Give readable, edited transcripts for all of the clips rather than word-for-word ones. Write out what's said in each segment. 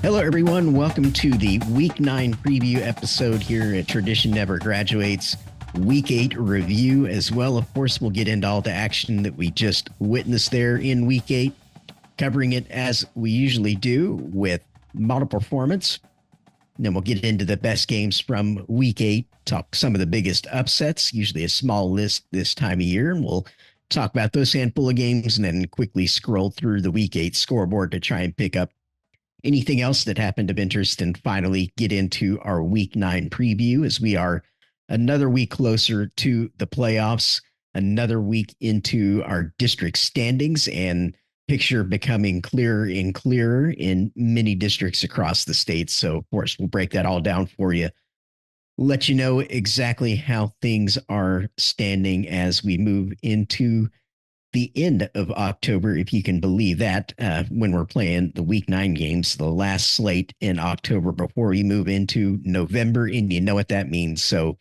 Hello, everyone. Welcome to the Week 9 preview episode here at Tradition Never Graduates. Week 8 review as well. Of course, we'll get into all the action that we just witnessed there in Week 8, covering it as we usually do with model performance. And then we'll get into the best games from Week 8, talk some of the biggest upsets, usually a small list this time of year. And we'll talk about those handful of games and then quickly scroll through the Week 8 scoreboard to try and pick up anything else that happened of interest, and finally get into our Week 9 preview as we are another week closer to the playoffs, another week into our district standings, and picture becoming clearer and clearer in many districts across the state. So, of course, we'll break that all down for you, let you know exactly how things are standing as we move into the end of October, if you can believe that, when we're playing the Week 9 games, the last slate in October before we move into November, and you know what that means. So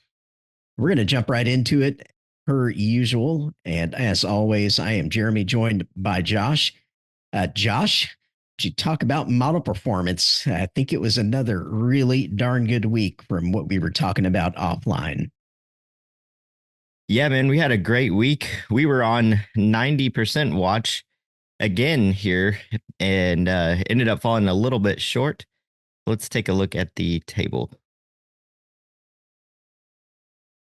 we're going to jump right into it per usual. And as always, I am Jeremy, joined by Josh. Josh, did you talk about model performance? I think it was another really darn good week from what we were talking about offline. Yeah, man, we had a great week. We were on 90% watch again here and ended up falling a little bit short. Let's take a look at the table.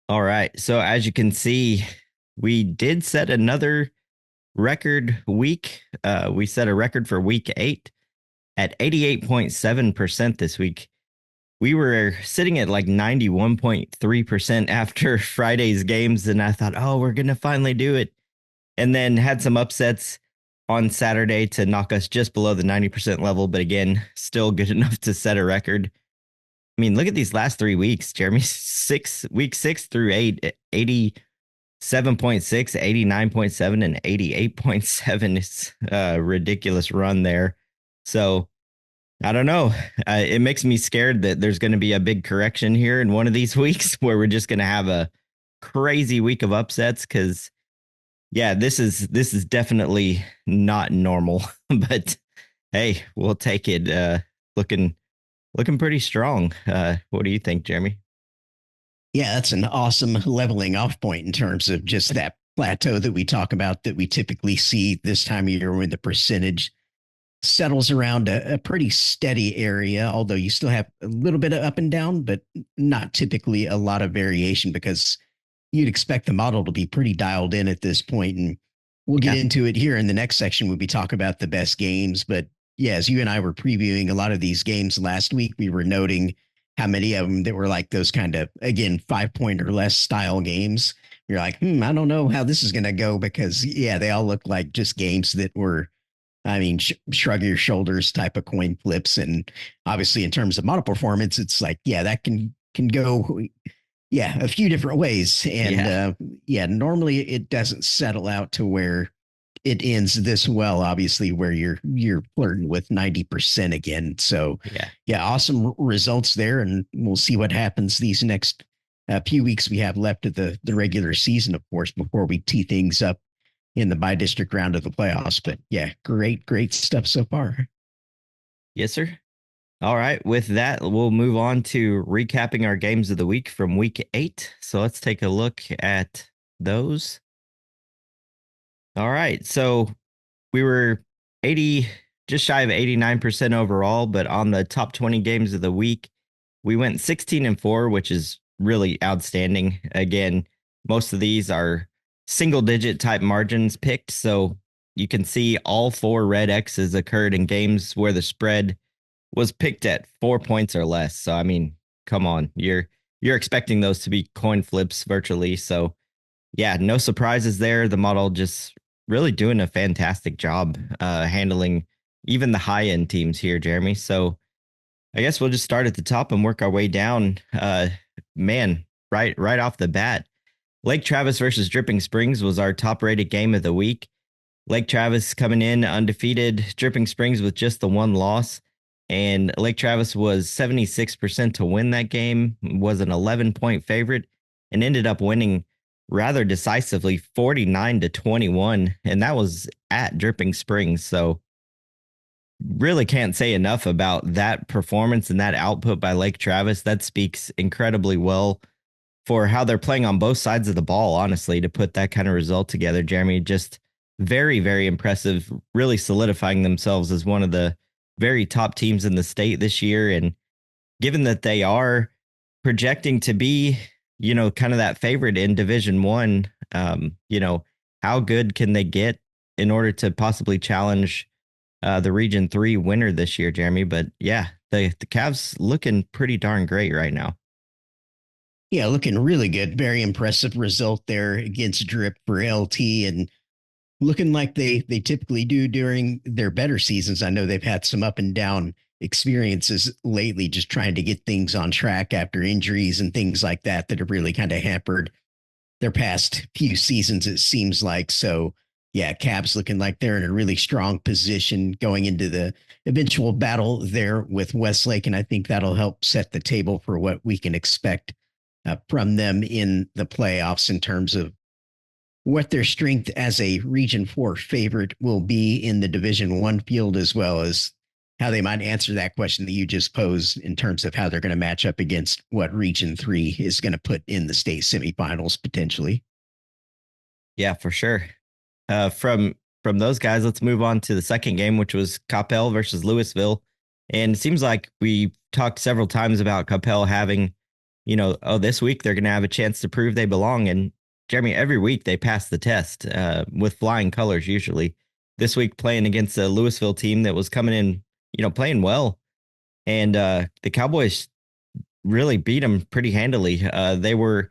All right. So as you can see, we did set another record week. We set a record for week 8 at 88.7% this week. We were sitting at like 91.3% after Friday's games, and I thought, oh, we're going to finally do it. And then had some upsets on Saturday to knock us just below the 90% level. But again, still good enough to set a record. I mean, look at these last 3 weeks, Jeremy. Week 6 through 8, 87.6, 89.7, and 88.7. It's a ridiculous run there. So I don't know. It makes me scared that there's going to be a big correction here in one of these weeks where we're just going to have a crazy week of upsets. Because, yeah, this is definitely not normal. But hey, we'll take it. Looking pretty strong. What do you think, Jeremy? Yeah, that's an awesome leveling off point in terms of just that plateau that we talk about that we typically see this time of year when the percentage settles around a pretty steady area, although you still have a little bit of up and down, but not typically a lot of variation because you'd expect the model to be pretty dialed in at this point. And we'll get into it here in the next section when we talk about the best games. But yeah, as you and I were previewing a lot of these games last week, we were noting how many of them that were like those kind of, again, 5-point or less style games. You're like, I don't know how this is going to go because, yeah, they all look like just games that were, I mean, shrug your shoulders type of coin flips. And obviously in terms of model performance, it's like, yeah, that can go, yeah, a few different ways. And normally it doesn't settle out to where it ends this well, obviously, where you're flirting with 90% again. So yeah, awesome results there. And we'll see what happens these next few weeks we have left of the regular season, of course, before we tee things up in the by-district round of the playoffs. But yeah, great stuff so far. Yes, sir. All right. With that, we'll move on to recapping our games of the week from week 8. So let's take a look at those. All right. So we were just shy of 89% overall, but on the top 20 games of the week, we went 16-4, which is really outstanding. Again, most of these are single digit type margins picked. So you can see all 4 red X's occurred in games where the spread was picked at 4 points or less. So, I mean, come on, you're expecting those to be coin flips virtually. So yeah, no surprises there. The model just really doing a fantastic job handling even the high end teams here, Jeremy. So I guess we'll just start at the top and work our way down. Man, right off the bat, Lake Travis versus Dripping Springs was our top rated game of the week. Lake Travis coming in undefeated, Dripping Springs with just the 1 loss. And Lake Travis was 76% to win that game, was an 11-point favorite, and ended up winning rather decisively 49-21. And that was at Dripping Springs. So really can't say enough about that performance and that output by Lake Travis. That speaks incredibly well for how they're playing on both sides of the ball, honestly, to put that kind of result together. Jeremy, just very, very impressive, really solidifying themselves as one of the very top teams in the state this year. And given that they are projecting to be, kind of that favorite in Division 1, how good can they get in order to possibly challenge the Region 3 winner this year, Jeremy? But yeah, the Cavs looking pretty darn great right now. Yeah, looking really good. Very impressive result there against Drip for LT, and looking like they typically do during their better seasons. I know they've had some up and down experiences lately, just trying to get things on track after injuries and things like that that have really kind of hampered their past few seasons, it seems like. So yeah, Cavs looking like they're in a really strong position going into the eventual battle there with Westlake. And I think that'll help set the table for what we can expect from them in the playoffs in terms of what their strength as a Region 4 favorite will be in the Division 1 field, as well as how they might answer that question that you just posed in terms of how they're going to match up against what Region 3 is going to put in the state semifinals potentially. Yeah, for sure. From those guys, let's move on to the second game, which was Coppell versus Louisville. And it seems like we talked several times about Coppell having, this week they're going to have a chance to prove they belong. And Jeremy, every week they pass the test with flying colors usually. This week playing against a Louisville team that was coming in, playing well. And the Cowboys really beat them pretty handily. They were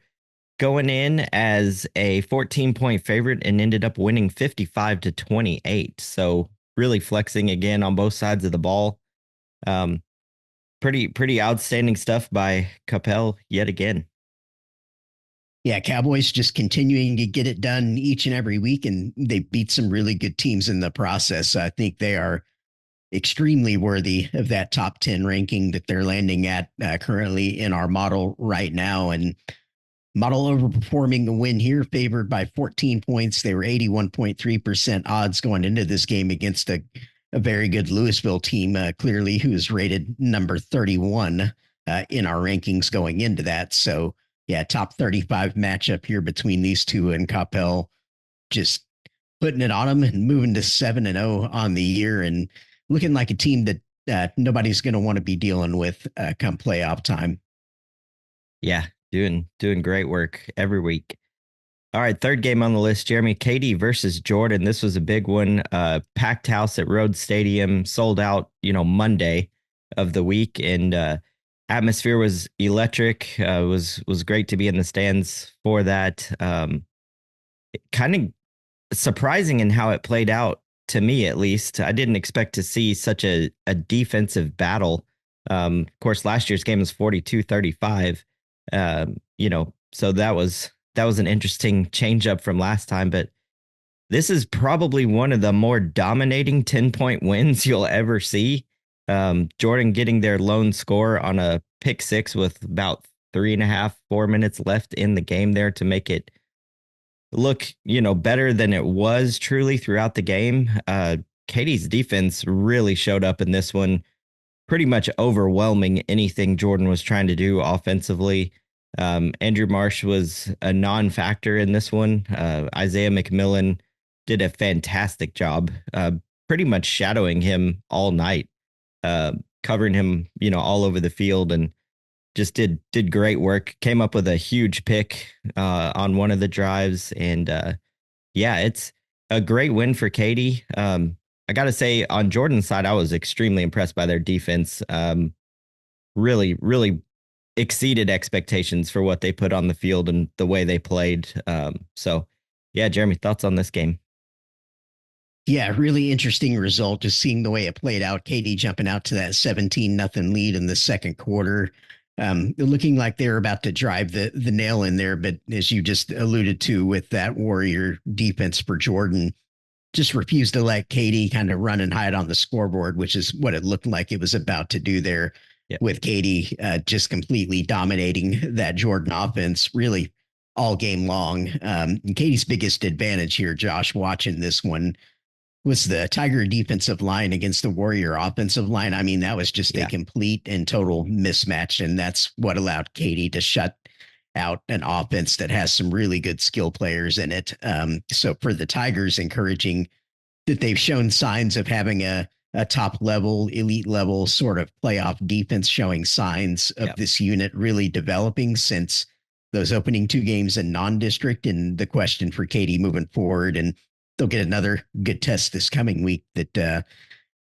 going in as a 14-point favorite and ended up winning 55-28. So really flexing again on both sides of the ball. Um, pretty outstanding stuff by Coppell yet again. Yeah, Cowboys just continuing to get it done each and every week, and they beat some really good teams in the process. So I think they are extremely worthy of that top 10 ranking that they're landing at currently in our model right now. And model overperforming a win here, favored by 14 points. They were 81.3% odds going into this game against a very good Louisville team, clearly, who is rated number 31 in our rankings going into that. So, yeah, top 35 matchup here between these two, and Coppell just putting it on them and moving to 7-0 on the year and looking like a team that nobody's going to want to be dealing with come playoff time. Yeah, doing great work every week. All right, third game on the list, Jeremy, Katy versus Jordan. This was a big one. Packed house at Rhodes Stadium, sold out, Monday of the week, and atmosphere was electric. Was great to be in the stands for that. Kind of surprising in how it played out to me, at least. I didn't expect to see such a defensive battle. Of course, last year's game was 42-35. So that was an interesting change up from last time, but this is probably one of the more dominating 10-point wins you'll ever see. Jordan getting their lone score on a pick six with about 3.5, 4 minutes left in the game there to make it look, better than it was truly throughout the game. Katie's defense really showed up in this one, pretty much overwhelming anything Jordan was trying to do offensively. Andrew Marsh was a non-factor in this one. Isaiah McMillan did a fantastic job, pretty much shadowing him all night, covering him, all over the field, and just did great work. Came up with a huge pick on one of the drives, and yeah, it's a great win for Katy. I got to say, on Jordan's side, I was extremely impressed by their defense. Really, really exceeded expectations for what they put on the field and the way they played. So, yeah, Jeremy, thoughts on this game? Yeah, really interesting result. Just seeing the way it played out. Katy jumping out to that 17-0 lead in the second quarter. Looking like they were about to drive the nail in there, but as you just alluded to with that Warrior defense for Jordan, just refused to let Katy kind of run and hide on the scoreboard, which is what it looked like it was about to do there. Yeah. With Katy just completely dominating that Jordan offense really all game long. Katy's biggest advantage here, Josh, watching this one, was the Tiger defensive line against the Warrior offensive line. I mean, that was just a Yeah. complete and total mismatch. And that's what allowed Katie to shut out an offense that has some really good skill players in it. So for the Tigers, encouraging that they've shown signs of having a top level, elite level sort of playoff defense, showing signs of Yeah. this unit really developing since those opening two games in non-district. And the question for Katie moving forward, and they'll get another good test this coming week that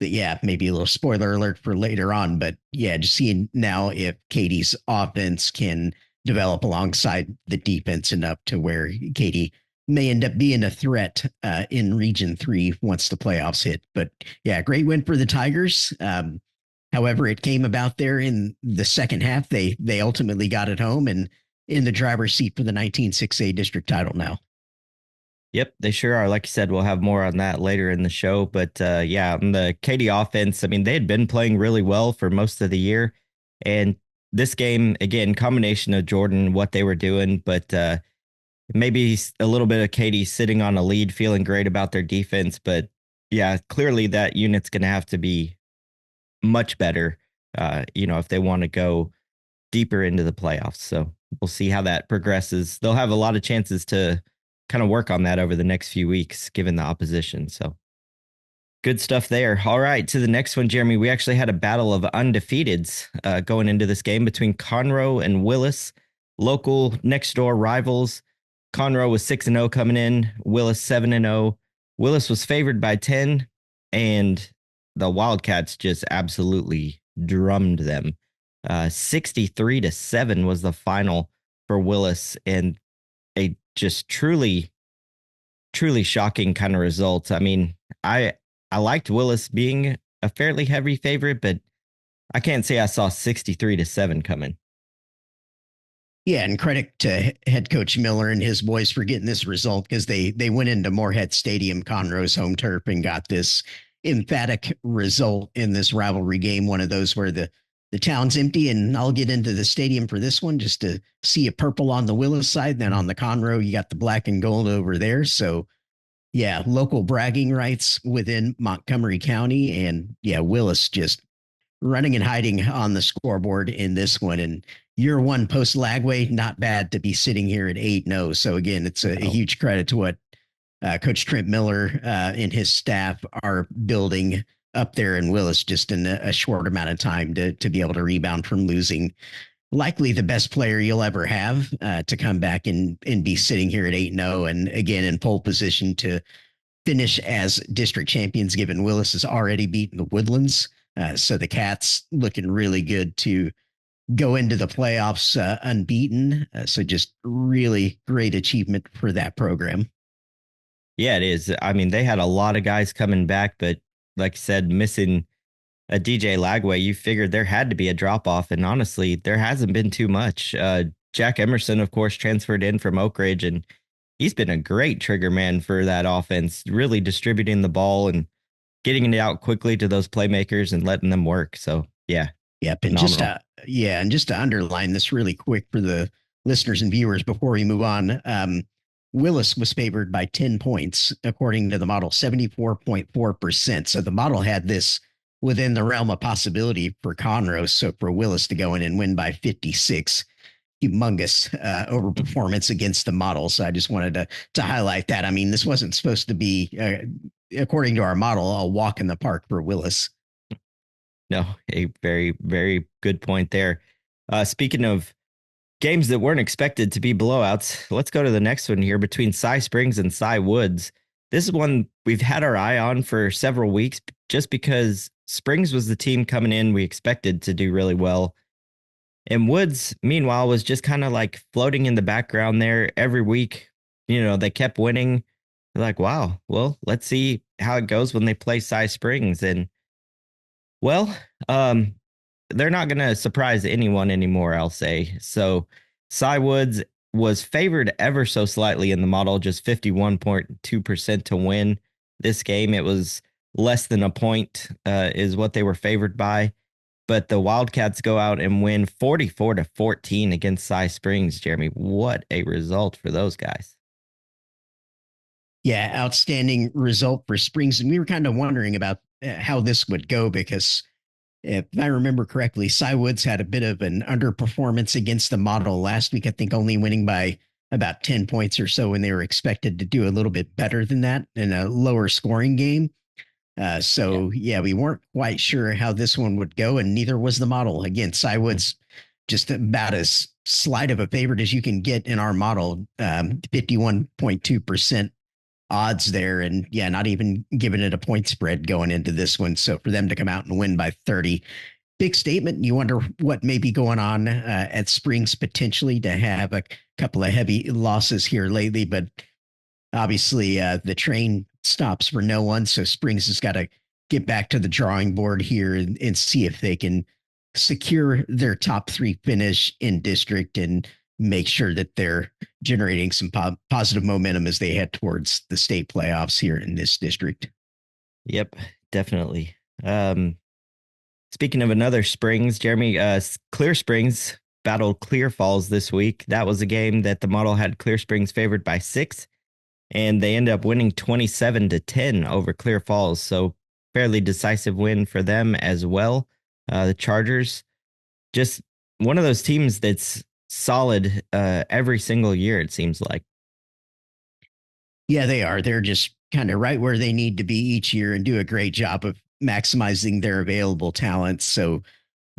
yeah, maybe a little spoiler alert for later on, but yeah, just seeing now if Katie's offense can develop alongside the defense enough to where Katie may end up being a threat in Region 3 once the playoffs hit. But yeah, great win for the Tigers. However, it came about there in the second half. They ultimately got it home and in the driver's seat for the 19-6A district title now. Yep, they sure are. Like you said, we'll have more on that later in the show. But yeah, on the Katy offense, I mean, they had been playing really well for most of the year. And this game, again, combination of Jordan, what they were doing, but maybe a little bit of Katy sitting on a lead, feeling great about their defense. But yeah, clearly that unit's going to have to be much better, if they want to go deeper into the playoffs. So we'll see how that progresses. They'll have a lot of chances to kind of work on that over the next few weeks, given the opposition. So good stuff there. All right, to the next one, Jeremy. We actually had a battle of undefeateds going into this game between Conroe and Willis, local next door rivals. Conroe was 6-0 coming in, Willis 7-0. Willis was favored by 10, and the Wildcats just absolutely drummed them. 63-7 was the final for Willis, and a just truly shocking kind of result. I mean, I liked Willis being a fairly heavy favorite, but I can't say I saw 63-7 coming. Yeah, and credit to head coach Miller and his boys for getting this result because they went into Moorhead Stadium, Conroe's home turf, and got this emphatic result in this rivalry game. One of those where the town's empty, and I'll get into the stadium for this one just to see a purple on the Willis side. Then on the Conroe, you got the black and gold over there. So yeah, local bragging rights within Montgomery County, and yeah, Willis just running and hiding on the scoreboard in this one. And year one post Lagway, not bad to be sitting here at 8-0. So again, it's a huge credit to what Coach Trent Miller and his staff are building up there in Willis just in a short amount of time to be able to rebound from losing likely the best player you'll ever have to come back and be sitting here at 8-0 and again in pole position to finish as district champions, given Willis has already beaten the Woodlands. So the Cats looking really good to go into the playoffs unbeaten. So just really great achievement for that program. Yeah, it is. I mean, they had a lot of guys coming back, but like I said, missing a DJ Lagway, you figured there had to be a drop off. And honestly, there hasn't been too much. Jack Emerson, of course, transferred in from Oak Ridge, and he's been a great trigger man for that offense, really distributing the ball and getting it out quickly to those playmakers and letting them work. So, yeah. Yep. And Phenomenal. just to underline this really quick for the listeners and viewers before we move on, Willis was favored by 10 points, according to the model, 74.4%. So the model had this within the realm of possibility for Conroe. So for Willis to go in and win by 56, humongous overperformance against the model. So I just wanted to highlight that. I mean, this wasn't supposed to be, according to our model, a walk in the park for Willis. No, a very, very good point there. Speaking of games that weren't expected to be blowouts, let's go to the next one here between Cy Springs and Cy Woods. This is one we've had our eye on for several weeks just because Springs was the team coming in we expected to do really well. And Woods, meanwhile, was just kind of like floating in the background there every week. They kept winning. They're like, wow, well, let's see how it goes when they play Cy Springs. And well, they're not going to surprise anyone anymore, I'll say. So Cy Woods was favored ever so slightly in the model, just 51.2% to win this game. It was less than a point is what they were favored by. But the Wildcats go out and win 44-14 against Cy Springs, Jeremy. What a result for those guys. Yeah, outstanding result for Springs. And we were kind of wondering about how this would go because if I remember correctly, Cy Woods had a bit of an underperformance against the model last week. I think only winning by about 10 points or so when they were expected to do a little bit better than that in a lower scoring game. Yeah. So we weren't quite sure how this one would go, and neither was the model. Again, Cy Mm. Woods just about as slight of a favorite as you can get in our model, 51.2% odds there. And yeah, not even giving it a point spread going into this one. So for them to come out and win by 30, big statement. You wonder what may be going on at Springs potentially to have a couple of heavy losses here lately. But obviously, the train stops for no one. So Springs has got to get back to the drawing board here and see if they can secure their top three finish in district and make sure that they're generating some positive momentum as they head towards the state playoffs here in this district. Yep, definitely. Um, Speaking of another Springs, Jeremy, Clear Springs battled Clear Falls this week. That was a game that the model had Clear Springs favored by 6, and they ended up winning 27-10 over Clear Falls. So fairly decisive win for them as well. The Chargers, just one of those teams that's solid every single year, it seems like. Yeah, they are. They're just kind of right where they need to be each year and do a great job of maximizing their available talents. So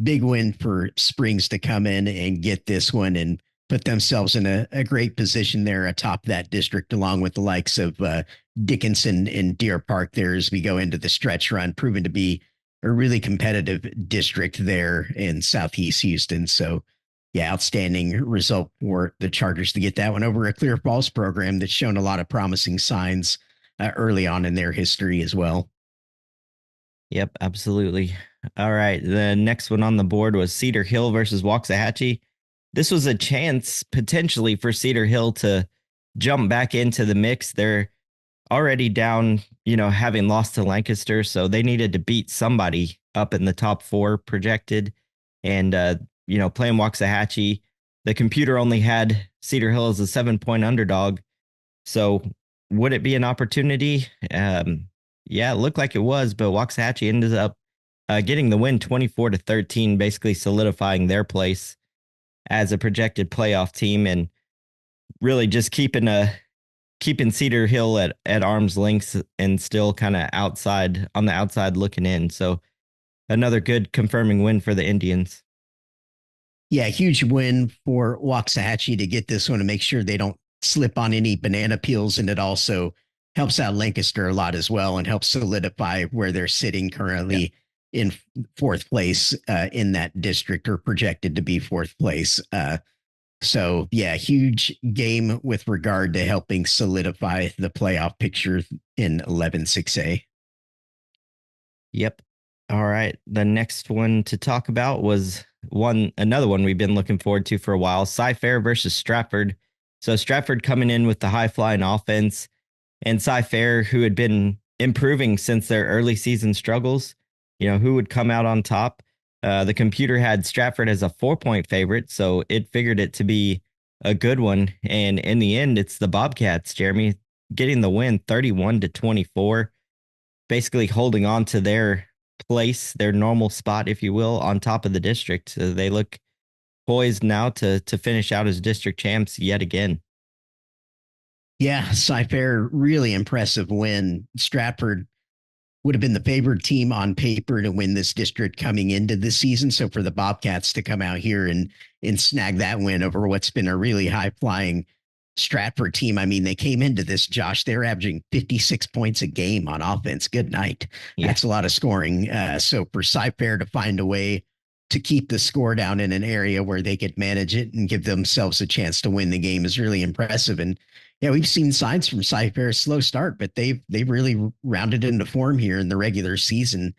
big win for Springs to come in and get this one and put themselves in a great position there atop that district, along with the likes of Dickinson and Deer Park there as we go into the stretch run, proven to be a really competitive district there in Southeast Houston. So, yeah, outstanding result for the Chargers to get that one over a Clear Falls program that's shown a lot of promising signs early on in their history as well. Yep, absolutely. All right. The next one on the board was Cedar Hill versus Waxahachie. This was a chance potentially for Cedar Hill to jump back into the mix. They're already down, having lost to Lancaster, so they needed to beat somebody up in the top 4 projected. And playing Waxahachie, the computer only had Cedar Hill as a 7-point underdog. So would it be an opportunity? Yeah, it looked like it was, but Waxahachie ended up getting the win 24-13, basically solidifying their place as a projected playoff team and really just keeping Cedar Hill at arm's length and still kind of outside on the outside looking in. So another good confirming win for the Indians. Yeah, huge win for Waxahachie to get this one and make sure they don't slip on any banana peels. And it also helps out Lancaster a lot as well and helps solidify where they're sitting Yeah. currently in fourth place in that district or projected to be fourth place. So, huge game with regard to helping solidify the playoff picture in 11-6A. Yep. All right. The next one to talk about was another one we've been looking forward to for a while. Cy-Fair versus Stratford. So Stratford coming in with the high flying offense, and Cy-Fair, who had been improving since their early season struggles, who would come out on top. The computer had Stratford as a 4-point favorite, so it figured it to be a good one. And in the end, it's the Bobcats, Jeremy, getting the win 31-24, basically holding on to their place, their normal spot, if you will, on top of the district. So they look poised now to finish out as district champs yet again. Yeah, Cy-Fair, really impressive win. Stratford would have been the favored team on paper to win this district coming into the season. So for the Bobcats to come out here and snag that win over what's been a really high flying Stratford team. I mean, they came into this, Josh, they're averaging 56 points a game on offense. Good night. Yeah. That's a lot of scoring. So for Cy-Fair to find a way to keep the score down in an area where they could manage it and give themselves a chance to win the game is really impressive. And yeah, we've seen signs from Cy-Fair's slow start, but they've really rounded into form here in the regular season.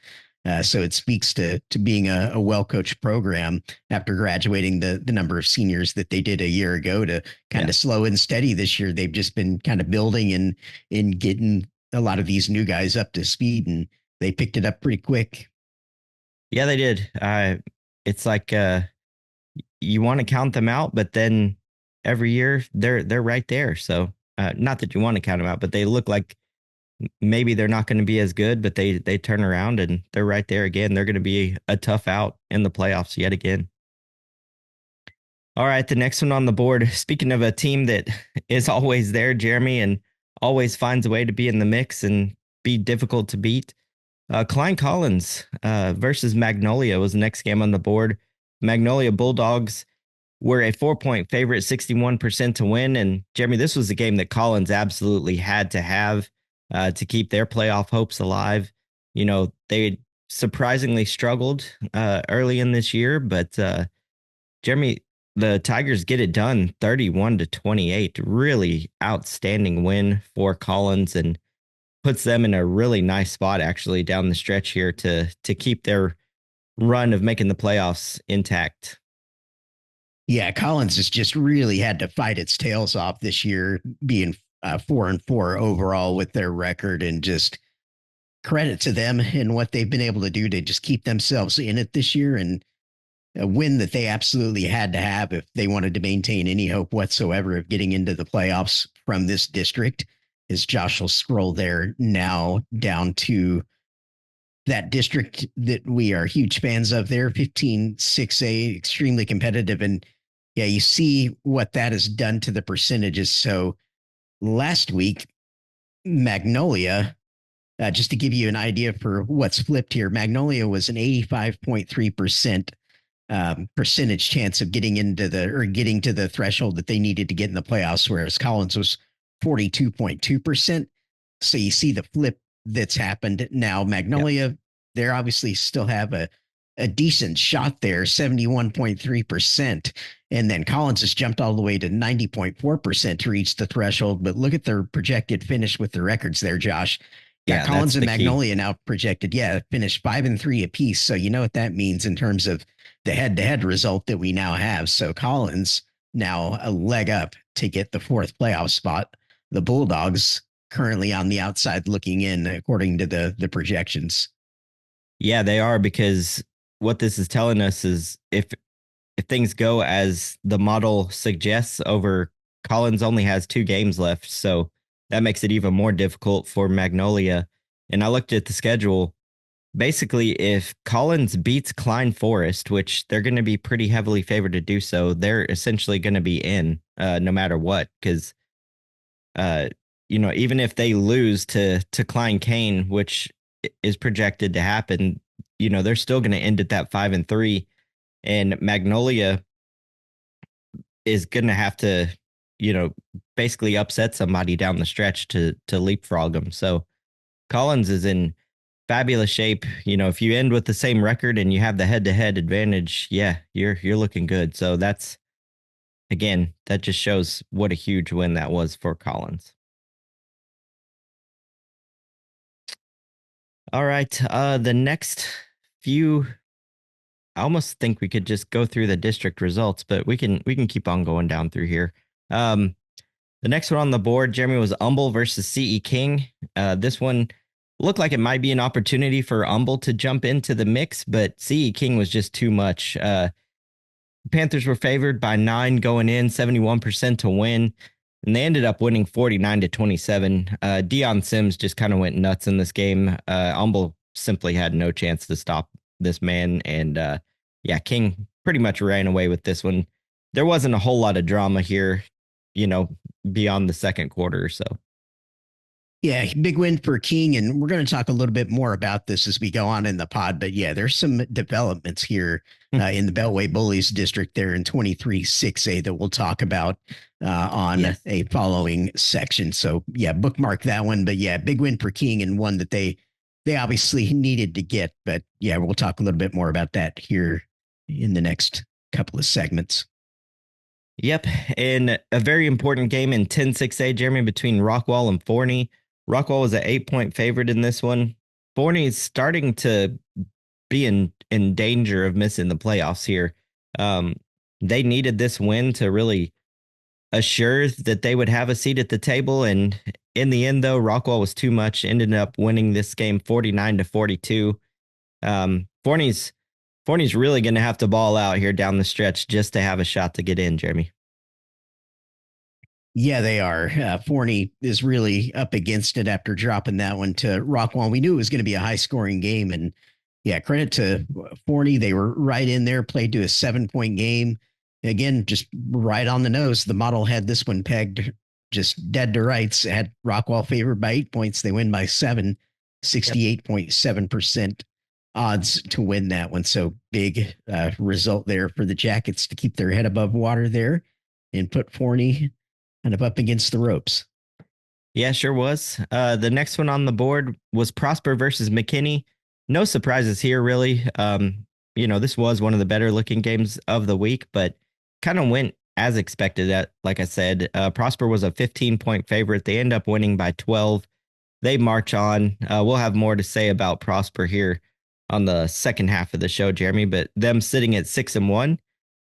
So it speaks to being a well coached program after graduating the number of seniors that they did a year ago to kind Yeah. of slow and steady this year. They've just been kind of building and getting a lot of these new guys up to speed, and they picked it up pretty quick. Yeah, they did. It's like you want to count them out, but then every year they're right there. So not that you want to count them out, but they look like maybe they're not going to be as good, but they turn around and they're right there again. They're going to be a tough out in the playoffs yet again. All right, the next one on the board. Speaking of a team that is always there, Jeremy, and always finds a way to be in the mix and be difficult to beat. Klein Collins versus Magnolia was the next game on the board. Magnolia Bulldogs were a 4-point favorite, 61% to win. And Jeremy, this was a game that Collins absolutely had to have to keep their playoff hopes alive. You know, they surprisingly struggled early in this year, but Jeremy, the Tigers get it done 31-28. Really outstanding win for Collins and puts them in a really nice spot actually down the stretch here to keep their run of making the playoffs intact. Yeah, Collins has just really had to fight its tails off this year, being 4-4 overall with their record, and just credit to them and what they've been able to do to just keep themselves in it this year, and a win that they absolutely had to have if they wanted to maintain any hope whatsoever of getting into the playoffs from this district. As Josh will scroll there now down to that district that we are huge fans of there, 15-6A, extremely competitive. And yeah, you see what that has done to the percentages. So last week, Magnolia, just to give you an idea for what's flipped here, Magnolia was an 85.3% percentage chance of getting into the or getting to the threshold that they needed to get in the playoffs, whereas Collins was 42.2%. So you see the flip that's happened now. Magnolia, they obviously still have a decent shot there, 71.3%. And then Collins has jumped all the way to 90.4% to reach the threshold. But look at their projected finish with the records there, Josh. Got Yeah, Collins that's and the key. Magnolia now projected, finish 5-3 apiece. So you know what that means in terms of the head-to-head result that we now have. So Collins now a leg up to get the fourth playoff spot. The Bulldogs currently on the outside looking in, according to the projections. Yeah, they are, because what this is telling us is if things go as the model suggests, over Collins only has 2 games left, so that makes it even more difficult for Magnolia. And I looked at the schedule. Basically, if Collins beats Klein Forest, which they're going to be pretty heavily favored to do so, they're essentially going to be in no matter what. Because uh, even if they lose to Klein Kane, which is projected to happen, they're still going to end at that 5-3, and Magnolia is going to have to, you know, basically upset somebody down the stretch to leapfrog them. So Collins is in fabulous shape. If you end with the same record and you have the head-to-head advantage, yeah, you're looking good. So that's, again, that just shows what a huge win that was for Collins. All right, the next few, I almost think we could just go through the district results, but we can keep on going down through here. Um, The next one on the board, Jeremy, was Humble versus CE King. This one looked like it might be an opportunity for Humble to jump into the mix, but CE King was just too much. Panthers were favored by 9 going in, 71% to win, and they ended up winning 49-27. Dion Sims just kind of went nuts in this game. Humble simply had no chance to stop this man, and yeah, King pretty much ran away with this one. There wasn't a whole lot of drama here, you know, beyond the second quarter or so. Yeah, big win for King. And we're going to talk a little bit more about this as we go on in the pod. But yeah, there's some developments here in the Beltway Bullies district there in 23-6A that we'll talk about on Yes. a following section. So yeah, bookmark that one. But yeah, big win for King, and one that they obviously needed to get. But yeah, we'll talk a little bit more about that here in the next couple of segments. Yep. And a very important game in 10-6A, Jeremy, between Rockwall and Forney. Rockwall was an 8-point favorite in this one. Forney is starting to be in danger of missing the playoffs here. Um, they needed this win to really assure that they would have a seat at the table. And in the end, though, Rockwall was too much, ended up winning this game 49-42. Forney's really going to have to ball out here down the stretch just to have a shot to get in, Jeremy. Yeah, they are. Forney is really up against it after dropping that one to Rockwall. We knew it was going to be a high scoring game. And yeah, credit to Forney. They were right in there, played to a 7 point game. Again, just right on the nose. The model had this one pegged just dead to rights. Had Rockwall favored by 8 points. They win by seven, Yep. 68.7% odds to win that one. So big result there for the Jackets to keep their head above water there and put Forney kind of up against the ropes. Yeah, sure was. The next one on the board was Prosper versus McKinney. No surprises here, really. This was one of the better looking games of the week, but kind of went as expected. Like I said, Prosper was a 15-point favorite. They end up winning by 12. They march on. We'll have more to say about Prosper here on the second half of the show, Jeremy. But them sitting at 6-1,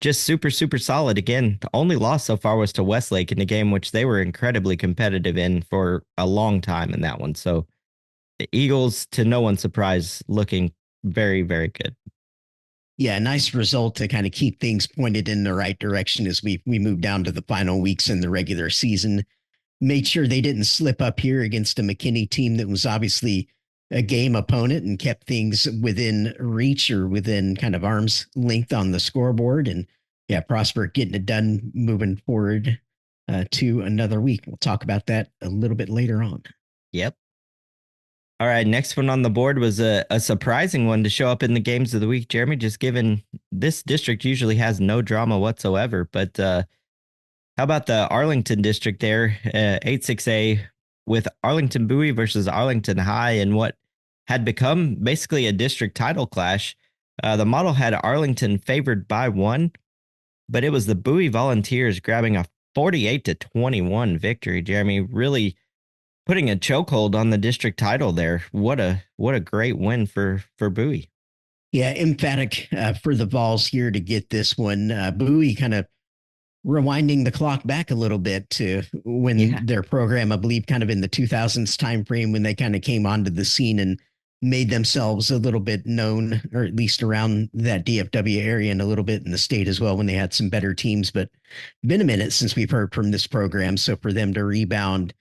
just super, super solid. Again, the only loss so far was to Westlake in a game which they were incredibly competitive in for a long time in that one. So the Eagles, to no one's surprise, looking very, very good. Yeah, nice result to kind of keep things pointed in the right direction as we move down to the final weeks in the regular season. Made sure they didn't slip up here against a McKinney team that was obviously a game opponent and kept things within reach or within kind of arm's length on the scoreboard. And yeah, Prosper getting it done moving forward to another week. We'll talk about that a little bit later on. Yep. All right. Next one on the board was a surprising one to show up in the games of the week, Jeremy, just given this district usually has no drama whatsoever. But how about the Arlington district there, 8-6A with Arlington Bowie versus Arlington High and what had become basically a district title clash. The model had Arlington favored by one, but it was the Bowie Volunteers grabbing a 48-21 victory. Jeremy, really putting a chokehold on the district title there. What a great win for Bowie. Yeah, emphatic for the Vols here to get this one. Bowie kind of rewinding the clock back a little bit to when Yeah. their program, I believe, kind of in the 2000s timeframe when they kind of came onto the scene and made themselves a little bit known, or at least around that DFW area and a little bit in the state as well when they had some better teams. But been a minute since we've heard from this program. So for them to rebound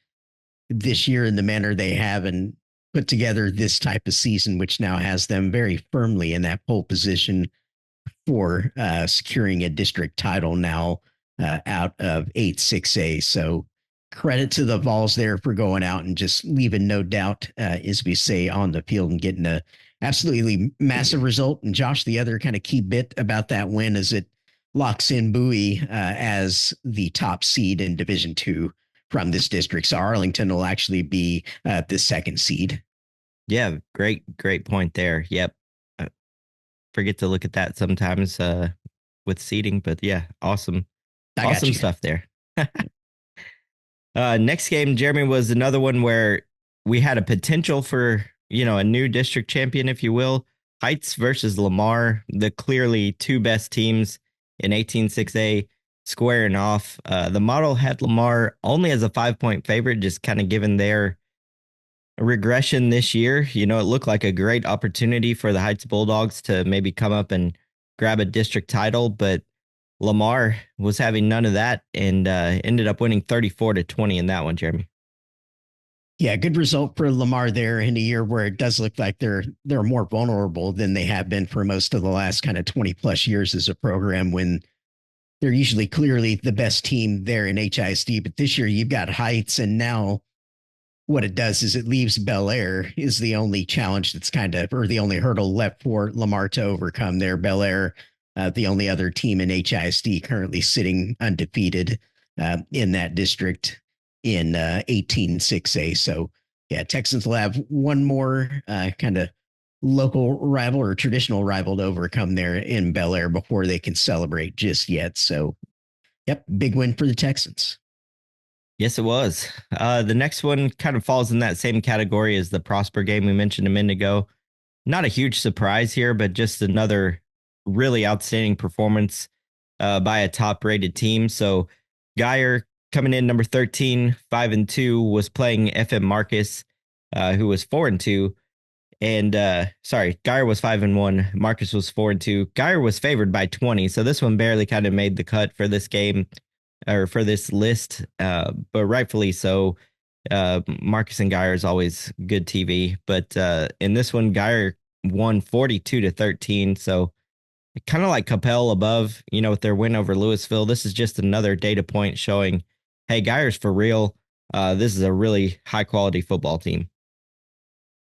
this year in the manner they have and put together this type of season, which now has them very firmly in that pole position for securing a district title now out of 8-6A. So credit to the Vols there for going out and just leaving no doubt, as we say, on the field and getting a absolutely massive result. And Josh, the other kind of key bit about that win is it locks in Bowie as the top seed in Division Two from this district. So Arlington will actually be the second seed. Yeah, great point there. Yep. Forget to look at that sometimes with seating, but yeah, awesome. I got Awesome you. stuff there. Next game, Jeremy, was another one where we had a potential for, a new district champion, if you will. Heights versus Lamar, the clearly two best teams in 18-6A squaring off. The model had Lamar only as a 5-point favorite, just kind of given their regression this year. It looked like a great opportunity for the Heights Bulldogs to maybe come up and grab a district title, but Lamar was having none of that and ended up winning 34-20 in that one, Jeremy. Yeah, good result for Lamar there in a year where it does look like they're more vulnerable than they have been for most of the last kind of 20 plus years as a program when they're usually clearly the best team there in HISD. But this year you've got Heights, and now what it does is it leaves Bel Air is the only challenge that's kind of, or the only hurdle left for Lamar to overcome there. Bel Air, the only other team in HISD currently sitting undefeated in that district in 18-6A. So yeah, Texans will have one more kind of local rival or traditional rival to overcome there in Bel Air before they can celebrate just yet. So yep, big win for the Texans. Yes, it was. The next one kind of falls in that same category as the Prosper game we mentioned a minute ago. Not a huge surprise here, but just another really outstanding performance by a top rated team. So Geyer coming in number 13, 5-2, was playing FM Marcus, who was 4-2. And sorry, Geyer was 5-1. Marcus was 4-2. Geyer was favored by 20. So this one barely kind of made the cut for this game. or for this list, but rightfully so. Marcus and Geyer is always good TV, but in this one, Geyer won 42-13. So kind of like Capel above, with their win over Louisville. This is just another data point showing, hey, Geyer's for real. This is a really high quality football team.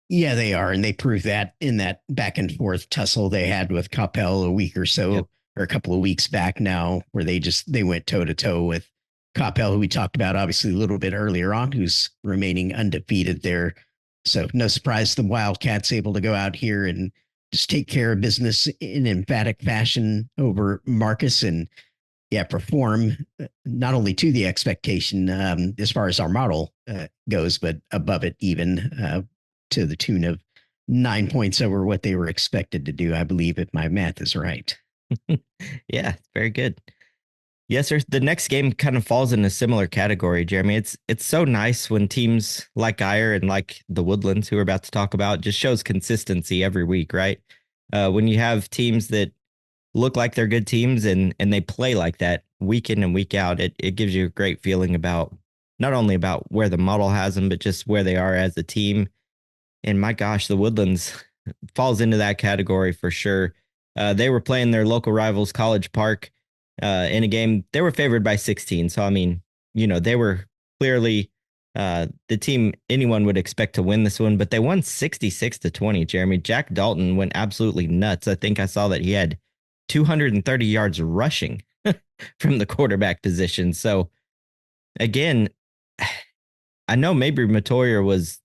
Yeah, they are, and they proved that in that back and forth tussle they had with Capel a week or so, Yep. or a couple of weeks back now, where they went toe to toe with Capel, who we talked about obviously a little bit earlier on, who's remaining undefeated there. So no surprise the Wildcats able to go out here and just take care of business in emphatic fashion over Marcus and yeah, perform not only to the expectation as far as our model goes, but above it even to the tune of 9 points over what they were expected to do. I believe if my math is right. Yeah, very good. Yes, sir. The next game kind of falls in a similar category, Jeremy. It's so nice when teams like Geyer and like the Woodlands, who we're about to talk about, just shows consistency every week, right? When you have teams that look like they're good teams and they play like that week in and week out, it gives you a great feeling about not only about where the model has them, but just where they are as a team. And my gosh, the Woodlands falls into that category for sure. They were playing their local rivals, College Park, in a game. They were favored by 16. So, I mean, they were clearly the team anyone would expect to win this one, but they won 66-20, Jeremy. Jack Dalton went absolutely nuts. I think I saw that he had 230 yards rushing from the quarterback position. So, again, I know maybe Matoyer was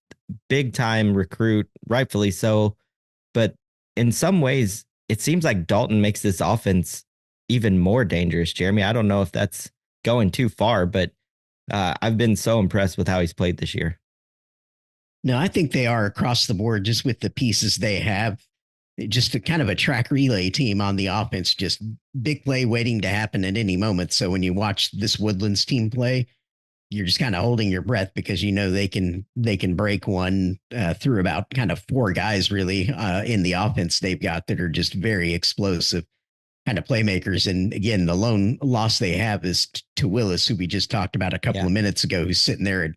big time recruit, rightfully so, but in some ways, it seems like Dalton makes this offense even more dangerous, Jeremy. I don't know if that's going too far, but I've been so impressed with how he's played this year. No, I think they are across the board just with the pieces they have. Just a kind of a track relay team on the offense, just big play waiting to happen at any moment. So when you watch this Woodlands team play, you're just kind of holding your breath because they can break one through about kind of four guys really in the offense they've got that are just very explosive kind of playmakers. And again, the lone loss they have is to Willis, who we just talked about a couple Yeah. of minutes ago, who's sitting there at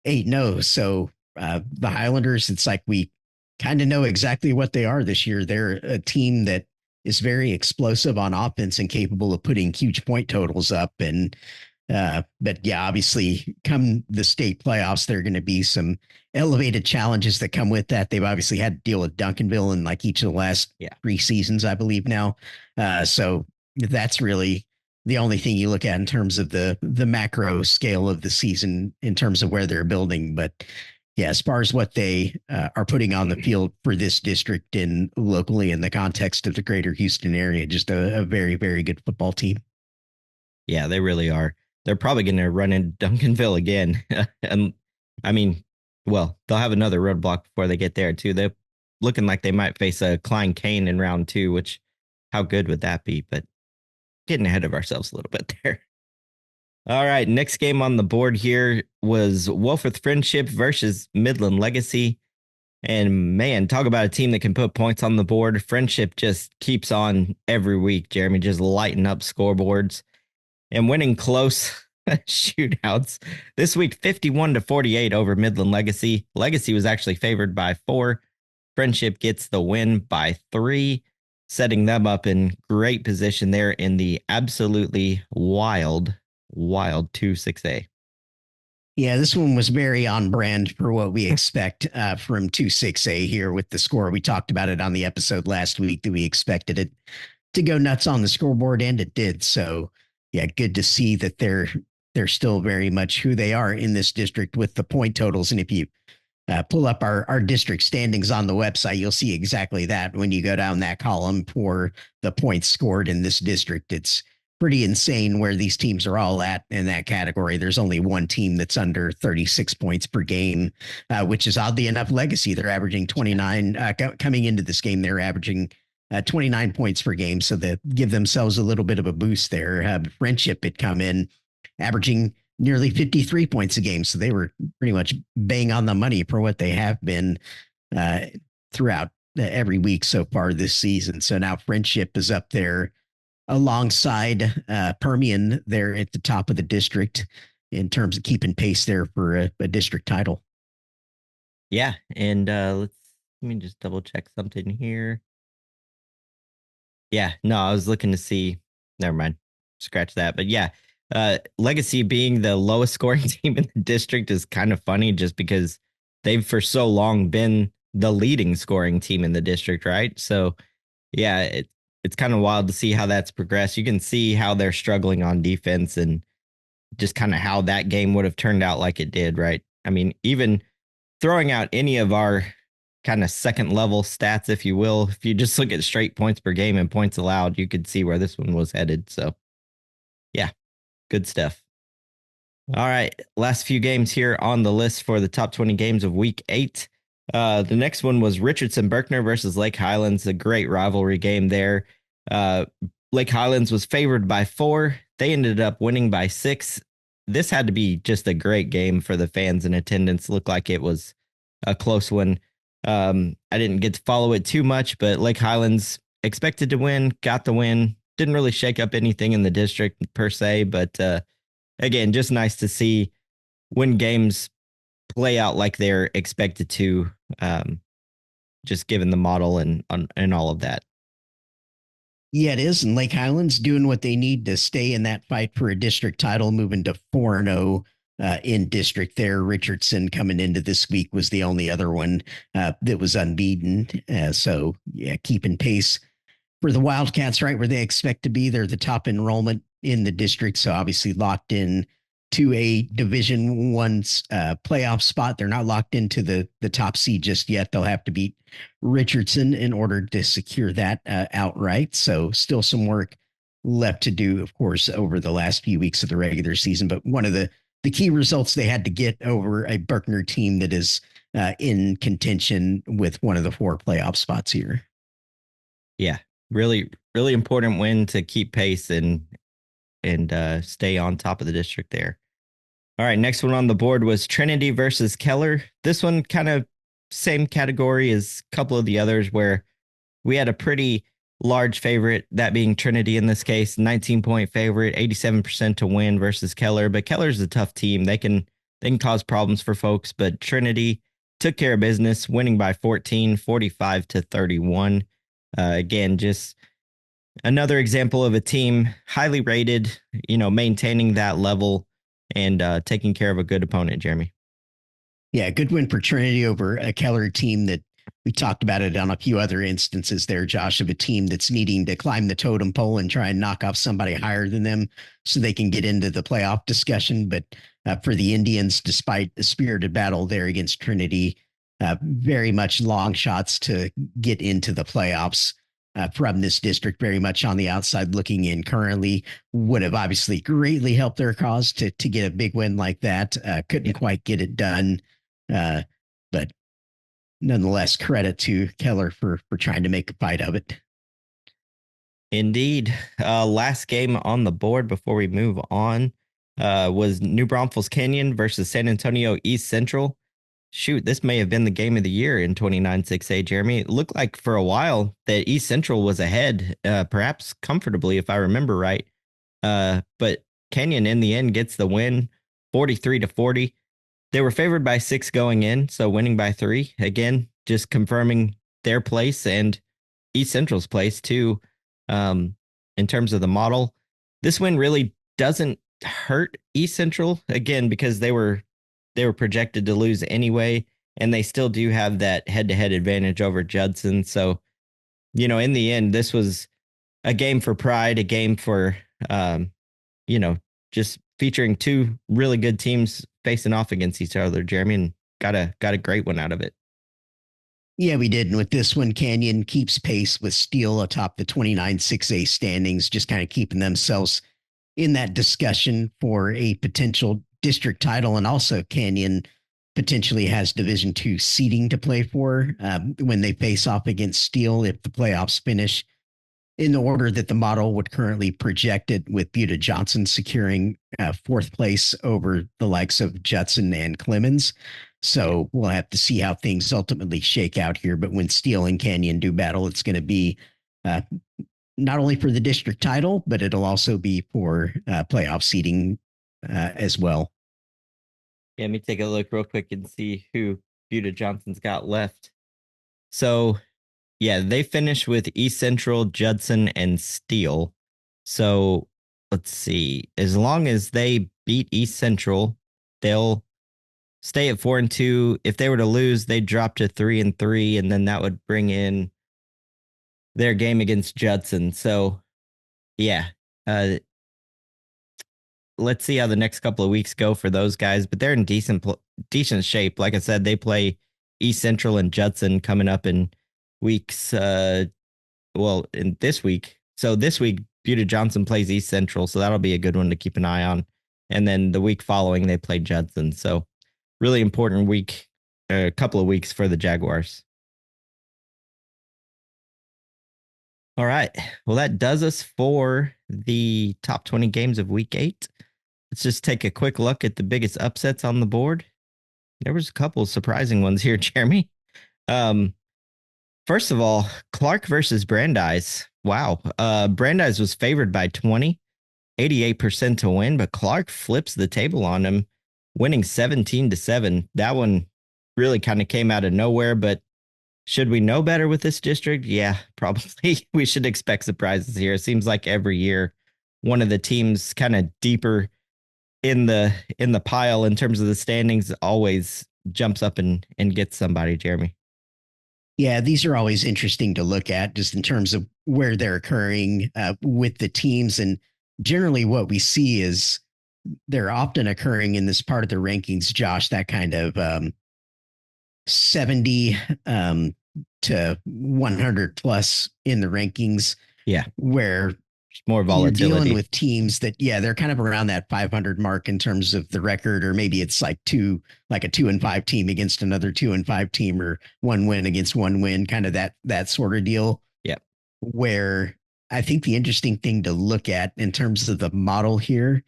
8-0. So the Highlanders, it's like we kind of know exactly what they are this year. They're a team that is very explosive on offense and capable of putting huge point totals up. And but yeah, obviously, come the state playoffs, there are going to be some elevated challenges that come with that. They've obviously had to deal with Duncanville in like each of the last three seasons, I believe now. So that's really the only thing you look at in terms of the macro scale of the season in terms of where they're building. But yeah, as far as what they are putting on the field for this district and locally in the context of the greater Houston area, just a very, very good football team. Yeah, they really are. They're probably going to run in Duncanville again. And I mean, well, they'll have another roadblock before they get there too. They're looking like they might face a Klein Kane in round 2, which how good would that be? But getting ahead of ourselves a little bit there. All right, next game on the board here was Wolford Friendship versus Midland Legacy. And man, talk about a team that can put points on the board. Friendship just keeps on every week, Jeremy, just lighting up scoreboards and winning close shootouts. This week, 51-48 over Midland Legacy. Legacy was actually favored by 4. Friendship gets the win by 3, setting them up in great position there in the absolutely wild 2-6A. Yeah, this one was very on brand for what we expect from 2-6A here with the score. We talked about it on the episode last week that we expected it to go nuts on the scoreboard, and it did. So, yeah, good to see that they're still very much who they are in this district with the point totals. And if you pull up our district standings on the website, you'll see exactly that when you go down that column for the points scored in this district. It's pretty insane where these teams are all at in that category. There's only one team that's under 36 points per game, which is oddly enough Legacy. They're averaging 29 coming into this game. They're averaging 29 points per game. So they give themselves a little bit of a boost there. Friendship had come in averaging nearly 53 points a game. So they were pretty much bang on the money for what they have been throughout every week so far this season. So now Friendship is up there alongside Permian there at the top of the district in terms of keeping pace there for a district title. Yeah, and let me just double check something here. Yeah, no, I was looking to see. Never mind, scratch that. But yeah, Legacy being the lowest scoring team in the district is kind of funny, just because they've for so long been the leading scoring team in the district, right? So yeah, it's kind of wild to see how that's progressed. You can see how they're struggling on defense and just kind of how that game would have turned out like it did, right? I mean, even throwing out any of our kind of second level stats, if you will, if you just look at straight points per game and points allowed, you could see where this one was headed. So, yeah, good stuff. All right, last few games here on the list for the top 20 games of week 8. The next one was Richardson Berkner versus Lake Highlands, a great rivalry game there. Uh, Lake Highlands was favored by 4. They ended up winning by 6. This had to be just a great game for the fans in attendance. Looked like it was a close one. I didn't get to follow it too much, but Lake Highlands expected to win, got the win. Didn't really shake up anything in the district per se, but again, just nice to see when games play out like they're expected to, just given the model and all of that. Yeah, it is. And Lake Highlands doing what they need to stay in that fight for a district title, moving to 4-0 in district there. Richardson coming into this week was the only other one that was unbeaten. So, yeah, keeping pace for the Wildcats, right where they expect to be. They're the top enrollment in the district, so obviously locked in to a Division One playoff spot. They're not locked into the top seed just yet. They'll have to beat Richardson in order to secure that outright. So still some work left to do, of course, over the last few weeks of the regular season. But one of the key results they had to get over a Berkner team that is in contention with one of the 4 playoff spots here. Yeah, really, really important win to keep pace and stay on top of the district there. All right, next one on the board was Trinity versus Keller. This one kind of same category as a couple of the others, where we had a pretty large favorite, that being Trinity in this case, 19-point favorite, 87% to win versus Keller. But Keller's a tough team. They can cause problems for folks, but Trinity took care of business, winning by 14, 45 to 31. Again, just another example of a team highly rated, maintaining that level and taking care of a good opponent, Jeremy. Yeah, good win for Trinity over a Keller team that we talked about it on a few other instances there, Josh, of a team that's needing to climb the totem pole and try and knock off somebody higher than them so they can get into the playoff discussion. But for the Indians, despite a spirited battle there against Trinity, very much long shots to get into the playoffs. From this district, very much on the outside looking in currently, would have obviously greatly helped their cause to get a big win like that. Couldn't quite get it done. But nonetheless, credit to Keller for trying to make a fight of it. Indeed. Last game on the board before we move on was New Braunfels Canyon versus San Antonio East Central. Shoot, this may have been the game of the year in 29-6A, Jeremy. It looked like for a while that East Central was ahead, perhaps comfortably, if I remember right. But Canyon in the end gets the win, 43 to 40. They were favored by 6 going in, so winning by 3. Again, just confirming their place and East Central's place too. In terms of the model, this win really doesn't hurt East Central, again, because they were projected to lose anyway, and they still do have that head-to-head advantage over Judson. So, in the end, this was a game for pride, a game for, just featuring 2 really good teams facing off against each other, Jeremy, and got a great one out of it. Yeah, we did. And with this one, Canyon keeps pace with Steel atop the 29-6A standings, just kind of keeping themselves in that discussion for a potential district title. And also Canyon potentially has Division II seeding to play for when they face off against Steel if the playoffs finish in the order that the model would currently project it, with Buda Johnson securing 4th place over the likes of Judson and Clemens. So we'll have to see how things ultimately shake out here. But when Steel and Canyon do battle, it's going to be not only for the district title, but it'll also be for playoff seeding as well. Yeah, let me take a look real quick and see who Buda Johnson's got left. So, yeah, they finished with East Central, Judson, and Steele. So, let's see. As long as they beat East Central, they'll stay at 4-2. If they were to lose, they'd drop to 3-3, and then that would bring in their game against Judson. So, yeah, uh, let's see how the next couple of weeks go for those guys. But they're in decent shape. Like I said, they play East Central and Judson coming up in weeks. In this week. So this week, Buda Johnson plays East Central, so that'll be a good one to keep an eye on. And then the week following, they play Judson. So really important week, a couple of weeks for the Jaguars. All right. Well, that does us for the top 20 games of week 8. Let's just take a quick look at the biggest upsets on the board. There was a couple of surprising ones here, Jeremy. First of all, Clark versus Brandeis. Wow. Brandeis was favored by 20, 88% to win, but Clark flips the table on him, winning 17-7. That one really kind of came out of nowhere, but should we know better with this district? Yeah, probably. We should expect surprises here. It seems like every year one of the teams kind of deeper in the pile in terms of the standings always jumps up and gets somebody, Jeremy. Yeah, these are always interesting to look at just in terms of where they're occurring with the teams. And generally, what we see is they're often occurring in this part of the rankings, Josh, that kind of 70 to 100 plus in the rankings. Yeah. Where more volatility. You're dealing with teams that, yeah, they're kind of around that 500 mark in terms of the record, or maybe it's like a 2-5 team against another 2-5 team, or one win against one win, kind of that sort of deal. Yeah. Where I think the interesting thing to look at in terms of the model here,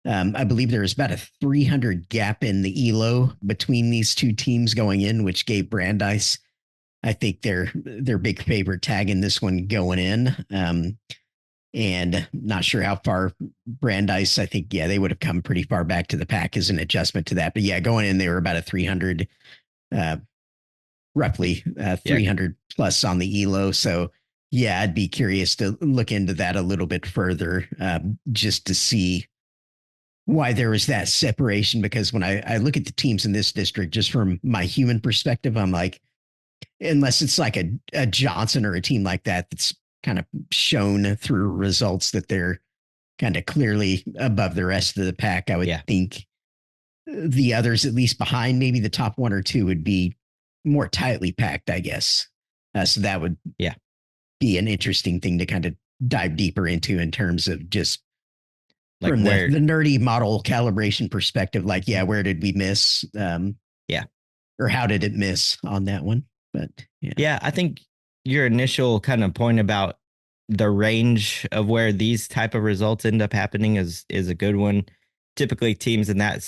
I believe there was about a 300 gap in the ELO between these two teams going in, which gave Brandeis, I think, their big favorite tag in this one going in. And not sure how far Brandeis, I think, yeah, they would have come pretty far back to the pack as an adjustment to that. But yeah, going in, they were about a 300, roughly 300 plus on the ELO. So yeah, I'd be curious to look into that a little bit further, just to see why there was that separation. Because when I look at the teams in this district, just from my human perspective, I'm like, unless it's like a Johnson or a team like that, that's kind of shown through results that they're kind of clearly above the rest of the pack, I would think the others, at least behind maybe the top one or two, would be more tightly packed, I guess. So that would be an interesting thing to kind of dive deeper into in terms of just like from the nerdy model calibration perspective. Like, yeah, where did we miss? Or how did it miss on that one? But yeah, I think your initial kind of point about the range of where these type of results end up happening is a good one. Typically teams in that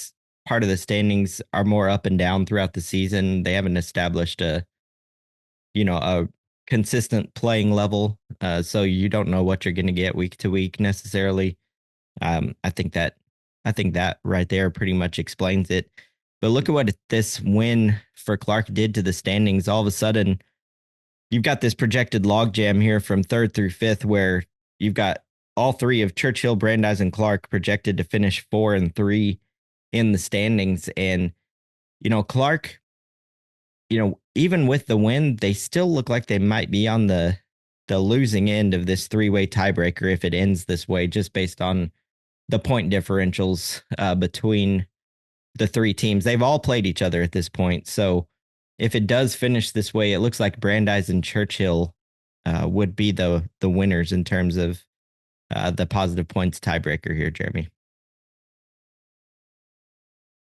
part of the standings are more up and down throughout the season. They haven't established a consistent playing level. So you don't know what you're going to get week to week necessarily. I think that right there pretty much explains it. But look at what this win for Clark did to the standings. All of a sudden, you've got this projected logjam here from 3rd through 5th, where you've got all three of Churchill, Brandeis, and Clark projected to finish 4 and 3 in the standings. And, Clark, even with the win, they still look like they might be on the losing end of this 3-way tiebreaker if it ends this way, just based on the point differentials between the three teams. They've all played each other at this point. So if it does finish this way, it looks like Brandeis and Churchill would be the winners in terms of the positive points tiebreaker here, Jeremy.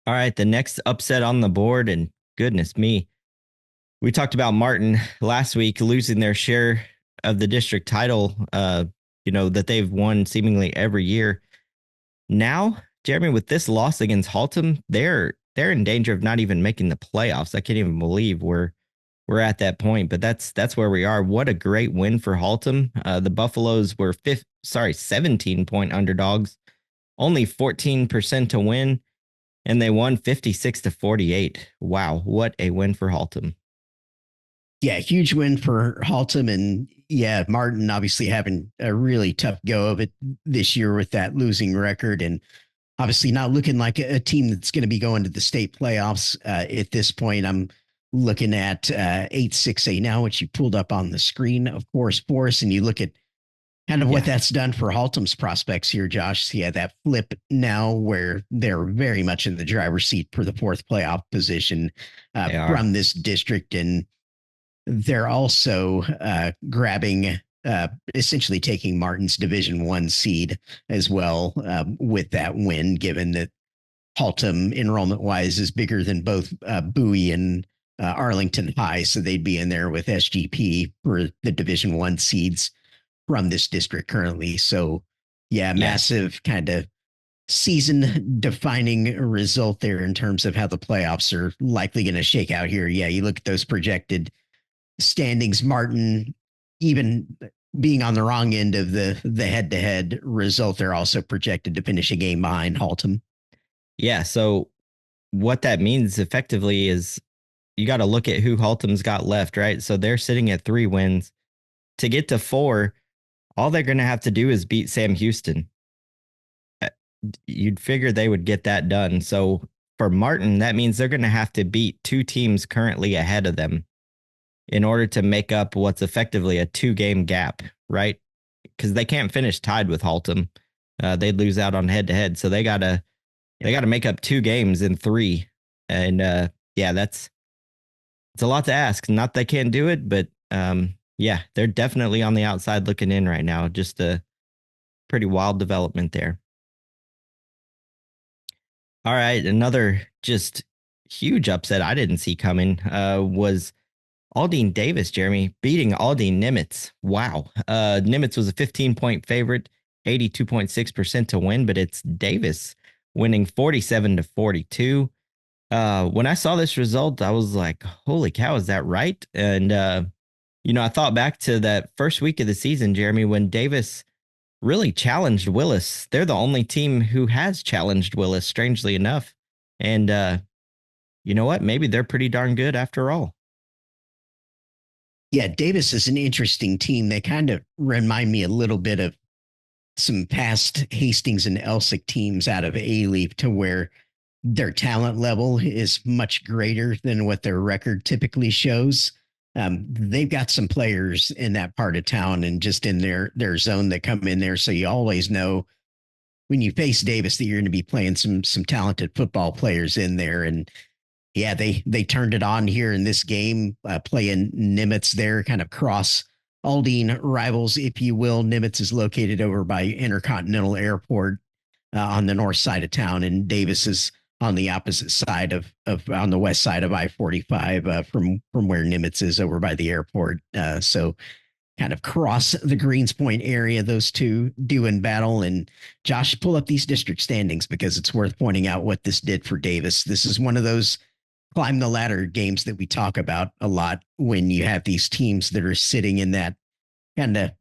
All right, the next upset on the board, and goodness me, we talked about Martin last week losing their share of the district title, that they've won seemingly every year. Now, Jeremy, with this loss against Haltom, they're in danger of not even making the playoffs. I can't even believe we're we're at that point. But that's where we are. What a great win for Haltom. The Buffaloes were 17-point underdogs, only 14% to win, and they won 56-48. Wow, what a win for Haltom. Yeah, huge win for Haltom. And yeah, Martin obviously having a really tough go of it this year with that losing record, and obviously not looking like a team that's going to be going to the state playoffs at this point. I'm looking at 8-6A now, which you pulled up on the screen, of course, for us. And you look at kind of what Yeah, that's done for Haltom's prospects here, Josh. So yeah, that flip now where they're very much in the driver's seat for the fourth playoff position they are. from this district. And they're also grabbing, essentially taking Martin's Division 1 seed as well with that win, given that Haltom enrollment wise is bigger than both Bowie and Arlington High, so they'd be in there with SGP for the Division 1 seeds from this district currently. So yeah, Yeah. massive kind of season defining result there in terms of how the playoffs are likely going to shake out here. Yeah, you look at those projected standings, Martin, even being on the wrong end of the head to head result, they're also projected to finish a game behind Haltom. Yeah. So what that means effectively is you got to look at who Haltom's got left, right? So they're sitting at 3 wins. To get to 4, all they're going to have to do is beat Sam Houston. Uh, You'd figure they would get that done. So for Martin, that means they're going to have to beat 2 teams currently ahead of them in order to make up what's effectively a 2-game gap, right? Because they can't finish tied with Haltom. They'd lose out on head to head. So they gotta make up 2 games in 3. And yeah, it's a lot to ask. Not they can't do it, but yeah, they're definitely on the outside looking in right now. Just a pretty wild development there. All right, another just huge upset I didn't see coming was Aldine Davis, Jeremy, beating Aldine Nimitz. Wow. Nimitz was a 15-point favorite, 82.6% to win, but it's Davis winning 47-42. When I saw this result, I was like, holy cow, is that right? And, I thought back to that first week of the season, Jeremy, when Davis really challenged Willis. They're the only team who has challenged Willis, strangely enough. And, you know what? Maybe they're pretty darn good after all. Yeah, Davis is an interesting team. They kind of remind me a little bit of some past Hastings and Elsick teams out of A-Leaf, to where their talent level is much greater than what their record typically shows. They've got some players in that part of town and just in their zone that come in there. So you always know when you face Davis that you're going to be playing some talented football players in there. And yeah, they turned it on here in this game, playing Nimitz there, kind of cross Aldine rivals, if you will. Nimitz is located over by Intercontinental Airport on the north side of town, and Davis is on the opposite side of on the west side of I-45 from where Nimitz is over by the airport. So kind of cross the Greens Point area, those two do in battle. And Josh, pull up these district standings because it's worth pointing out what this did for Davis. This is one of those climb the ladder games that we talk about a lot when you have these teams that are sitting in that kind of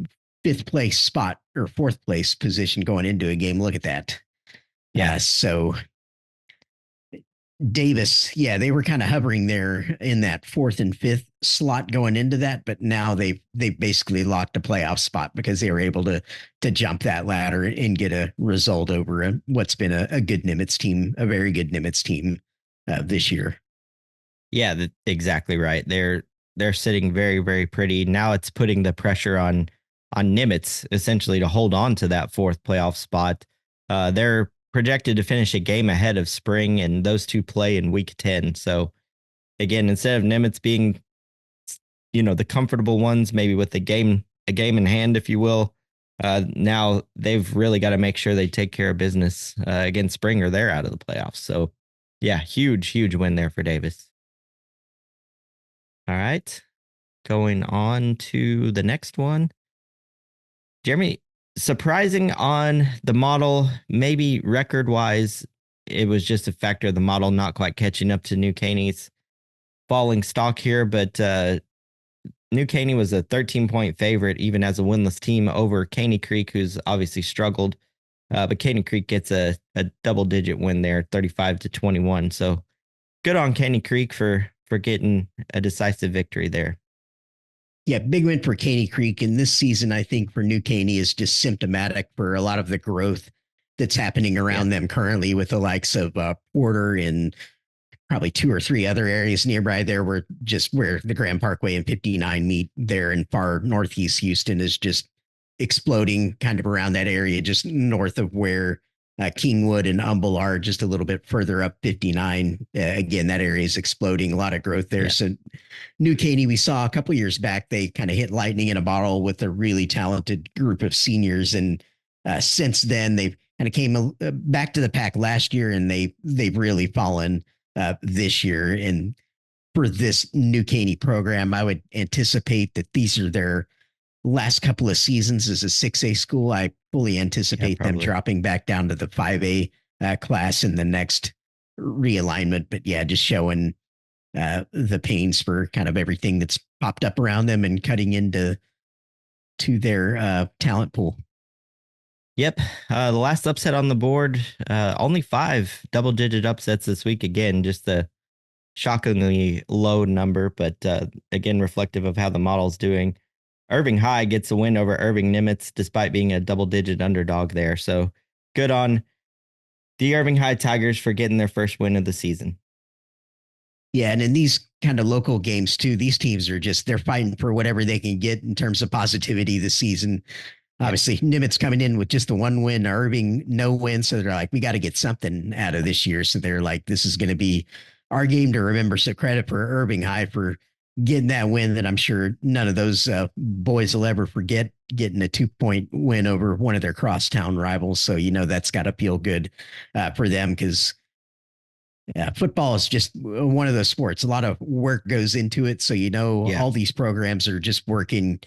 fifth place spot or fourth place position going into a game. Look at that. Yeah. So Davis, yeah, they were kind of hovering there in that fourth and fifth slot going into that, but now they've basically locked a playoff spot because they were able to jump that ladder and get a result over what's been a good Nimitz team, a very good Nimitz team this year. Yeah, exactly right. They're sitting very, very pretty. Now it's putting the pressure on Nimitz essentially to hold on to that fourth playoff spot. They're projected to finish a game ahead of Spring, and those two play in week 10. So again, instead of Nimitz being, the comfortable ones, maybe with a game in hand, if you will, now they've really got to make sure they take care of business against Spring, or they're out of the playoffs. So yeah, huge, huge win there for Davis. All right. Going on to the next one. Jeremy, surprising on the model, maybe record wise, it was just a factor of the model not quite catching up to New Caney's. falling stock here, but New Caney was a 13-point favorite, even as a winless team over Caney Creek, who's obviously struggled. But Caney Creek gets a double-digit win there, 35-21. So good on Caney Creek for getting a decisive victory there. Yeah, big win for Caney Creek. And this season, I think for New Caney is just symptomatic for a lot of the growth that's happening Yeah, around them currently with the likes of Porter and probably two or three other areas nearby there where just where the Grand Parkway and 59 meet there in far northeast Houston is just exploding kind of around that area, just north of where Kingwood and Humble are, just a little bit further up 59. Again, that area is exploding, a lot of growth there. yeah, So New Caney, we saw a couple years back, they kind of hit lightning in a bottle with a really talented group of seniors. And since then, they've kind of came back to the pack last year, and they've really fallen this year. And for this New Caney program, I would anticipate that these are their last couple of seasons as a 6A school. I fully yeah, anticipate them probably. dropping back down to the 5A class in the next realignment. But yeah, just showing the pains for kind of everything that's popped up around them and cutting into their talent pool. Yep. The last upset on the board, only 5 double-digit upsets this week. Again, just a shockingly low number, but again, reflective of how the model's doing. Irving High gets a win over Irving Nimitz despite being a double-digit underdog there. So good on the Irving High Tigers for getting their first win of the season. Yeah, and in these kind of local games too, these teams are just they're fighting for whatever they can get in terms of positivity this season. Yep. Obviously, Nimitz coming in with just the one win, Irving no win, so they're like, we got to get something out of this year. So they're like, this is going to be our game to remember. So credit for Irving High for getting that win that I'm sure none of those boys will ever forget. Getting a 2-point win over one of their crosstown rivals, so that's got to feel good for them because yeah, football is just one of those sports. A lot of work goes into it. So, Yeah. all these programs are just working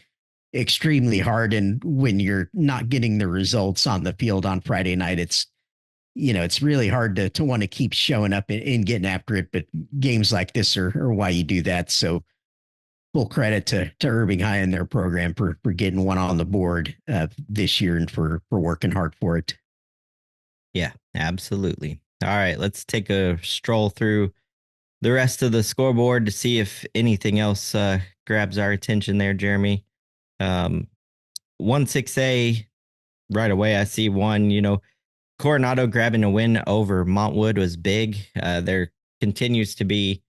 extremely hard. And when you're not getting the results on the field on Friday night, it's really hard to want to keep showing up and getting after it. But games like this are why you do that. So, full credit to Irving High and their program for getting one on the board this year and for working hard for it. Yeah, absolutely. All right, let's take a stroll through the rest of the scoreboard to see if anything else grabs our attention there, Jeremy. Um, 1-6A right away. I see one, Coronado grabbing a win over Montwood was big. There continues to be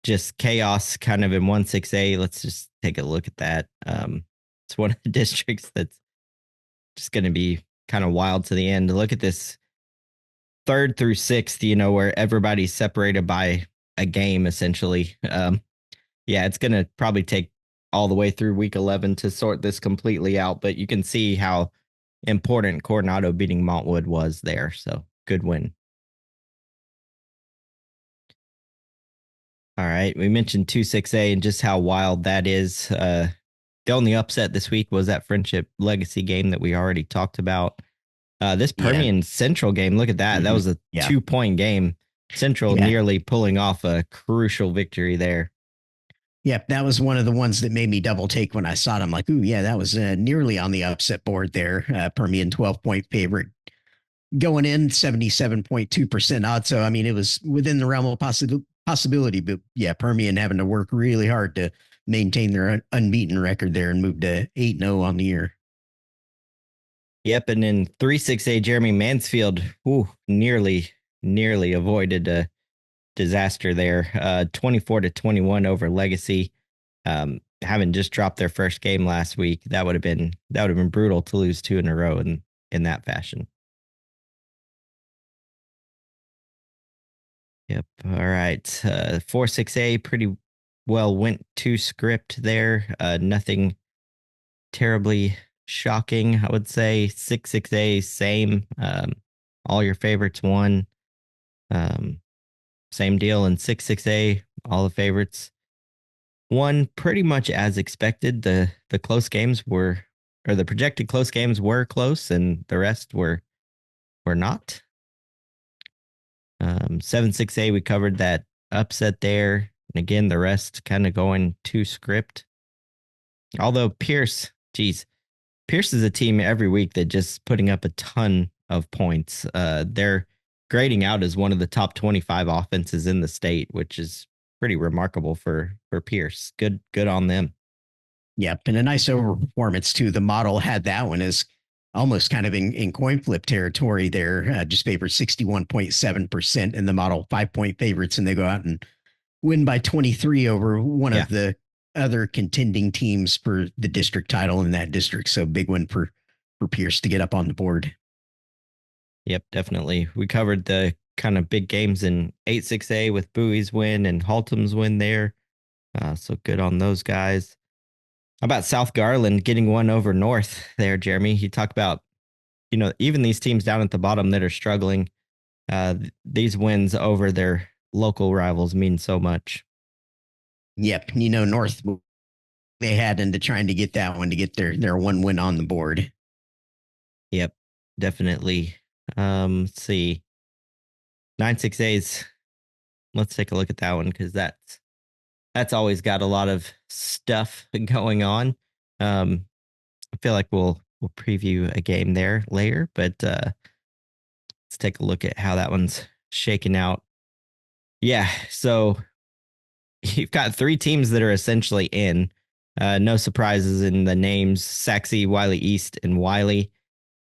just chaos kind of in 1-6A. Let's just take a look at that. It's one of the districts that's just going to be kind of wild to the end. Look at this third through sixth, where everybody's separated by a game essentially. Yeah, it's going to probably take all the way through week 11 to sort this completely out, but you can see how important Coronado beating Montwood was there. So good win. All right. We mentioned 2-6A and just how wild that is. The only upset this week was that Friendship Legacy game that we already talked about. This Yeah. Permian Central game, look at that. That Mm-hmm. was a Yeah. 2-point game. Central Yeah. nearly pulling off a crucial victory there. Yep, that was one of the ones that made me double take when I saw it. I'm like, ooh, yeah, that was nearly on the upset board there. Permian 12-point favorite going in, 77.2% odds. So, I mean, it was within the realm of possibility. But yeah, Permian having to work really hard to maintain their unbeaten record there and move to 8-0 on the year. Yep, and in 3-6A, Jeremy Mansfield, nearly avoided a disaster there. 24-21 over Legacy. Having just dropped their first game last week, that would have been brutal to lose 2 in a row in that fashion. Yep. All right. 4-6A pretty well went to script there. Nothing terribly shocking, I would say. 6-6A, same. All your favorites won. Um, Same deal in 6-6A. All the favorites won pretty much as expected. The close games were, or the projected close games were close, and the rest were not. 7-6A, we covered that upset there. And again, the rest kind of going to script. Although Pierce is a team every week that just putting up a ton of points. They're grading out as one of the top 25 offenses in the state, which is pretty remarkable for Pierce. Good on them. Yep. And a nice overperformance, too. The model had that one as almost kind of in coin flip territory there, just favored 61.7% in the model, 5 point favorites, and they go out and win by 23 over one Yeah. of the other contending teams for the district title in that district. So big win for Pierce to get up on the board. Yep, definitely. We covered the kind of big games in 8-6A with Bowie's win and Haltom's win there. So good on those guys. How about South Garland getting one over North there, Jeremy? You talk about, even these teams down at the bottom that are struggling, these wins over their local rivals mean so much. Yep. North, they had into trying to get that one to get their one win on the board. Yep, definitely. Let's see. 9-6A's. Let's take a look at that one because that's always got a lot of stuff going on. I feel like we'll preview a game there later, but let's take a look at how that one's shaking out. Yeah, so you've got three teams that are essentially in. No surprises in the names: Saxe, Wiley East, and Wiley.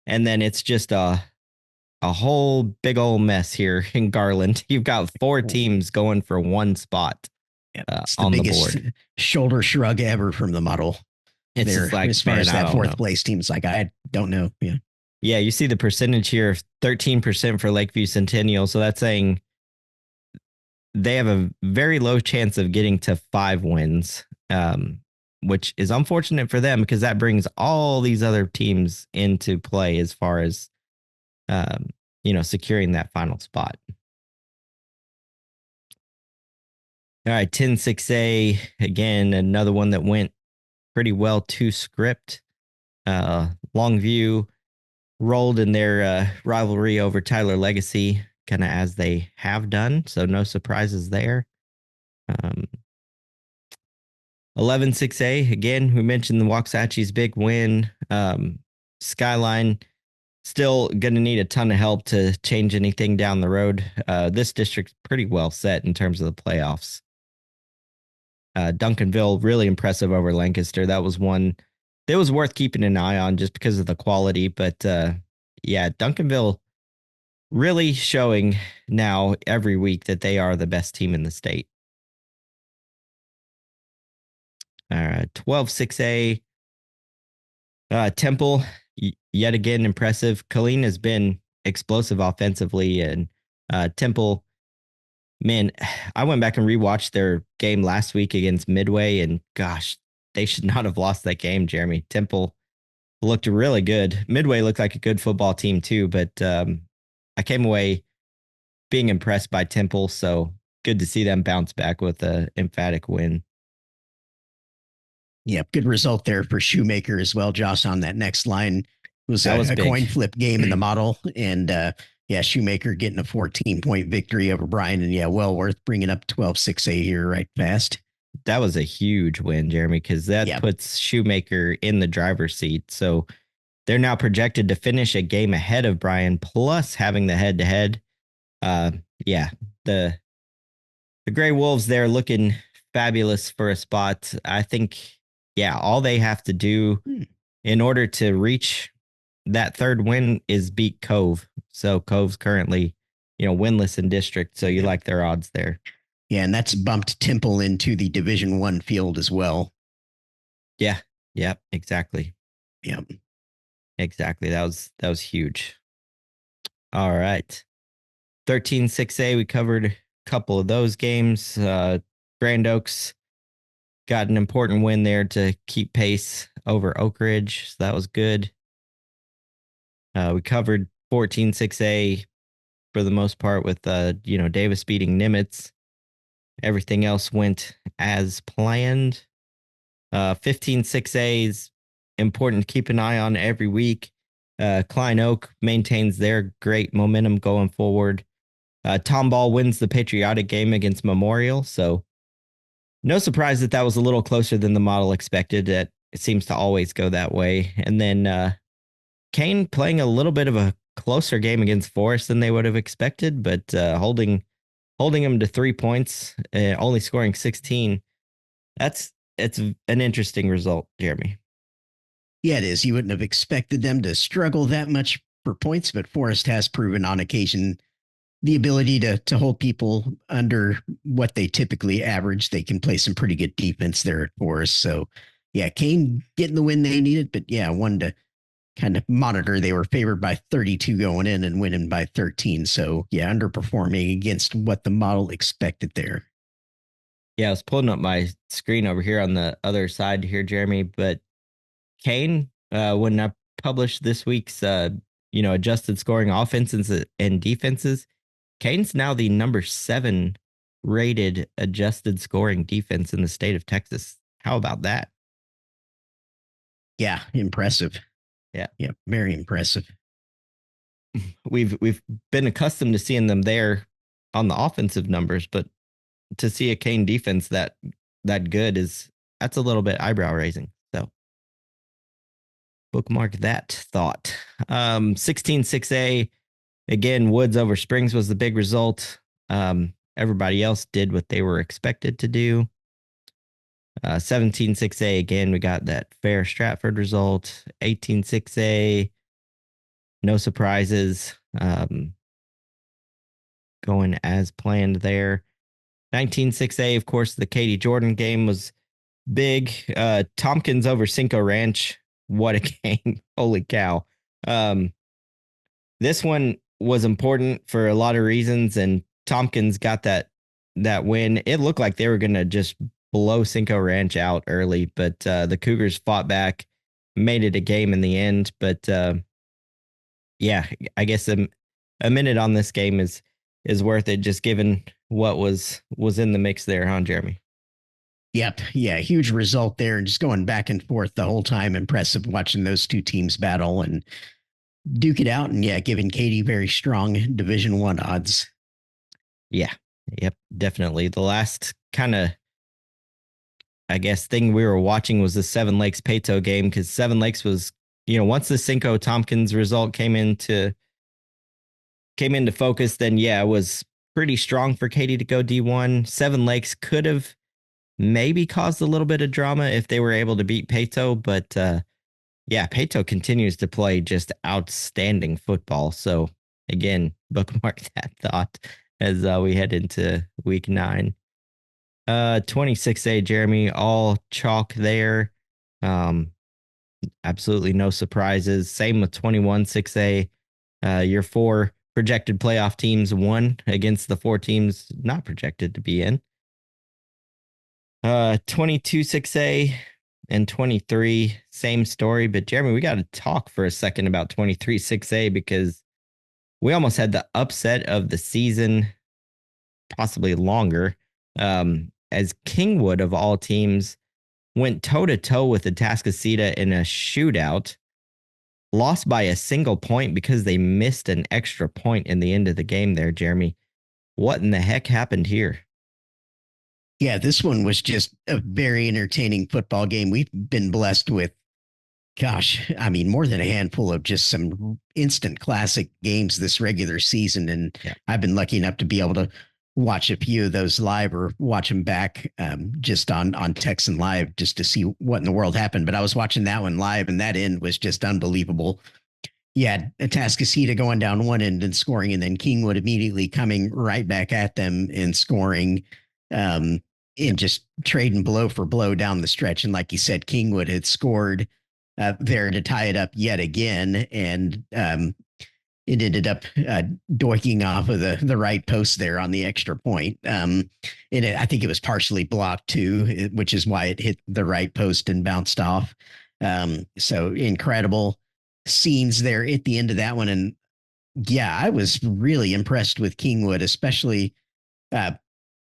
And then it's just a whole big old mess here in Garland. You've got four teams going for one spot It's the on the biggest board. shoulder shrug ever from the model. It's There, just like, as far man, as I that don't fourth know. place team's like, I don't know. Yeah. Yeah, you see the percentage here of 13% for Lakeview Centennial. So that's saying they have a very low chance of getting to 5 wins, which is unfortunate for them because that brings all these other teams into play as far as, securing that final spot. All right, 10-6A, again, another one that went pretty well to script. Longview rolled in their rivalry over Tyler Legacy, kind of as they have done. So no surprises there. 11-6A, again, we mentioned the Waxahachie's big win. Skyline still going to need a ton of help to change anything down the road. This district's pretty well set in terms of the playoffs. Duncanville, really impressive over Lancaster. That was one that was worth keeping an eye on just because of the quality. But yeah, Duncanville really showing now every week that they are the best team in the state. 12-6A. Temple, yet again, impressive. Colleen has been explosive offensively, and Temple, man, I went back and rewatched their game last week against Midway, and gosh, they should not have lost that game, Jeremy. Temple looked really good. Midway looked like a good football team too, but I came away being impressed by Temple, so good to see them bounce back with an emphatic win. Yeah, good result there for Shoemaker as well, Josh, on that next line. It was a coin flip game in the model. And yeah, Shoemaker getting a 14-point victory over Bryan. And yeah, well worth bringing up 12-6A here right fast. That was a huge win, Jeremy, because that puts Shoemaker in the driver's seat. So they're now projected to finish a game ahead of Bryan, plus having the head-to-head. Yeah, the Gray Wolves there looking fabulous for a spot. I think, yeah, all they have to do in order to reach that third win is beat Cove. So Cove's currently, winless in district. So you like their odds there. Yeah, and that's bumped Temple into the Division I field as well. Yeah. Yep. Exactly. Yep. Exactly. That was huge. All right. 13-6A. We covered a couple of those games. Grand Oaks got an important win there to keep pace over Oak Ridge. So that was good. We covered 14-6A for the most part with, Davis beating Nimitz. Everything else went as planned. 15-6A is important to keep an eye on every week. Klein Oak maintains their great momentum going forward. Tomball wins the patriotic game against Memorial. So no surprise that that was a little closer than the model expected. That it seems to always go that way. And then Kane playing a little bit of a closer game against Forest than they would have expected, but holding him to 3 points, only scoring 16. It's an interesting result, Jeremy. Yeah, it is. You wouldn't have expected them to struggle that much for points, but Forrest has proven on occasion the ability to hold people under what they typically average. They can play some pretty good defense there at Forrest. So, yeah, Kane getting the win they needed, but yeah, one to kind of monitor. They were favored by 32 going in and winning by 13. So, yeah, underperforming against what the model expected there. Yeah, I was pulling up my screen over here on the other side here, Jeremy. But Kane, when I published this week's adjusted scoring offenses and defenses, Kane's now the number 7 rated adjusted scoring defense in the state of Texas. How about that? Yeah, impressive. Yeah. Yeah, very impressive. We've been accustomed to seeing them there on the offensive numbers, but to see a Kane defense that good that's a little bit eyebrow raising. So bookmark that thought. 16-6A. Again, Woods over Springs was the big result. Everybody else did what they were expected to do. 17-6A, again, we got that fair Stratford result. 18-6A, no surprises. Going as planned there. 19-6A, of course, the Katie Jordan game was big. Tompkins over Cinco Ranch. What a game. Holy cow. This one was important for a lot of reasons, and Tompkins got that win. It looked like they were going to just blow Cinco Ranch out early, but the Cougars fought back, made it a game in the end. But yeah, I guess a minute on this game is worth it, just given what was in the mix there, huh, Jeremy? Yep. Yeah. Huge result there. And just going back and forth the whole time. Impressive watching those two teams battle and duke it out. And yeah, giving Katie very strong Division I odds. Yeah. Yep. Definitely. The last kind of, I guess, thing we were watching was the Seven Lakes Pato game, because Seven Lakes was, once the Cinco Tompkins result came into focus, then yeah, it was pretty strong for Katie to go D1. Seven Lakes could have maybe caused a little bit of drama if they were able to beat Pato, but yeah, Pato continues to play just outstanding football. So again, bookmark that thought as we head into week 9. 26A, Jeremy, all chalk there. Absolutely no surprises. Same with 21-6A. Your 4 projected playoff teams won against the 4 teams not projected to be in. 22-6A and 23, same story. But Jeremy, we got to talk for a second about 23-6A, because we almost had the upset of the season, possibly longer, as Kingwood, of all teams, went toe-to-toe with Atascocita in a shootout, lost by a single point because they missed an extra point in the end of the game there, Jeremy. What in the heck happened here? Yeah, this one was just a very entertaining football game. We've been blessed with, gosh, I mean, more than a handful of just some instant classic games this regular season. And yeah, I've been lucky enough to be able to watch a few of those live or watch them back just on Texan Live just to see what in the world happened. But I was watching that one live, and that end was just unbelievable. Yeah, Atascocita going down one end and scoring, and then Kingwood immediately coming right back at them and scoring. And just trading blow for blow down the stretch. And like you said, Kingwood had scored there to tie it up yet again. And it ended up doiking off of the right post there on the extra point. And I think it was partially blocked too, which is why it hit the right post and bounced off. So incredible scenes there at the end of that one. And yeah, I was really impressed with Kingwood, especially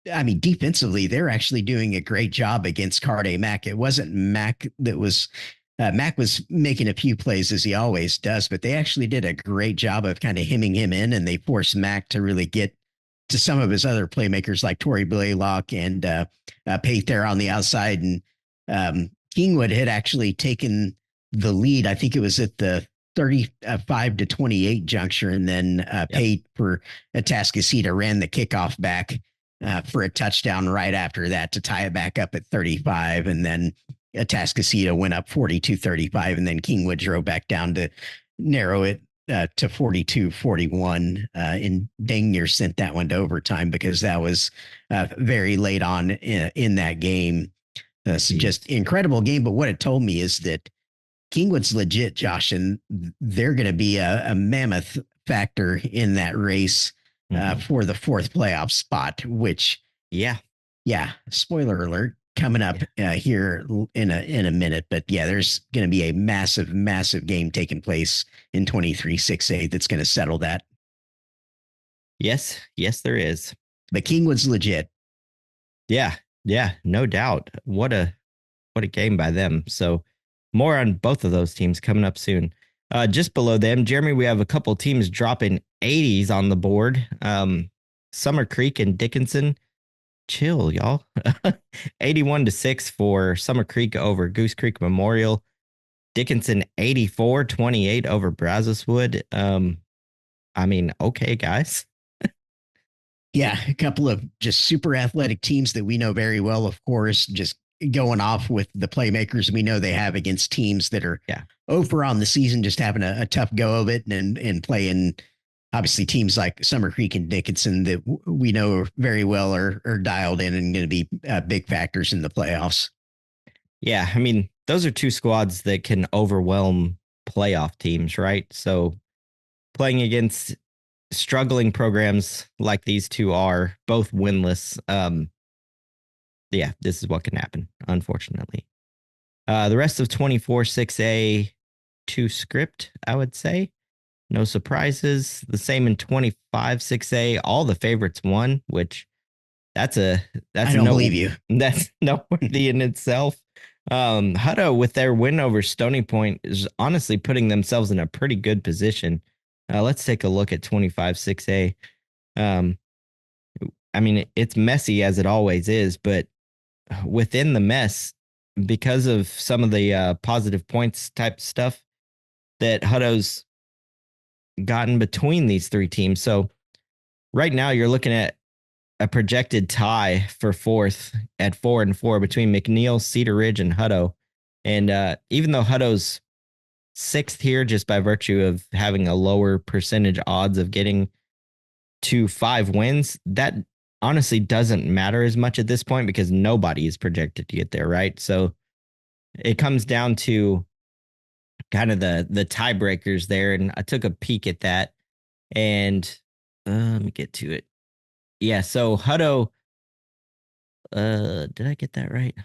defensively, they're actually doing a great job against Carde Mack. It wasn't Mack that was, Mack was making a few plays as he always does, but they actually did a great job of kind of hemming him in, and they forced Mack to really get to some of his other playmakers like Torrey Blaylock and Pate there on the outside. And Kingwood had actually taken the lead. I think it was at the 35 to 28 juncture. And then Pate for Atascocita ran the kickoff back for a touchdown right after that to tie it back up at 35. And then Atascocita went up 42-35. And then Kingwood drove back down to narrow it to 42-41 and dang near sent that one to overtime because that was very late on in that game. So just incredible game. But what it told me is that Kingwood's legit, Josh, and they're going to be a mammoth factor in that race for the fourth playoff spot, which, yeah, spoiler alert, coming up here in a minute. But yeah, there's going to be a massive game taking place in 23-6A that's going to settle that. Yes, there is. But Kingwood's legit. Yeah, no doubt. What a game by them. So more on both of those teams coming up soon. Just below them, Jeremy, we have a couple teams dropping 80s on the board. Summer Creek and Dickinson. Chill, y'all. 81-6 for Summer Creek over Goose Creek Memorial. Dickinson 84-28 over Brazos Wood. I mean, okay, guys. Yeah, a couple of just super athletic teams that we know very well, of course, just going off with the playmakers we know they have against teams that are over on the season, just having a tough go of it and playing obviously teams like Summer Creek and Dickinson that we know very well are dialed in and going to be big factors in the playoffs. Yeah, I mean, those are two squads that can overwhelm playoff teams, right? So playing against struggling programs like these two are, both winless, this is what can happen, unfortunately. The rest of 24-6A, 2 script, I would say. No surprises. The same in 25-6A. All the favorites won, which I don't believe you. That's noteworthy in itself. Hutto, with their win over Stony Point, is honestly putting themselves in a pretty good position. Let's take a look at 25-6A. I mean, it's messy as it always is, but within the mess, because of some of the positive points type stuff that Hutto's gotten between these three teams. So right now you're looking at a projected tie for fourth at 4-4 between McNeil, Cedar Ridge, and Hutto. And even though Hutto's sixth here, just by virtue of having a lower percentage odds of getting to 5 wins, that honestly doesn't matter as much at this point because nobody is projected to get there, right? So it comes down to kind of the tiebreakers there, and I took a peek at that, and let me get to it. Yeah, so Hutto, did I get that right?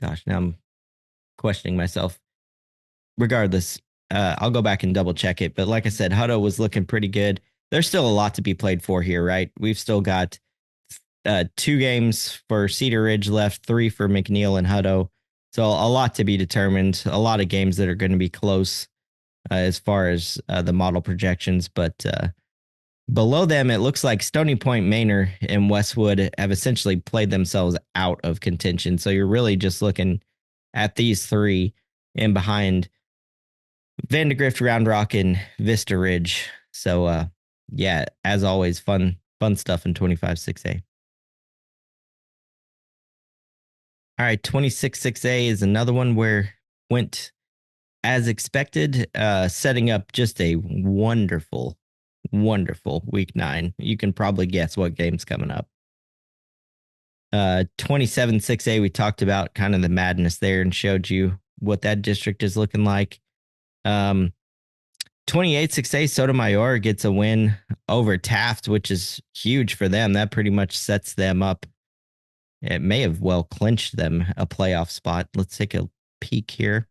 Gosh, now I'm questioning myself. Regardless, I'll go back and double check it. But like I said, Hutto was looking pretty good. There's still a lot to be played for here, right? We've still got 2 games for Cedar Ridge left, 3 for McNeil and Hutto. So a lot to be determined. A lot of games that are going to be close as far as the model projections. But below them, it looks like Stony Point, Manor, and Westwood have essentially played themselves out of contention. So you're really just looking at these 3 and behind Vandegrift, Round Rock, and Vista Ridge. So yeah, as always, fun stuff in 25-6A. All right, 26-6A is another one where went as expected, setting up just a wonderful week 9. You can probably guess what game's coming up. 27-6A, we talked about kind of the madness there and showed you what that district is looking like. 28-6A, Sotomayor gets a win over Taft, which is huge for them. That pretty much sets them up. It may have well clinched them a playoff spot. Let's take a peek here.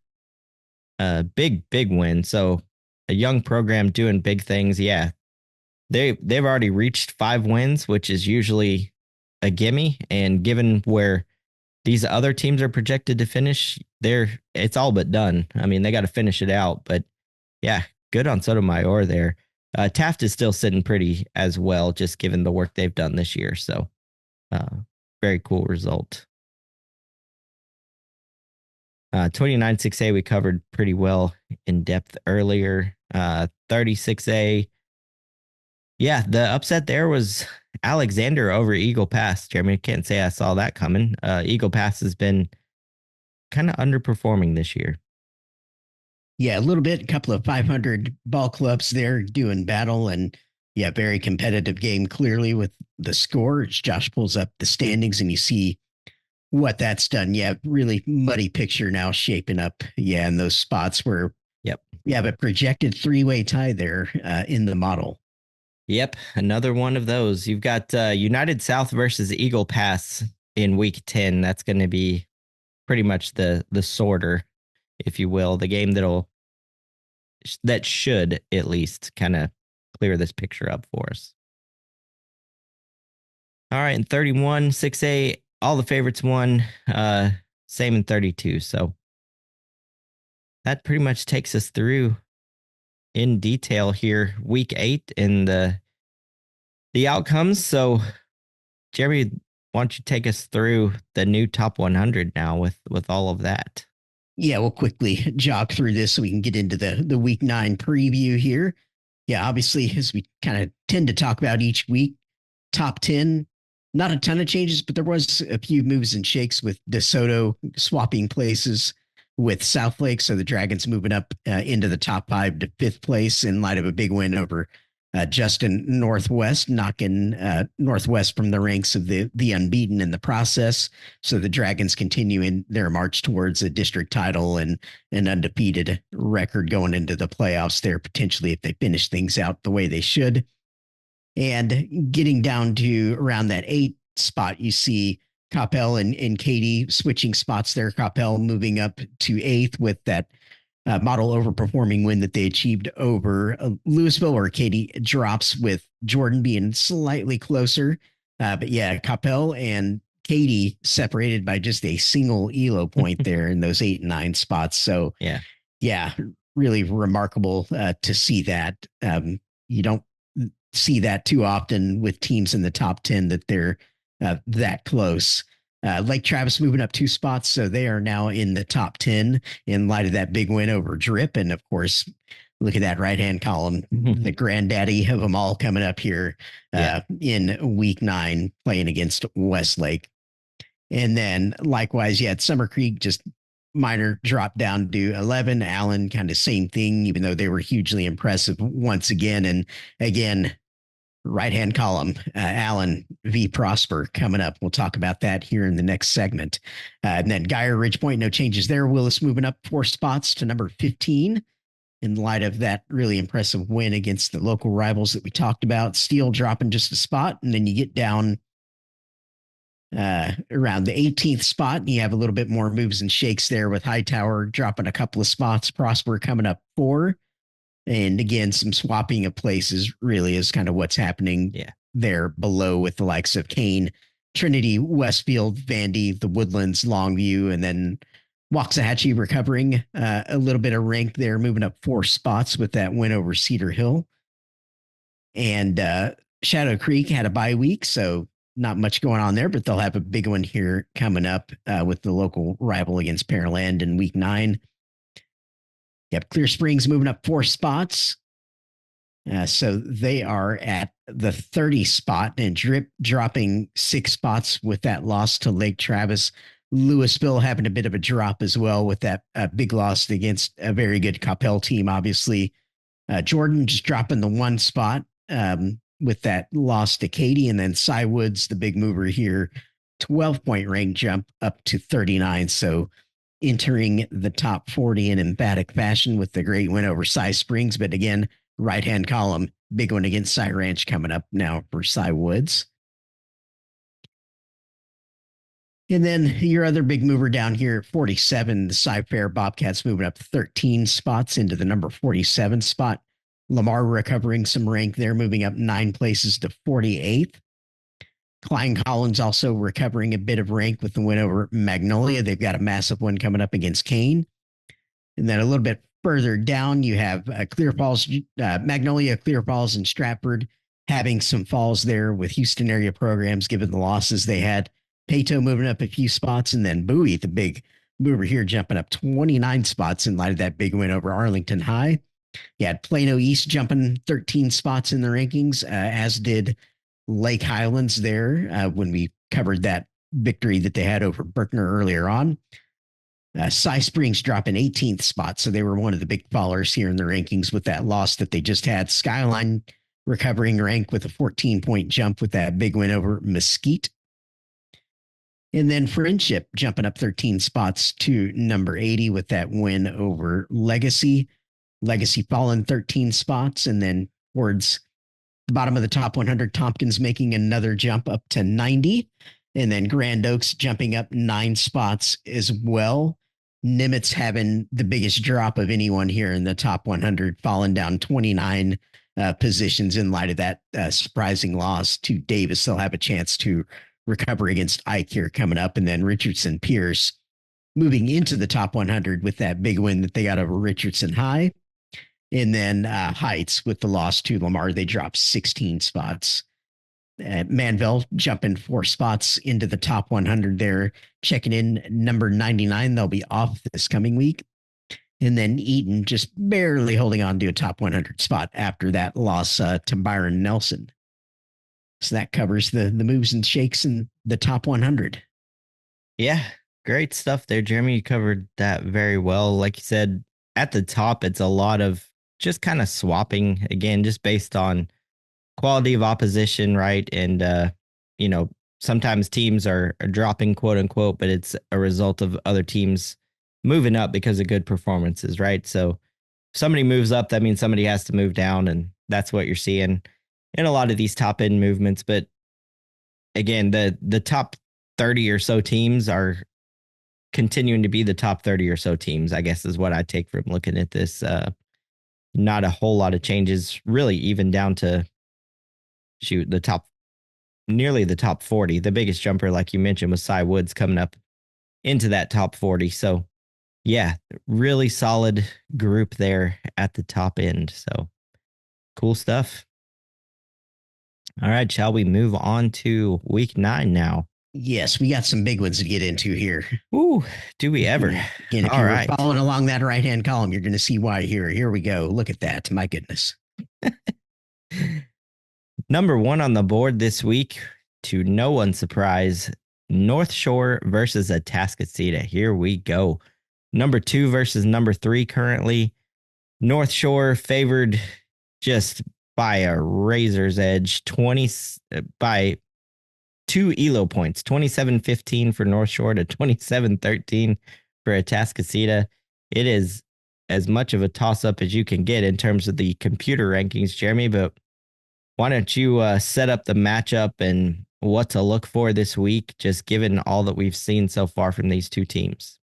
Big win. So a young program doing big things. Yeah, they've already reached 5 wins, which is usually a gimme. And given where these other teams are projected to finish, it's all but done. I mean, they got to finish it out. But yeah, good on Sotomayor there. Taft is still sitting pretty as well, just given the work they've done this year. So, uh, very cool result. 29 6A we covered pretty well in depth earlier. 36A, yeah, the upset there was Alexander over Eagle Pass. Jeremy, can't say I saw that coming. Eagle Pass has been kind of underperforming this year. Yeah, a little bit. A couple of 500 ball clubs there doing battle, and yeah, very competitive game. Clearly, with the score, as Josh pulls up the standings, and you see what that's done. Yeah, really muddy picture now shaping up. Yeah, in those spots where Yep. we have a projected three-way tie there in the model. Yep, another one of those. You've got United South versus Eagle Pass in week 10. That's going to be pretty much the sorter, if you will, the game that should at least kind of clear this picture up for us. All right, in 31, 6A, all the favorites won. Same in 32. So that pretty much takes us through in detail here, week 8 and the outcomes. So, Jeremy, why don't you take us through the new top 100 now with all of that? Yeah, we'll quickly jog through this so we can get into the week 9 preview here. Yeah, obviously, as we kind of tend to talk about each week, top 10, not a ton of changes, but there was a few moves and shakes with DeSoto swapping places with Southlake. So the Dragons moving up into the top 5 to 5th place in light of a big win over Justin Northwest, knocking Northwest from the ranks of the unbeaten in the process. So the Dragons continue in their march towards a district title and an undefeated record going into the playoffs there, potentially if they finish things out the way they should. And getting down to around that 8 spot, you see Coppell and Katie switching spots there. Coppell moving up to 8th with that model overperforming win that they achieved over Louisville, or Katie drops with Jordan being slightly closer. But yeah, Coppell and Katie separated by just a single ELO point there in those 8 and 9 spots. So yeah, really remarkable to see that. You don't see that too often with teams in the top 10 that they're that close. Lake Travis moving up 2 spots, so they are now in the top 10 in light of that big win over Drip. And of course, look at that right-hand column, the granddaddy of them all coming up here in week 9, playing against Westlake. And then likewise, yeah, at Summer Creek, just minor drop down to 11. Allen, kind of same thing, even though they were hugely impressive once again. And again, right-hand column, Allen v. Prosper coming up. We'll talk about that here in the next segment. And then Geyer Ridge Point, no changes there. Willis moving up 4 spots to number 15 in light of that really impressive win against the local rivals that we talked about. Steele dropping just a spot, and then you get down around the 18th spot, and you have a little bit more moves and shakes there with Hightower dropping a couple of spots, Prosper coming up 4. And again, some swapping of places really is kind of what's happening there below with the likes of Kane, Trinity, Westfield, Vandy, the Woodlands, Longview, and then Waxahachie recovering a little bit of rank there, moving up 4 spots with that win over Cedar Hill. And Shadow Creek had a bye week, so not much going on there, but they'll have a big one here coming up with the local rival against Pearland in week 9. Yep, Clear Springs moving up 4 spots. So they are at the 30 spot, and Drip dropping 6 spots with that loss to Lake Travis. Louisville having a bit of a drop as well with that big loss against a very good Coppell team, obviously. Jordan just dropping the 1 spot with that loss to Katie, and then Cy Woods, the big mover here, 12-point rank jump up to 39. So entering the top 40 in emphatic fashion with the great win over Cy Springs. But again, right-hand column, big one against Cy Ranch coming up now for Cy Woods. And then your other big mover down here at 47, the Cy Fair Bobcats moving up 13 spots into the number 47 spot. Lamar recovering some rank there, moving up 9 places to 48th. Klein Collins also recovering a bit of rank with the win over Magnolia. They've got a massive one coming up against Kane. And then a little bit Further down, you have Clear Falls, Magnolia, Clear Falls, and Stratford having some falls there with Houston area programs given the losses they had. Peyto moving up a few spots, and then Bowie, the big mover here, jumping up 29 spots in light of that big win over Arlington High. You had Plano East jumping 13 spots in the rankings, as did Lake Highlands there when we covered that victory that they had over Berkner earlier on. Cy Springs dropping 18th spot, so they were one of the big fallers here in the rankings with that loss that they just had. Skyline recovering rank with a 14-point jump with that big win over Mesquite. And then Friendship jumping up 13 spots to number 80 with that win over Legacy. Legacy falling 13 spots, and then towards the bottom of the top 100, Tompkins making another jump up to 90. And then Grand Oaks jumping up 9 spots as well. Nimitz having the biggest drop of anyone here in the top 100, falling down 29 positions in light of that surprising loss to Davis. They'll have a chance to recover against Ike here coming up. And then Richardson Pierce moving into the top 100 with that big win that they got over Richardson High. And then Heights with the loss to Lamar, they dropped 16 spots. Manville jumping 4 spots into the top 100 there, checking in number 99. They'll be off this coming week. And then Eaton just barely holding on to a top 100 spot after that loss to Byron Nelson. So that covers the moves and shakes in the top 100. Yeah, great stuff there, Jeremy. You covered that very well. Like you said, at the top, it's a lot of just kind of swapping, again, just based on quality of opposition, right? And, sometimes teams are dropping, quote unquote, but it's a result of other teams moving up because of good performances, right? So if somebody moves up, that means somebody has to move down, and that's what you're seeing in a lot of these top end movements. But again, the top 30 or so teams are continuing to be the top 30 or so teams, I guess is what I take from looking at this. Not a whole lot of changes, really, even down to nearly the top 40. The biggest jumper, like you mentioned, was Cy Woods coming up into that top 40. So yeah, really solid group there at the top end. So cool stuff. All right, shall we move on to week 9 now? Yes, we got some big ones to get into here. Ooh, do we ever? Again, if you're following along that right-hand column, you're going to see why here. Here we go. Look at that. My goodness. Number 1 on the board this week, to no one's surprise, North Shore versus Atascocita. Here we go. Number 2 versus number 3 currently. North Shore favored just by a razor's edge, by 2 ELO points, 27-15 for North Shore to 27-13 for Atascocita. It is as much of a toss-up as you can get in terms of the computer rankings, Jeremy, but why don't you set up the matchup and what to look for this week, just given all that we've seen so far from these two teams?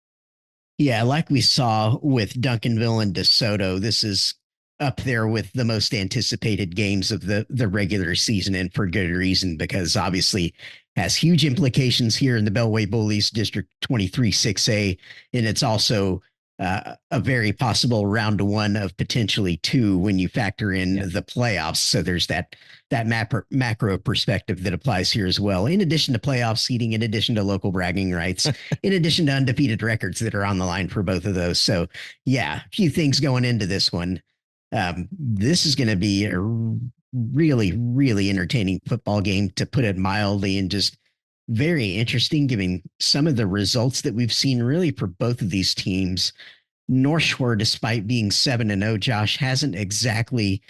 Yeah, like we saw with Duncanville and DeSoto, this is up there with the most anticipated games of the regular season, and for good reason, because obviously has huge implications here in the Beltway Bullies District 23 6A, and it's also a very possible round 1 of potentially 2 when you factor in the playoffs. So there's that macro perspective that applies here as well. In addition to playoff seeding, in addition to local bragging rights, in addition to undefeated records that are on the line for both of those. So yeah, a few things going into this one. This is going to be a really, really entertaining football game, to put it mildly, and just very interesting, given some of the results that we've seen really for both of these teams. North Shore, despite being 7-0, Josh, hasn't exactly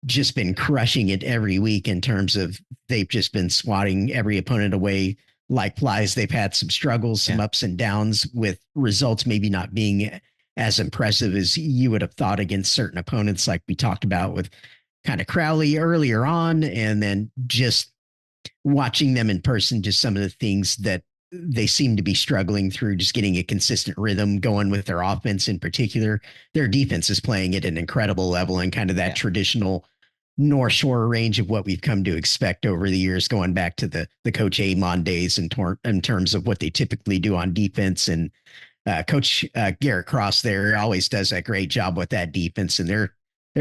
just been crushing it every week in terms of they've just been swatting every opponent away like flies. They've had some struggles, some ups and downs, with results maybe not being as impressive as you would have thought against certain opponents, like we talked about with kind of Crowley earlier on, and then just watching them in person, just some of the things that they seem to be struggling through, just getting a consistent rhythm going with their offense in particular. Their defense is playing at an incredible level, and kind of that traditional North Shore range of what we've come to expect over the years, going back to the Coach Amon days in terms of what they typically do on defense. And Coach Garrett Cross there always does a great job with that defense, and they're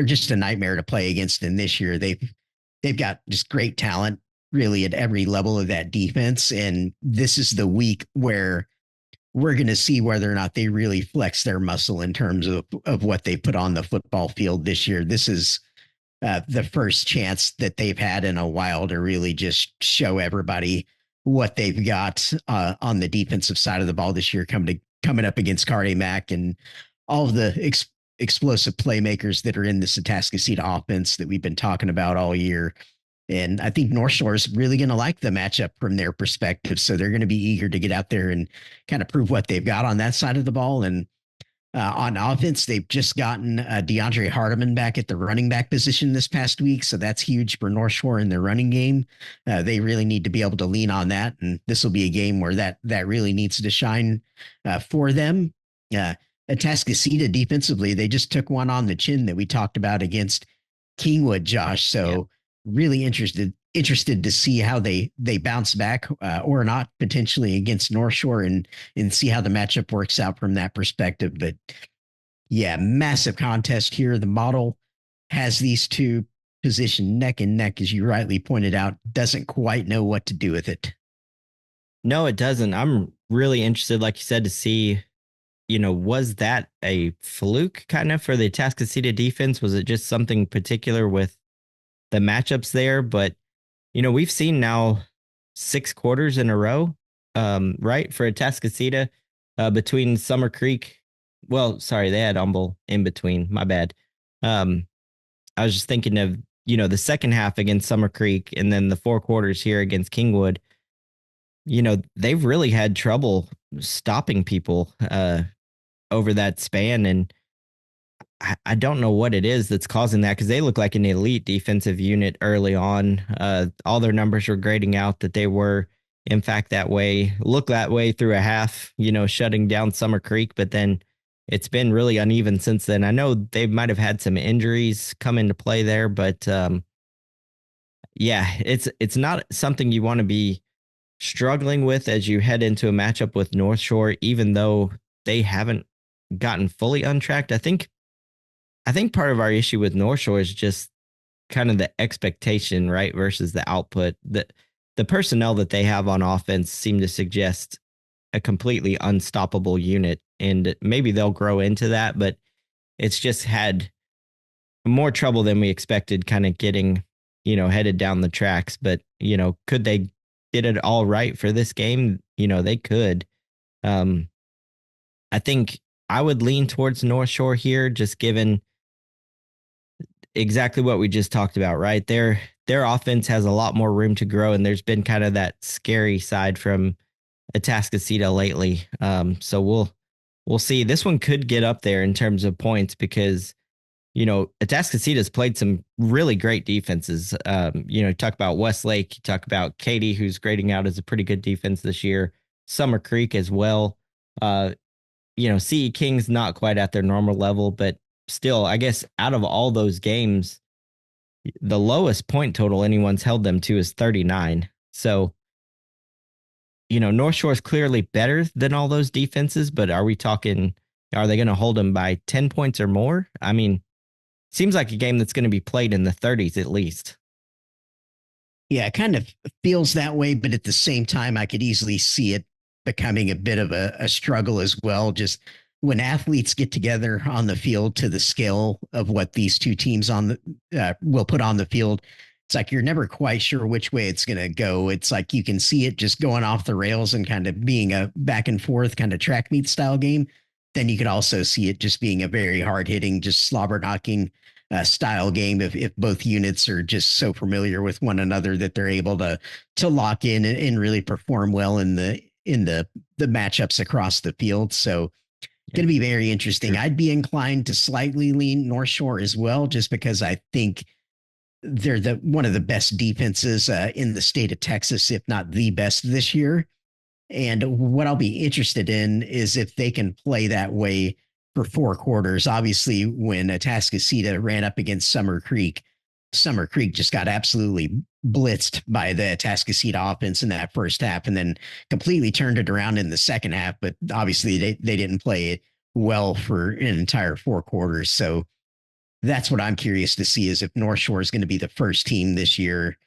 just a nightmare to play against. And this year they've got just great talent really at every level of that defense. And this is the week where we're going to see whether or not they really flex their muscle in terms of what they put on the football field this year. This is the first chance that they've had in a while to really just show everybody what they've got on the defensive side of the ball this year, coming up against Cardi Mack and all of the explosive playmakers that are in this Atascocita offense that we've been talking about all year. And I think North Shore is really going to like the matchup from their perspective. So they're going to be eager to get out there and kind of prove what they've got on that side of the ball. And on offense, they've just gotten DeAndre Hardiman back at the running back position this past week. So that's huge for North Shore in their running game. They really need to be able to lean on that. And this will be a game where that really needs to shine for them. Atascocita defensively, they just took one on the chin that we talked about against Kingwood, Josh. So really interested to see how they bounce back or not potentially against North Shore and see how the matchup works out from that perspective. But yeah, massive contest here. The model has these two positioned neck and neck, as you rightly pointed out, doesn't quite know what to do with it. No, it doesn't. I'm really interested, like you said, to see, was that a fluke kind of for the Atascocita defense? Was it just something particular with the matchups there? But we've seen now 6 quarters in a row, right, for Atascocita between Summer Creek. Well, sorry, they had Humble in between. My bad. I was just thinking of, the second half against Summer Creek and then the 4 quarters here against Kingwood. They've really had trouble stopping people over that span. And I don't know what it is that's causing that, because they look like an elite defensive unit early on. All their numbers were grading out that they were, in fact, look that way through a half, shutting down Summer Creek. But then it's been really uneven since then. I know they might have had some injuries come into play there, but it's not something you want to be struggling with as you head into a matchup with North Shore, even though they haven't gotten fully untracked. I think part of our issue with North Shore is just kind of the expectation, right, versus the output. The personnel that they have on offense seem to suggest a completely unstoppable unit, and maybe they'll grow into that, but it's just had more trouble than we expected kind of getting, headed down the tracks. But, could they get it all right for this game? They could. I think I would lean towards North Shore here, just given exactly what we just talked about, right? Their offense has a lot more room to grow, and there's been kind of that scary side from Atascocita lately. So we'll see. This one could get up there in terms of points because, Atascocita's played some really great defenses. Talk about Westlake, you talk about Katy, who's grading out as a pretty good defense this year, Summer Creek as well. CE King's not quite at their normal level, but still, I guess out of all those games, the lowest point total anyone's held them to is 39. So, North Shore is clearly better than all those defenses, but are they going to hold them by 10 points or more? I mean, seems like a game that's going to be played in the 30s at least. Yeah, it kind of feels that way, but at the same time, I could easily see it becoming a bit of a struggle as well. Just when athletes get together on the field to the scale of what these two teams will put on the field, it's like you're never quite sure which way it's going to go. It's like you can see it just going off the rails and kind of being a back and forth kind of track meet style game. Then you could also see it just being a very hard hitting, just slobber knocking style game if both units are just so familiar with one another that they're able to lock in and really perform well in the matchups across the field. So going to be very interesting. Sure. I'd be inclined to slightly lean North Shore as well, just because I think they're one of the best defenses in the state of Texas, if not the best this year. And what I'll be interested in is if they can play that way for 4 quarters. Obviously, when Atascocita ran up against Summer Creek, Summer Creek just got absolutely blitzed by the Atascocita offense in that first half and then completely turned it around in the second half. But obviously, they didn't play it well for an entire 4 quarters. So that's what I'm curious to see is if North Shore is going to be the first team this year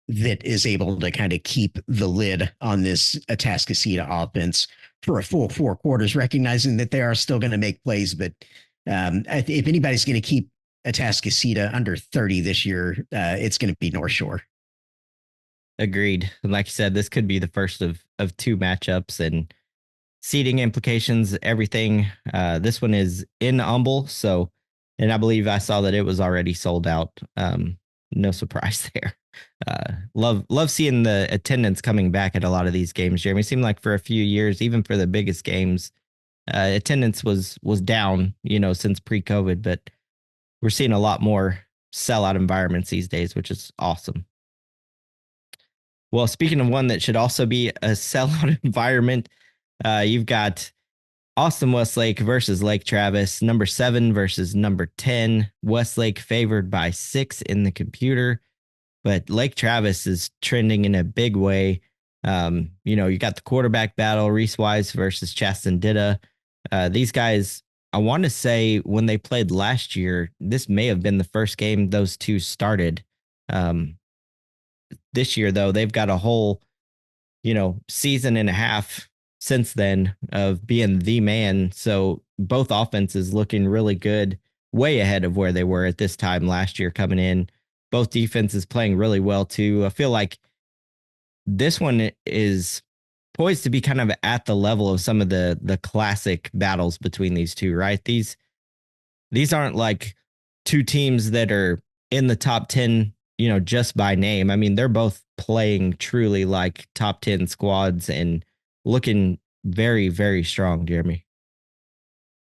that is able to kind of keep the lid on this Atascocita offense for a full 4 quarters, recognizing that they are still going to make plays. But if anybody's going to keep Atascocita under 30 this year, it's going to be North Shore. Agreed. And like you said, this could be the first of two matchups and seeding implications, everything. This one is in Humble, so, and I believe I saw that it was already sold out. No surprise there. Love seeing the attendance coming back at a lot of these games, Jeremy. It seemed like for a few years, even for the biggest games, attendance was down, since pre-COVID, but we're seeing a lot more sellout environments these days, which is awesome. Well, speaking of one that should also be a sellout environment, you've got Austin Westlake versus Lake Travis, number 7 versus number 10. Westlake favored by 6 in the computer, but Lake Travis is trending in a big way. You got the quarterback battle, Reese Wise versus Chasten Ditta. These guys, I want to say when they played last year, this may have been the first game those two started. This year, though, they've got a whole, season and a half since then of being the man. So both offenses looking really good, way ahead of where they were at this time last year coming in. Both defenses playing really well, too. I feel like this one is poised to be kind of at the level of some of the classic battles between these two, right? These aren't like two teams that are in the top 10, just by name. I mean, they're both playing truly like top 10 squads and looking very, very strong, Jeremy.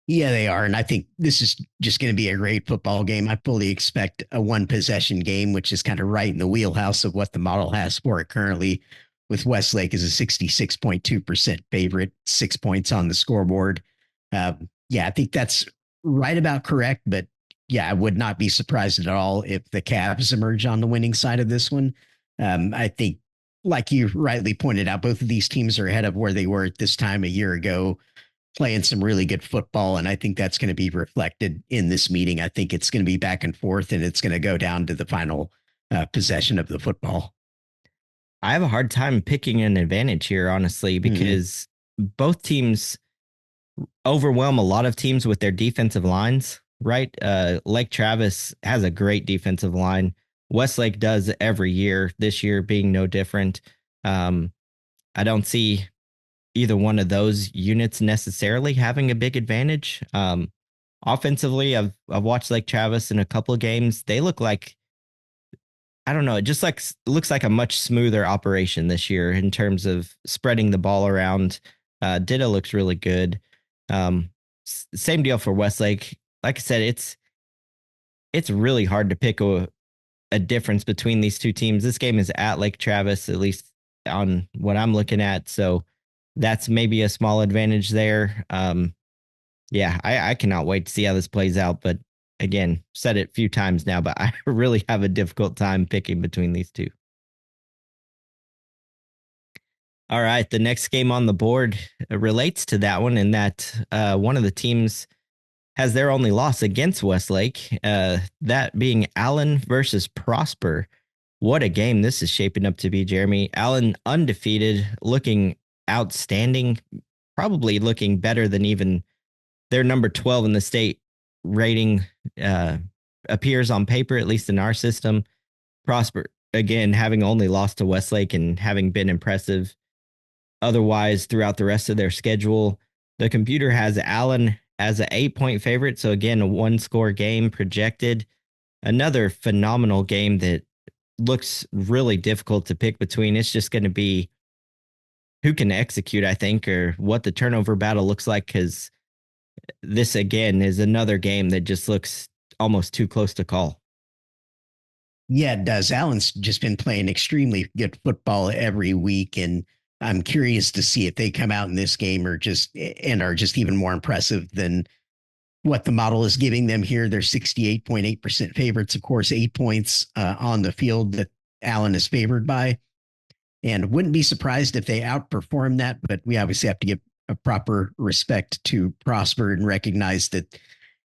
Yeah, they are. And I think this is just going to be a great football game. I fully expect a one possession game, which is kind of right in the wheelhouse of what the model has for it currently, with Westlake as a 66.2% favorite, 6 points on the scoreboard. Yeah, I think that's right about correct. But yeah, I would not be surprised at all if the Cavs emerge on the winning side of this one. I think, like you rightly pointed out, both of these teams are ahead of where they were at this time a year ago, playing some really good football. And I think that's going to be reflected in this meeting. I think it's going to be back and forth, and it's going to go down to the final possession of the football. I have a hard time picking an advantage here, honestly, because both teams overwhelm a lot of teams with their defensive lines, right? Lake Travis has a great defensive line. Westlake does every year, this year being no different. I don't see either one of those units necessarily having a big advantage. Offensively, I've watched Lake Travis in a couple of games. They look like, I don't know, it just looks like a much smoother operation this year in terms of spreading the ball around. Ditta looks really good. Same deal for Westlake. Like I said, it's really hard to pick a difference between these two teams. This game is at Lake Travis, at least on what I'm looking at. So that's maybe a small advantage there. Yeah, I cannot wait to see how this plays out. But again, said it a few times now, but I really have a difficult time picking between these two. All right, the next game on the board relates to that one, in that one of the teams has their only loss against Westlake, that being Allen versus Prosper. What a game this is shaping up to be, Jeremy. Allen undefeated, looking outstanding, probably looking better than even their number 12 in the state rating appears on paper, at least in our system. Prosper, again, having only lost to Westlake and having been impressive otherwise throughout the rest of their schedule. The computer has Allen as an 8-point favorite. So again, a 1-score game projected. Another phenomenal game that looks really difficult to pick between. It's just going to be who can execute, I think, or what the turnover battle looks like, because this, again, is another game that just looks almost too close to call. Yeah, it does. Allen's just been playing extremely good football every week, and I'm curious to see if they come out in this game or just even more impressive than what the model is giving them here. They're 68.8% favorites. Of course, 8 points on the field that Allen is favored by. And wouldn't be surprised if they outperform that, but we obviously have to give a proper respect to Prosper and recognize that,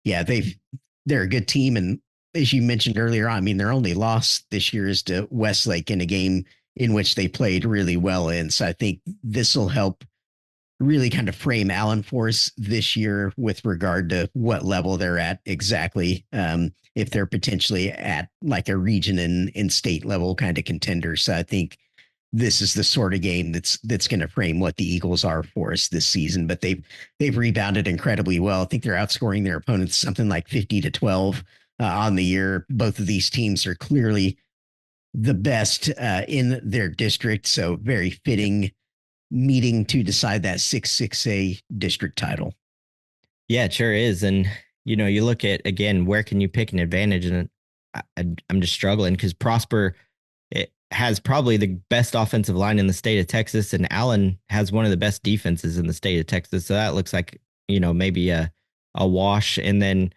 yeah, they're a good team. And as you mentioned earlier, I mean, their only loss this year is to Westlake in a game in which they played really well in. So I think this will help really kind of frame Allen for us this year with regard to what level they're at exactly. If they're potentially at like a region and state level kind of contender. So I think this is the sort of game that's going to frame what the Eagles are for us this season. But they've rebounded incredibly well. I think they're outscoring their opponents something like 50-12 on the year. Both of these teams are clearly the best in their district, so very fitting meeting to decide that 6-6A district title. Yeah, it sure is. And, you look at, again, where can you pick an advantage? And I'm just struggling because Prosper it has probably the best offensive line in the state of Texas, and Allen has one of the best defenses in the state of Texas. So that looks like, maybe a wash. And then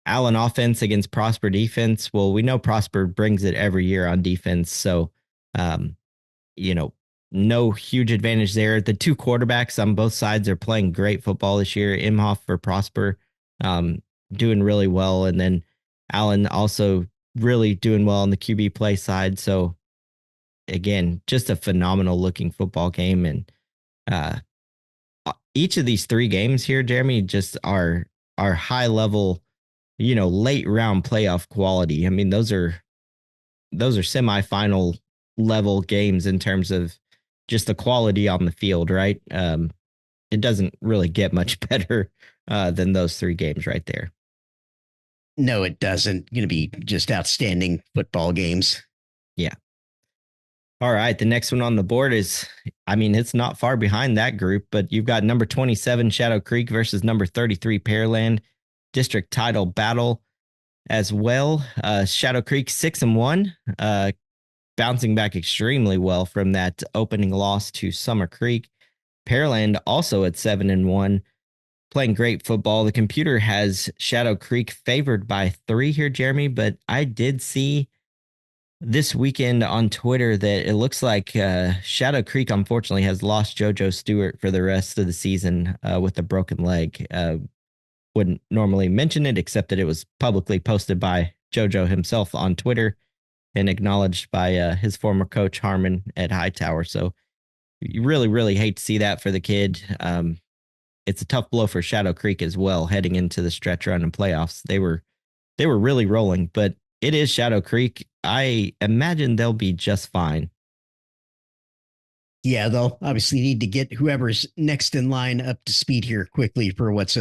Allen offense against Prosper defense. Well, we know Prosper brings it every year on defense. So, um, no huge advantage there. The two quarterbacks on both sides are playing great football this year. Imhoff for Prosper, doing really well. And then Allen also really doing well on the QB play side. So again, just a phenomenal looking football game. And each of these three games here, Jeremy, just are high level, late round playoff quality. I mean, those are semifinal level games in terms of just the quality on the field, right? It doesn't really get much better than those three games right there. No, it doesn't. Going to be just outstanding football games. Yeah. All right. The next one on the board is, I mean, it's not far behind that group, but you've got number 27 Shadow Creek versus number 33 Pearland district title battle as well. Shadow Creek 6-1, bouncing back extremely well from that opening loss to Summer Creek. Pearland also at 7-1, playing great football. The computer has Shadow Creek favored by 3 here, Jeremy, but I did see this weekend on Twitter that it looks like Shadow Creek unfortunately has lost JoJo Stewart for the rest of the season with a broken leg. Wouldn't normally mention it, except that it was publicly posted by JoJo himself on Twitter and acknowledged by his former coach Harmon at Hightower. So you really, really hate to see that for the kid. It's a tough blow for Shadow Creek as well, heading into the stretch run and playoffs. They were really rolling, but it is Shadow Creek. I imagine they'll be just fine. Yeah, they'll obviously need to get whoever's next in line up to speed here quickly for what's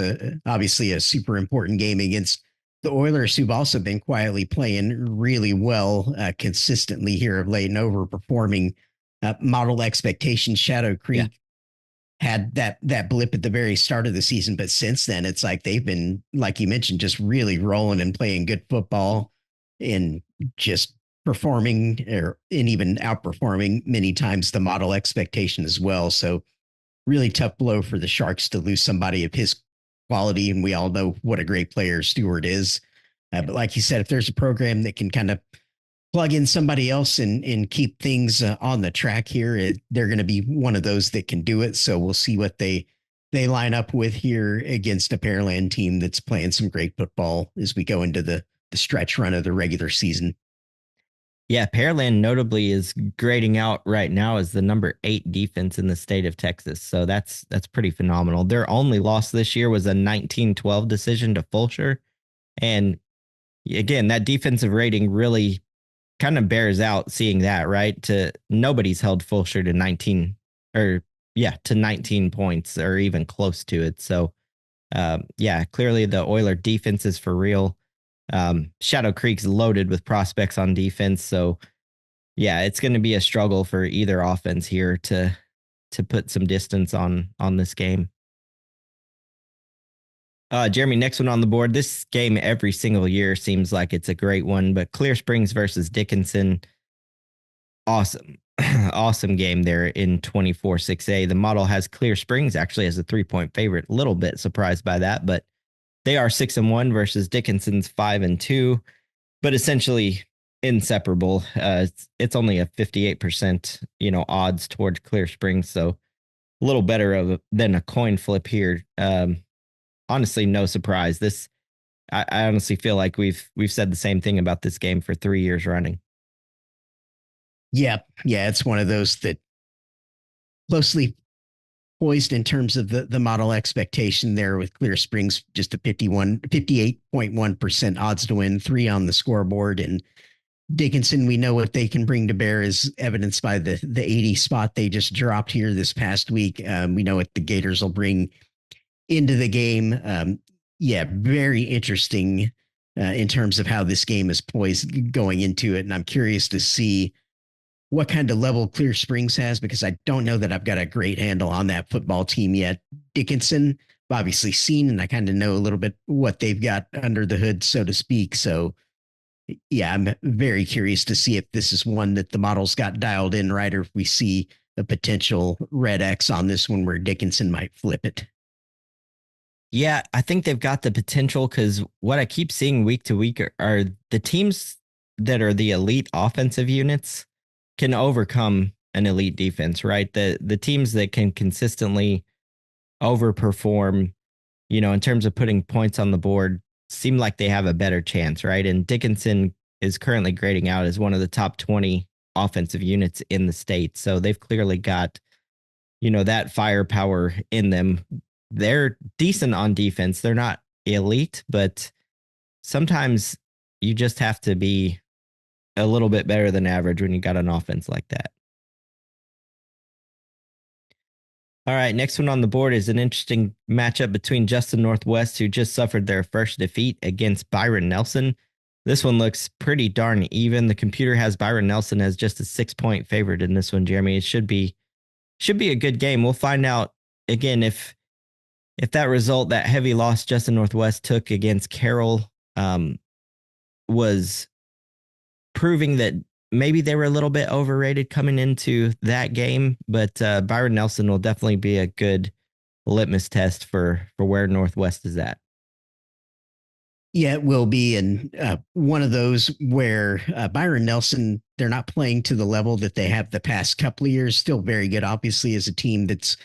obviously a super important game against the Oilers, who've also been quietly playing really well consistently here of late and overperforming model expectations. Shadow Creek had that blip at the very start of the season, but since then it's like they've been, like you mentioned, just really rolling and playing good football and just performing and even outperforming many times the model expectation as well. So really tough blow for the Sharks to lose somebody of his quality. And we all know what a great player Stewart is. But like you said, if there's a program that can kind of plug in somebody else and keep things on the track here, they're going to be one of those that can do it. So we'll see what they line up with here against a Pearland team that's playing some great football as we go into the stretch run of the regular season. Yeah, Pearland notably is grading out right now as the number 8 defense in the state of Texas. So that's pretty phenomenal. Their only loss this year was a 19-12 decision to Fulshear. And again, that defensive rating really kind of bears out seeing that, right? Nobody's held Fulshear to 19 points or even close to it. So clearly the Oiler defense is for real. Shadow Creek's loaded with prospects on defense. So yeah, it's going to be a struggle for either offense here to put some distance on this game. Jeremy, next one on the board. This game every single year seems like it's a great one, but Clear Springs versus Dickinson. Awesome. Awesome game there in 24-6A. The model has Clear Springs actually as a 3-point favorite. A little bit surprised by that, but They are 6-1 versus Dickinson's 5-2, but essentially inseparable. It's only a 58%, odds toward Clear Springs, so a little better than a coin flip here. Honestly, no surprise. I honestly feel like we've said the same thing about this game for 3 years running. Yeah, yeah, it's one of those that closely poised in terms of the model expectation there with Clear Springs, just a 58.1% odds to win, 3 on the scoreboard. And Dickinson, we know what they can bring to bear, is evidenced by the 80 spot they just dropped here this past week. We know what the Gators will bring into the game. Yeah, very interesting in terms of how this game is poised going into it. And I'm curious to see what kind of level Clear Springs has, because I don't know that I've got a great handle on that football team yet. Dickinson, I've obviously seen, and I kind of know a little bit what they've got under the hood, so to speak. So, yeah, I'm very curious to see if this is one that the models got dialed in right, or if we see a potential red X on this one where Dickinson might flip it. Yeah, I think they've got the potential, because what I keep seeing week to week are the teams that are the elite offensive units can overcome an elite defense, right? The teams that can consistently overperform, in terms of putting points on the board, seem like they have a better chance, right? And Dickinson is currently grading out as one of the top 20 offensive units in the state. So they've clearly got, that firepower in them. They're decent on defense. They're not elite, but sometimes you just have to be a little bit better than average when you got an offense like that. All right, next one on the board is an interesting matchup between Justin Northwest, who just suffered their first defeat, against Byron Nelson. This one looks pretty darn even. The computer has Byron Nelson as just a 6-point favorite in this one, Jeremy. It should be a good game. We'll find out again if that result, that heavy loss Justin Northwest took against Carroll, was proving that maybe they were a little bit overrated coming into that game. But Byron Nelson will definitely be a good litmus test for where Northwest is at. Yeah, it will be. And one of those where Byron Nelson, they're not playing to the level that they have the past couple of years. Still very good, obviously, as a team that's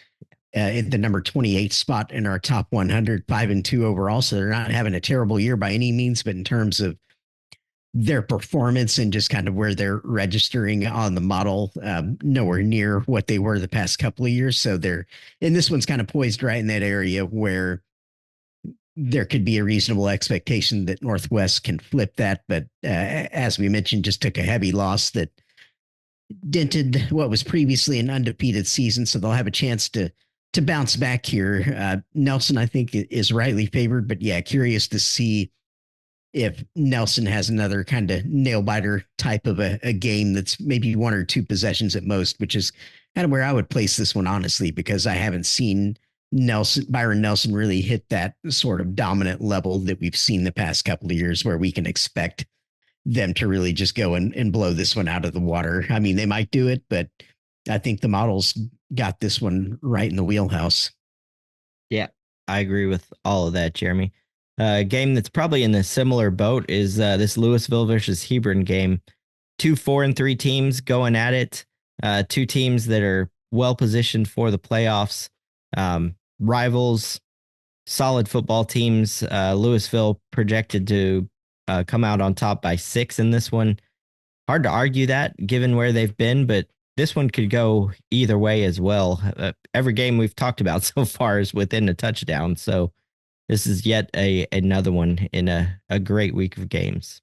in the number 28 spot in our top 100, 5-2 overall. So they're not having a terrible year by any means, but in terms of their performance and just kind of where they're registering on the model, nowhere near what they were the past couple of years. So and this one's kind of poised right in that area where there could be a reasonable expectation that Northwest can flip that. But as we mentioned, just took a heavy loss that dented what was previously an undefeated season. So they'll have a chance to bounce back here. Nelson, I think, is rightly favored, but yeah, curious to see if Nelson has another kind of nail biter type of a game that's maybe 1 or 2 possessions at most, which is kind of where I would place this one, honestly, because I haven't seen Byron Nelson really hit that sort of dominant level that we've seen the past couple of years, where we can expect them to really just go and blow this one out of the water. I mean, they might do it, but I think the models got this one right in the wheelhouse. Yeah, I agree with all of that, Jeremy. A game that's probably in a similar boat is this Louisville versus Hebron game. 2 4-3 teams going at it. 2 teams that are well positioned for the playoffs. Rivals, solid football teams. Louisville projected to come out on top by 6 in this one. Hard to argue that given where they've been, but this one could go either way as well. Every game we've talked about so far is within a touchdown. So this is yet another one in a great week of games.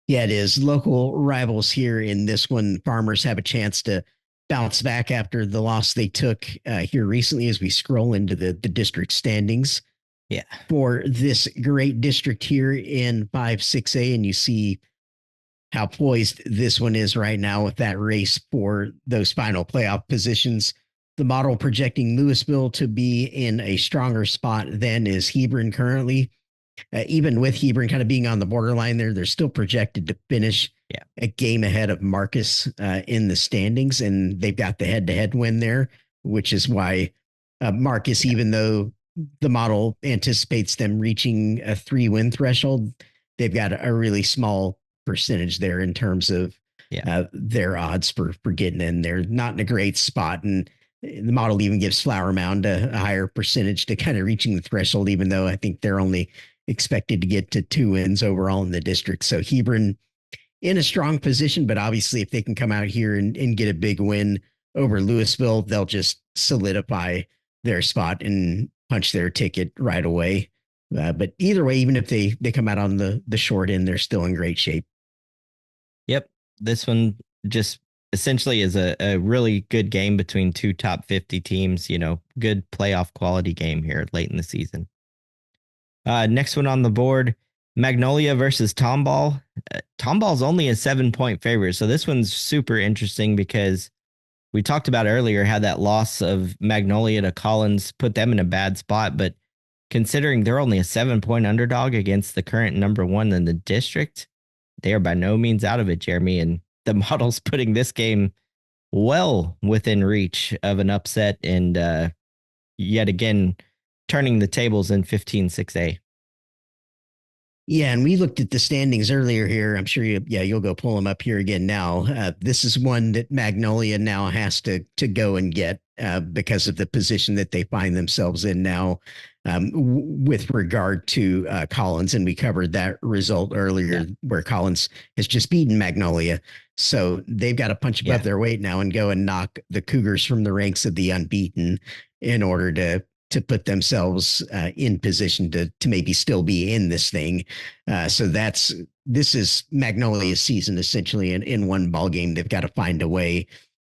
Yeah, it is. Local rivals here in this one. Farmers have a chance to bounce back after the loss they took here recently as we scroll into the district standings. Yeah. For this great district here in 5-6A, and you see how poised this one is right now with that race for those final playoff positions. The model projecting Louisville to be in a stronger spot than is Hebron currently. Even with Hebron kind of being on the borderline there, they're still projected to finish a game ahead of Marcus in the standings, and they've got the head-to-head win there, which is why Marcus, even though the model anticipates them reaching a 3-win threshold, they've got a really small percentage there in terms of Yeah. their odds for getting in. They're not in a great spot, and the model even gives Flower Mound a higher percentage to kind of reaching the threshold, even though I think they're only expected to get to 2 wins overall in the district. So Hebron in a strong position, but obviously if they can come out here and get a big win over Louisville, they'll just solidify their spot and punch their ticket right away. But either way, even if they come out on the short end, they're still in great shape. Yep. This one just essentially is a really good game between two top 50 teams, good playoff quality game here late in the season. Next one on the board, Magnolia versus Tomball. Tomball's only a 7-point favorite. So this one's super interesting because we talked about earlier how that loss of Magnolia to Collins put them in a bad spot. But considering they're only a 7-point underdog against the current number one in the district, they are by no means out of it, Jeremy. And the model's putting this game well within reach of an upset and yet again turning the tables in 15-6A. Yeah, and we looked at the standings earlier here. I'm sure you'll go pull them up here again now. This is one that Magnolia now has to go and get because of the position that they find themselves in now with regard to Collins. And we covered that result earlier where Collins has just beaten Magnolia. So they've got to punch above their weight now and go and knock the Cougars from the ranks of the unbeaten in order to put themselves in position to maybe still be in this thing. So this is Magnolia's season essentially in one ball game. They've got to find a way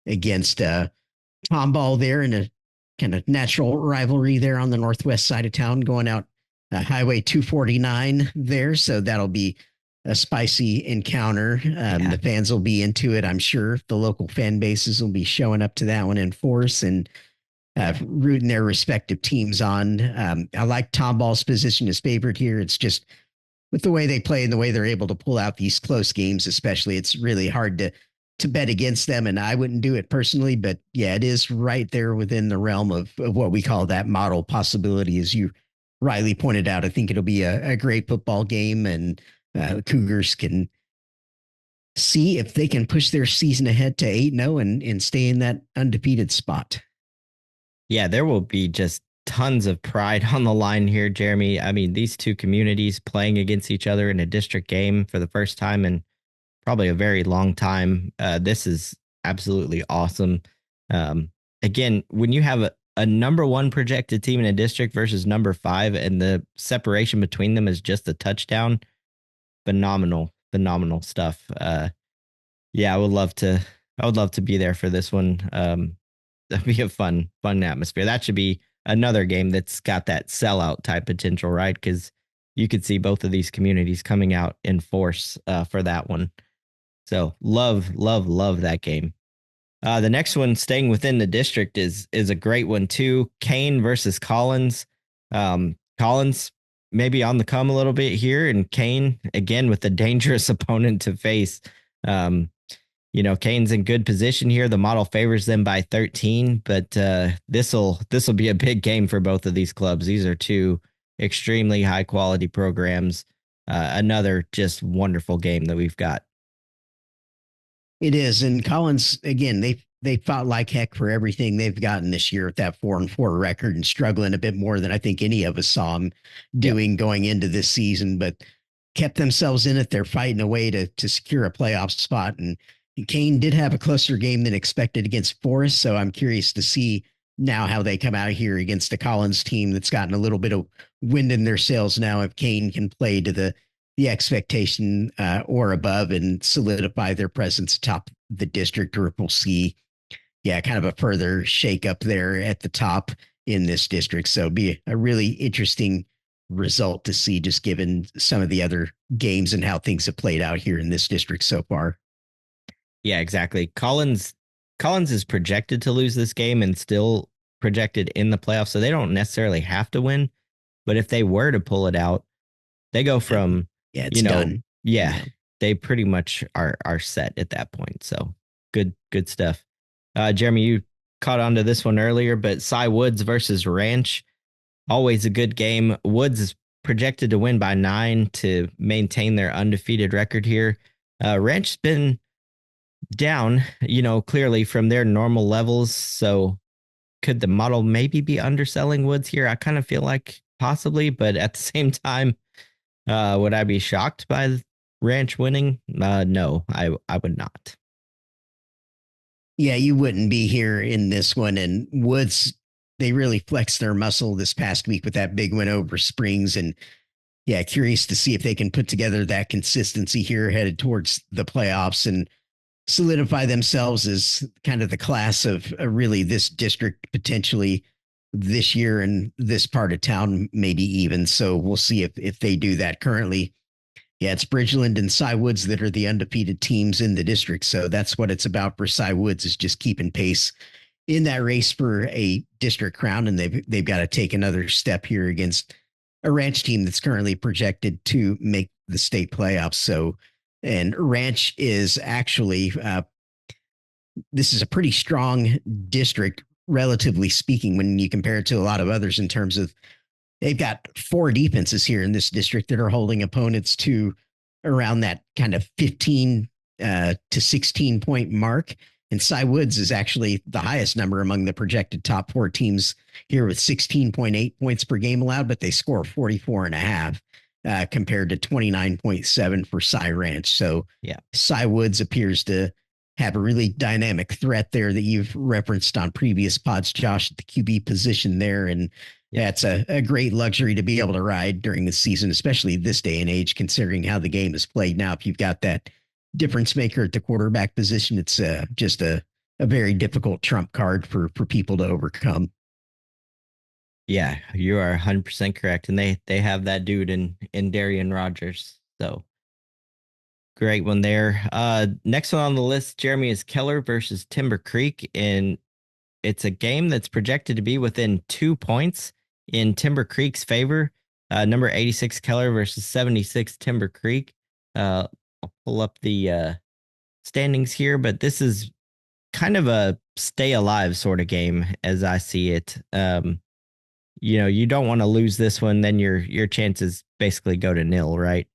against Tomball there in a kind of natural rivalry there on the northwest side of town, going out Highway 249 there. So that'll be a spicy encounter. The fans will be into it, I'm sure. The local fan bases will be showing up to that one in force and rooting their respective teams on. I like Tomball's position as favorite here. It's just with the way they play and the way they're able to pull out these close games, especially, it's really hard to bet against them. And I wouldn't do it personally, but yeah, it is right there within the realm of what we call that model possibility, as you rightly pointed out. I think it'll be a great football game, and the Cougars can see if they can push their season ahead to 8-0 and stay in that undefeated spot. Yeah, there will be just tons of pride on the line here, Jeremy. I mean, these two communities playing against each other in a district game for the first time in probably a very long time. This is absolutely awesome. Again, when you have a number one projected team in a district versus number 5, and the separation between them is just a touchdown, phenomenal stuff. Yeah, I would love to be there for this one. That'd be a fun atmosphere. That should be another game that's got that sellout type potential, right? Because you could see both of these communities coming out in force for that one. So love that game. The next one, staying within the district, is a great one too. Kane versus Collins. Collins maybe on the come a little bit here, and Kane again with a dangerous opponent to face. Kane's in good position here. The model favors them by 13, but this'll be a big game for both of these clubs. These are two extremely high quality programs. Another just wonderful game that we've got. It is, and Collins again. They fought like heck for everything they've gotten this year with that 4-4 record, and struggling a bit more than I think any of us saw them doing going into this season, but kept themselves in it. They're fighting a way to secure a playoff spot, and Kane did have a closer game than expected against Forest, so I'm curious to see now how they come out here against the Collins team that's gotten a little bit of wind in their sails now. If Kane can play to the expectation or above and solidify their presence atop the district, or if we'll see, kind of a further shake up there at the top in this district. So it'd be a really interesting result to see, just given some of the other games and how things have played out here in this district so far. Yeah, exactly. Collins is projected to lose this game and still projected in the playoffs, so they don't necessarily have to win. But if they were to pull it out, they go from it's done. They pretty much are set at that point. So good stuff. Jeremy, you caught on to this one earlier, but Cy Woods versus Ranch. always a good game. Woods is projected to win by 9 to maintain their undefeated record here. Ranch's been down, clearly from their normal levels. So could the model maybe be underselling Woods here? I kind of feel like possibly, but at the same time, would I be shocked by Ranch winning? No, I would not. Yeah, you wouldn't be here in this one. And Woods, they really flexed their muscle this past week with that big win over Springs. And yeah, curious to see if they can put together that consistency here headed towards the playoffs and solidify themselves as kind of the class of really this district potentially this year and this part of town, maybe even. So we'll see if they do that currently. Yeah, it's Bridgeland and Cy Woods that are the undefeated teams in the district. So that's what it's about for Cy Woods is just keeping pace in that race for a district crown. And they've got to take another step here against a Ranch team that's currently projected to make the state playoffs. So, and Ranch is actually, this is a pretty strong district, relatively speaking, when you compare it to a lot of others in terms of they've got 4 defenses here in this district that are holding opponents to around that kind of 15 to 16 point mark. And Cy Woods is actually the highest number among the projected top 4 teams here with 16.8 points per game allowed, but they score 44 and a half compared to 29.7 for Cy Ranch. So yeah, Cy Woods appears to have a really dynamic threat there that you've referenced on previous pods, Josh, at the QB position there. And that's a great luxury to be able to ride during the season, especially this day and age, considering how the game is played now. If you've got that difference maker at the quarterback position, it's just a very difficult trump card for people to overcome. Yeah, you are 100% correct. And they have that dude in Darian Rogers. So great one there. Next one on the list, Jeremy, is Keller versus Timber Creek. And it's a game that's projected to be within 2 points in Timber Creek's favor. Number 86 Keller versus 76 Timber Creek. I'll pull up the standings here, but this is kind of a stay alive sort of game as I see it. You don't want to lose this one, then your chances basically go to nil, right?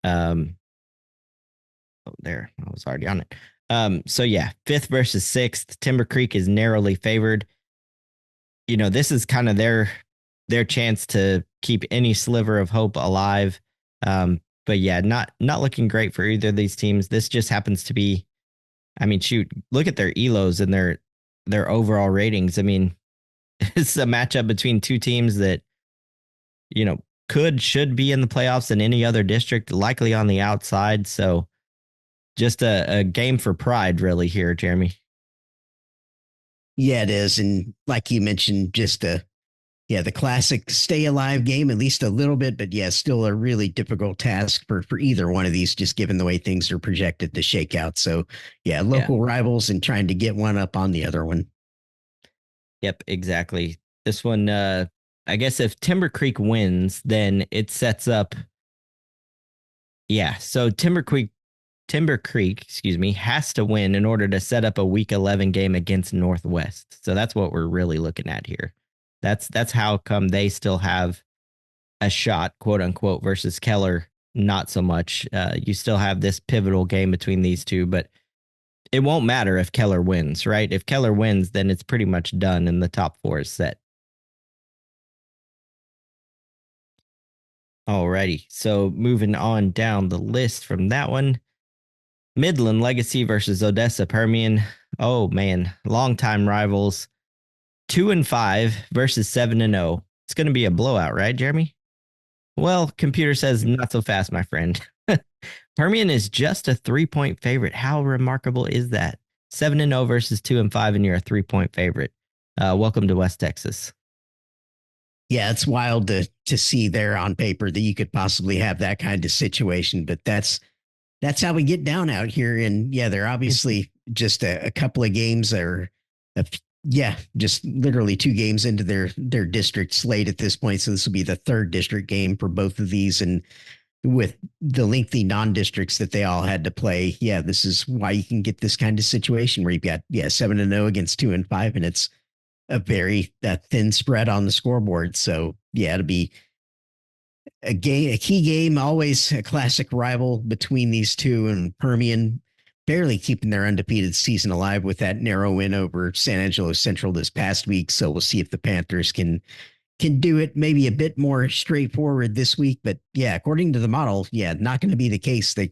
There, I was already on it. So yeah, 5th versus 6th. Timber Creek is narrowly favored. This is kind of their chance to keep any sliver of hope alive. But yeah, not looking great for either of these teams. This just happens to be, I mean, shoot, look at their elos and their overall ratings. I mean, it's a matchup between 2 teams that, should be in the playoffs in any other district, likely on the outside. So just a game for pride, really, here, Jeremy. Yeah, it is. And like you mentioned, just the classic stay alive game, at least a little bit, but yeah, still a really difficult task for either one of these, just given the way things are projected to shake out. So yeah, local rivals and trying to get one up on the other one. Yep, exactly. This one, I guess if Timber Creek wins, then it sets up. Yeah, so Timber Creek, has to win in order to set up a Week 11 game against Northwest. So that's what we're really looking at here. That's how come they still have a shot, quote unquote, versus Keller. Not so much. You still have this pivotal game between these two, but it won't matter if Keller wins, right? If Keller wins, then it's pretty much done and the top 4 is set. Alrighty, so moving on down the list from that one, Midland Legacy versus Odessa Permian. Oh man, longtime rivals. 2-5 versus 7-0. It's going to be a blowout, right, Jeremy? Well, computer says not so fast, my friend. Permian is just a 3-point favorite. How remarkable is that? 7-0 versus 2-5, and you're a 3-point favorite. Welcome to West Texas. Yeah, it's wild to see there on paper that you could possibly have that kind of situation, but that's how we get down out here. And yeah, they're obviously just a couple of games or just literally 2 games into their district slate at this point. So this will be the 3rd district game for both of these. And with the lengthy non-districts that they all had to play, yeah, this is why you can get this kind of situation where you've got 7-0 against 2-5, and it's a very thin spread on the scoreboard. So yeah, it'll be a key game, always a classic rival between these two, and Permian barely keeping their undefeated season alive with that narrow win over San Angelo Central this past week. So we'll see if the Panthers can do it maybe a bit more straightforward this week. But yeah, according to the model, yeah, not going to be the case. They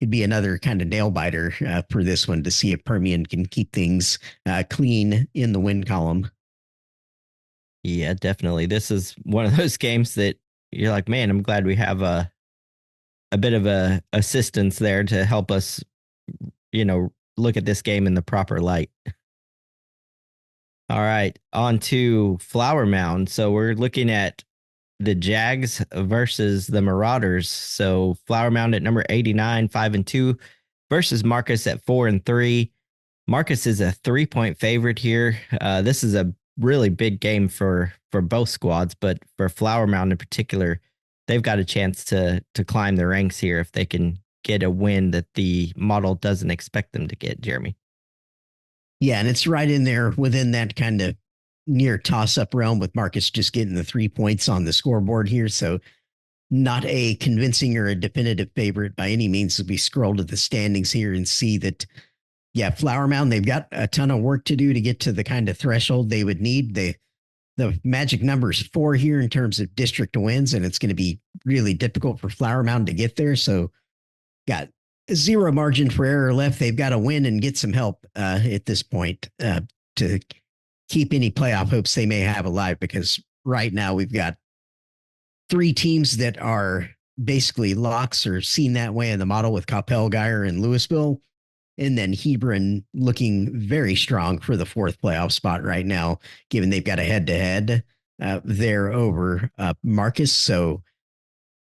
could be another kind of nail biter for this one to see if Permian can keep things clean in the win column. Yeah, definitely. This is one of those games that you're like, man, I'm glad we have a bit of a assistance there to help us, look at this game in the proper light. All right, on to Flower Mound. So we're looking at the Jags versus the Marauders. So Flower Mound at number 89, 5-2, versus Marcus at 4-3. Marcus is a 3-point favorite here. This is a really big game for both squads, but for Flower Mound in particular, they've got a chance to climb the ranks here if they can get a win that the model doesn't expect them to get, Jeremy. Yeah, and it's right in there within that kind of near toss up realm with Marcus just getting the 3 points on the scoreboard here. So not a convincing or a definitive favorite by any means as we scroll to the standings here and see that, yeah, Flower Mound, they've got a ton of work to do to get to the kind of threshold they would need. The magic number is 4 here in terms of district wins, and it's going to be really difficult for Flower Mound to get there. So got zero margin for error left. They've got to win and get some help at this point to keep any playoff hopes they may have alive, because right now we've got 3 teams that are basically locks or seen that way in the model with Coppell, Geyer, and Louisville. And then Hebron looking very strong for the 4th playoff spot right now, given they've got a head to head there over Marcus. So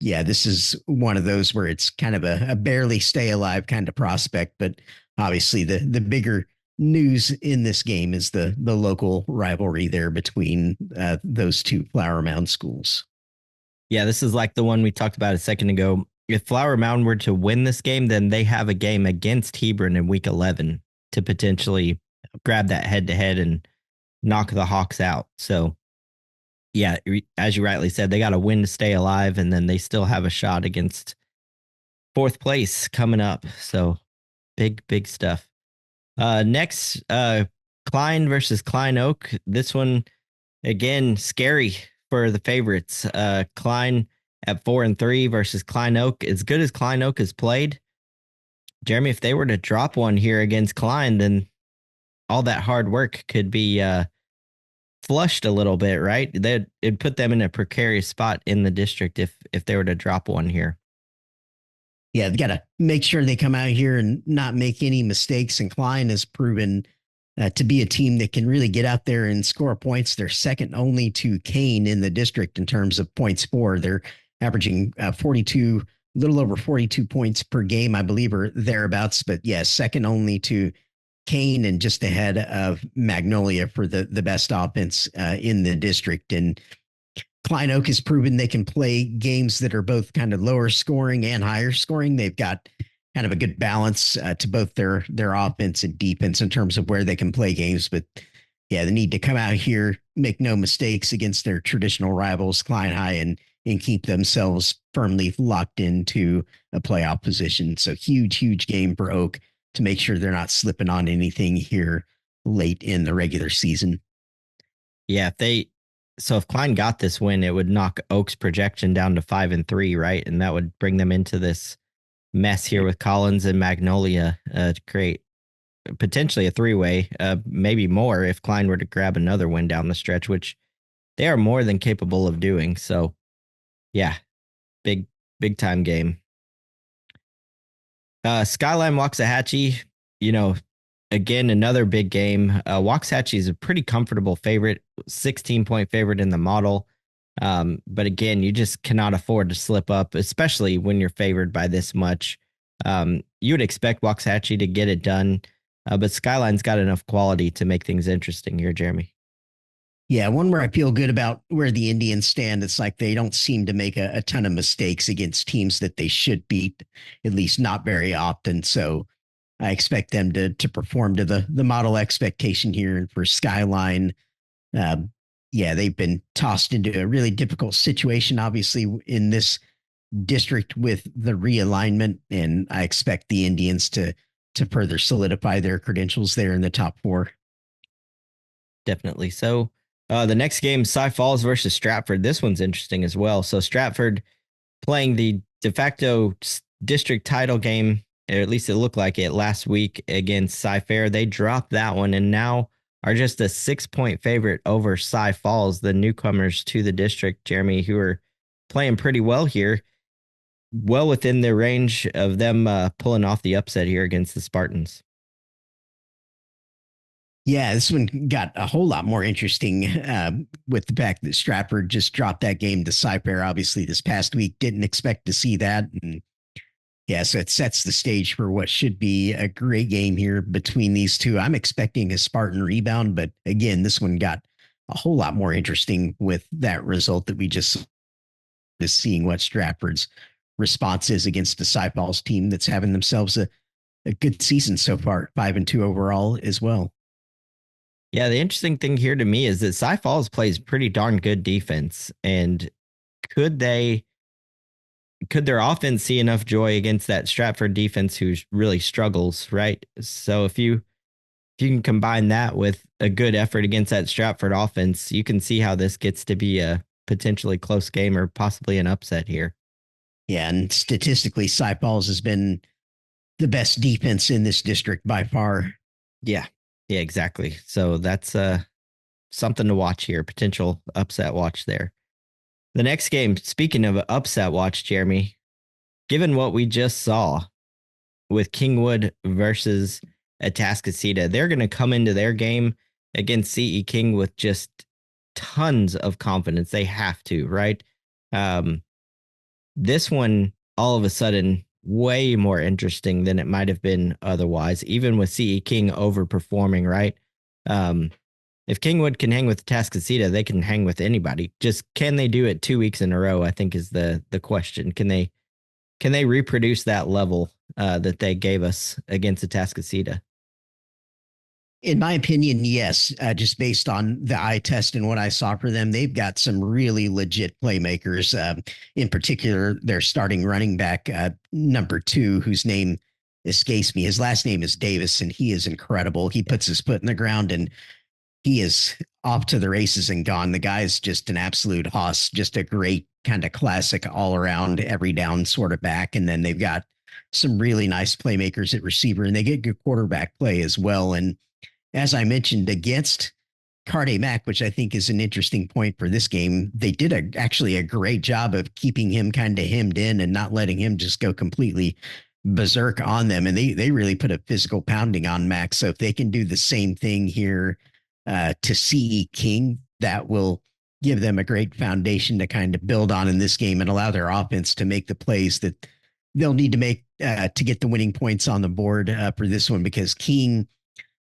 yeah, this is one of those where it's kind of a barely stay alive kind of prospect. But obviously, the bigger news in this game is the local rivalry there between those two Flower Mound schools. Yeah, this is like the one we talked about a second ago. If Flower Mound were to win this game, then they have a game against Hebron in week 11 to potentially grab that head to head and knock the Hawks out. So yeah, as you rightly said, they got to win to stay alive, and then they still have a shot against 4th place coming up. So big stuff. Next, Klein versus Klein Oak. This one, again, scary for the favorites. Klein at 4-3 versus Klein Oak. As good as Klein Oak has played, Jeremy, if they were to drop one here against Klein, then all that hard work could be flushed a little bit, right? It'd put them in a precarious spot in the district if they were to drop one here. Yeah, they got to make sure they come out here and not make any mistakes. And Klein has proven to be a team that can really get out there and score points. They're second only to Kane in the district in terms of points for. They're averaging 42, a little over 42 points per game, I believe, or thereabouts. But yeah, second only to Kane and just ahead of Magnolia for the best offense in the district. And Klein Oak has proven they can play games that are both kind of lower scoring and higher scoring. They've got kind of a good balance to both their offense and defense in terms of where they can play games. But yeah, they need to come out here, make no mistakes against their traditional rivals, Klein High, and keep themselves firmly locked into a playoff position. So huge game for Oak to make sure they're not slipping on anything here late in the regular season. Yeah, if Klein got this win, it would knock Oak's projection down to 5-3, right? And that would bring them into this mess here with Collins and Magnolia to create potentially a 3-way, maybe more if Klein were to grab another win down the stretch, which they are more than capable of doing. So yeah, big time game. Skyline Waxahachie, again, another big game. Waxahachie is a pretty comfortable favorite, 16-point favorite in the model. But again, you just cannot afford to slip up, especially when you're favored by this much. You would expect Waxahachie to get it done, but Skyline's got enough quality to make things interesting here, Jeremy. Yeah, one where I feel good about where the Indians stand. It's like they don't seem to make a ton of mistakes against teams that they should beat, at least not very often. So I expect them to perform to the model expectation here. And for Skyline, Um, yeah, they've been tossed into a really difficult situation, obviously, in this district with the realignment, and I expect the Indians to further solidify their credentials there in the top four. Definitely. So the next game, Cy Falls versus Stratford. This one's interesting as well. So Stratford playing the de facto district title game, or at least it looked like it last week against Cy Fair. They dropped that one and now are just a 6-point favorite over Cy Falls, the newcomers to the district, Jeremy, who are playing pretty well here, well within the range of them pulling off the upset here against the Spartans. Yeah, this one got a whole lot more interesting with the fact that Stratford just dropped that game to Cyper, obviously, this past week. Didn't expect to see that. And yeah, so it sets the stage for what should be a great game here between these two. I'm expecting a Spartan rebound, but again, this one got a whole lot more interesting with that result that we just is seeing what Stratford's response is against the Cyballs team that's having themselves a good season so far, 5-2 overall as well. Yeah, the interesting thing here to me is that Cy Falls plays pretty darn good defense. And could they could their offense see enough joy against that Stratford defense who really struggles, right? So if you can combine that with a good effort against that Stratford offense, you can see how this gets to be a potentially close game or possibly an upset here. Yeah, and statistically, Cy Falls has been the best defense in this district by far. Yeah. Yeah, exactly. So that's something to watch here, potential upset watch there. The next game, speaking of upset watch, Jeremy, given what we just saw with Kingwood versus Atascocita, they're going to come into their game against CE King with just tons of confidence. They have to, right? Um, this one, all of a sudden, way more interesting than it might have been otherwise, even with CE King overperforming, right? Um, if Kingwood can hang with Tascasita, they can hang with anybody. Just can they do it 2 weeks in a row? I think is the question. Can they reproduce that level that they gave us against Tascasita? In my opinion, yes. Just based on the eye test and what I saw for them, they've got some really legit playmakers. In particular, their starting running back, number 2, whose name escapes me. His last name is Davis, and he is incredible. He puts his foot in the ground and he is off to the races and gone. The guy is just an absolute hoss, just a great kind of classic all around every down sort of back. And then they've got some really nice playmakers at receiver, and they get good quarterback play as well. And as I mentioned, against Carde Mack, which I think is an interesting point for this game, they did actually a great job of keeping him kind of hemmed in and not letting him just go completely berserk on them. And they really put a physical pounding on Max. So if they can do the same thing here to CE King, that will give them a great foundation to kind of build on in this game and allow their offense to make the plays that they'll need to make to get the winning points on the board for this one, because King,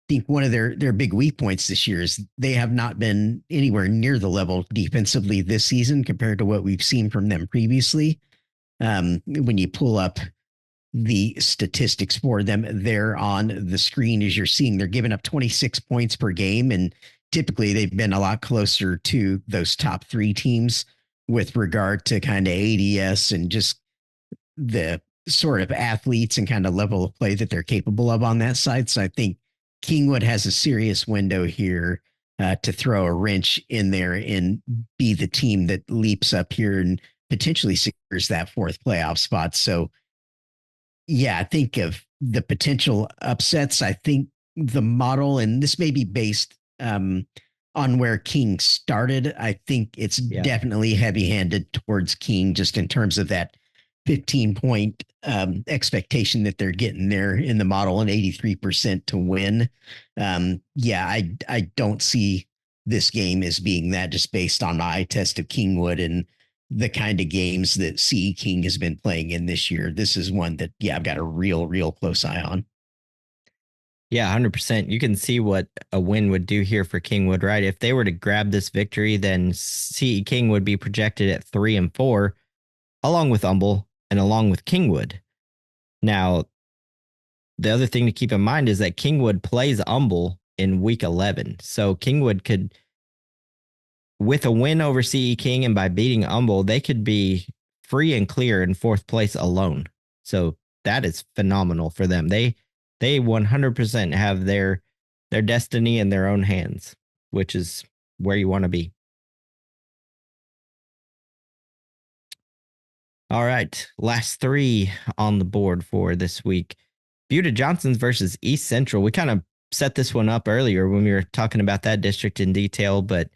think one of their big weak points this year is they have not been anywhere near the level defensively this season compared to what we've seen from them previously. When you pull up the statistics for them there on the screen, as you're seeing, they're giving up 26 points per game, and typically they've been a lot closer to those top 3 teams with regard to kind of ADS and just the sort of athletes and kind of level of play that they're capable of on that side. So I think Kingwood has a serious window here to throw a wrench in there and be the team that leaps up here and potentially secures that 4th playoff spot. So, yeah, I think of the potential upsets. I think the model, and this may be based on where King started, I think it's definitely heavy handed towards King just in terms of that 15-point expectation that they're getting there in the model, and 83% to win. Yeah, I don't see this game as being that, just based on my eye test of Kingwood and the kind of games that CE King has been playing in this year. This is one that, yeah, I've got a real close eye on. Yeah, 100%. You can see what a win would do here for Kingwood, right? If they were to grab this victory, then CE King would be projected at 3-4, along with Humble and along with Kingwood. Now, the other thing to keep in mind is that Kingwood plays Humble in week 11. So Kingwood could with a win over CE King and by beating Humble, they could be free and clear in fourth place alone. So that is phenomenal for them. They 100% have their destiny in their own hands, which is where you want to be. All right, last three on the board for this week. Buda Johnson's versus East Central. We kind of set this one up earlier when we were talking about that district in detail, but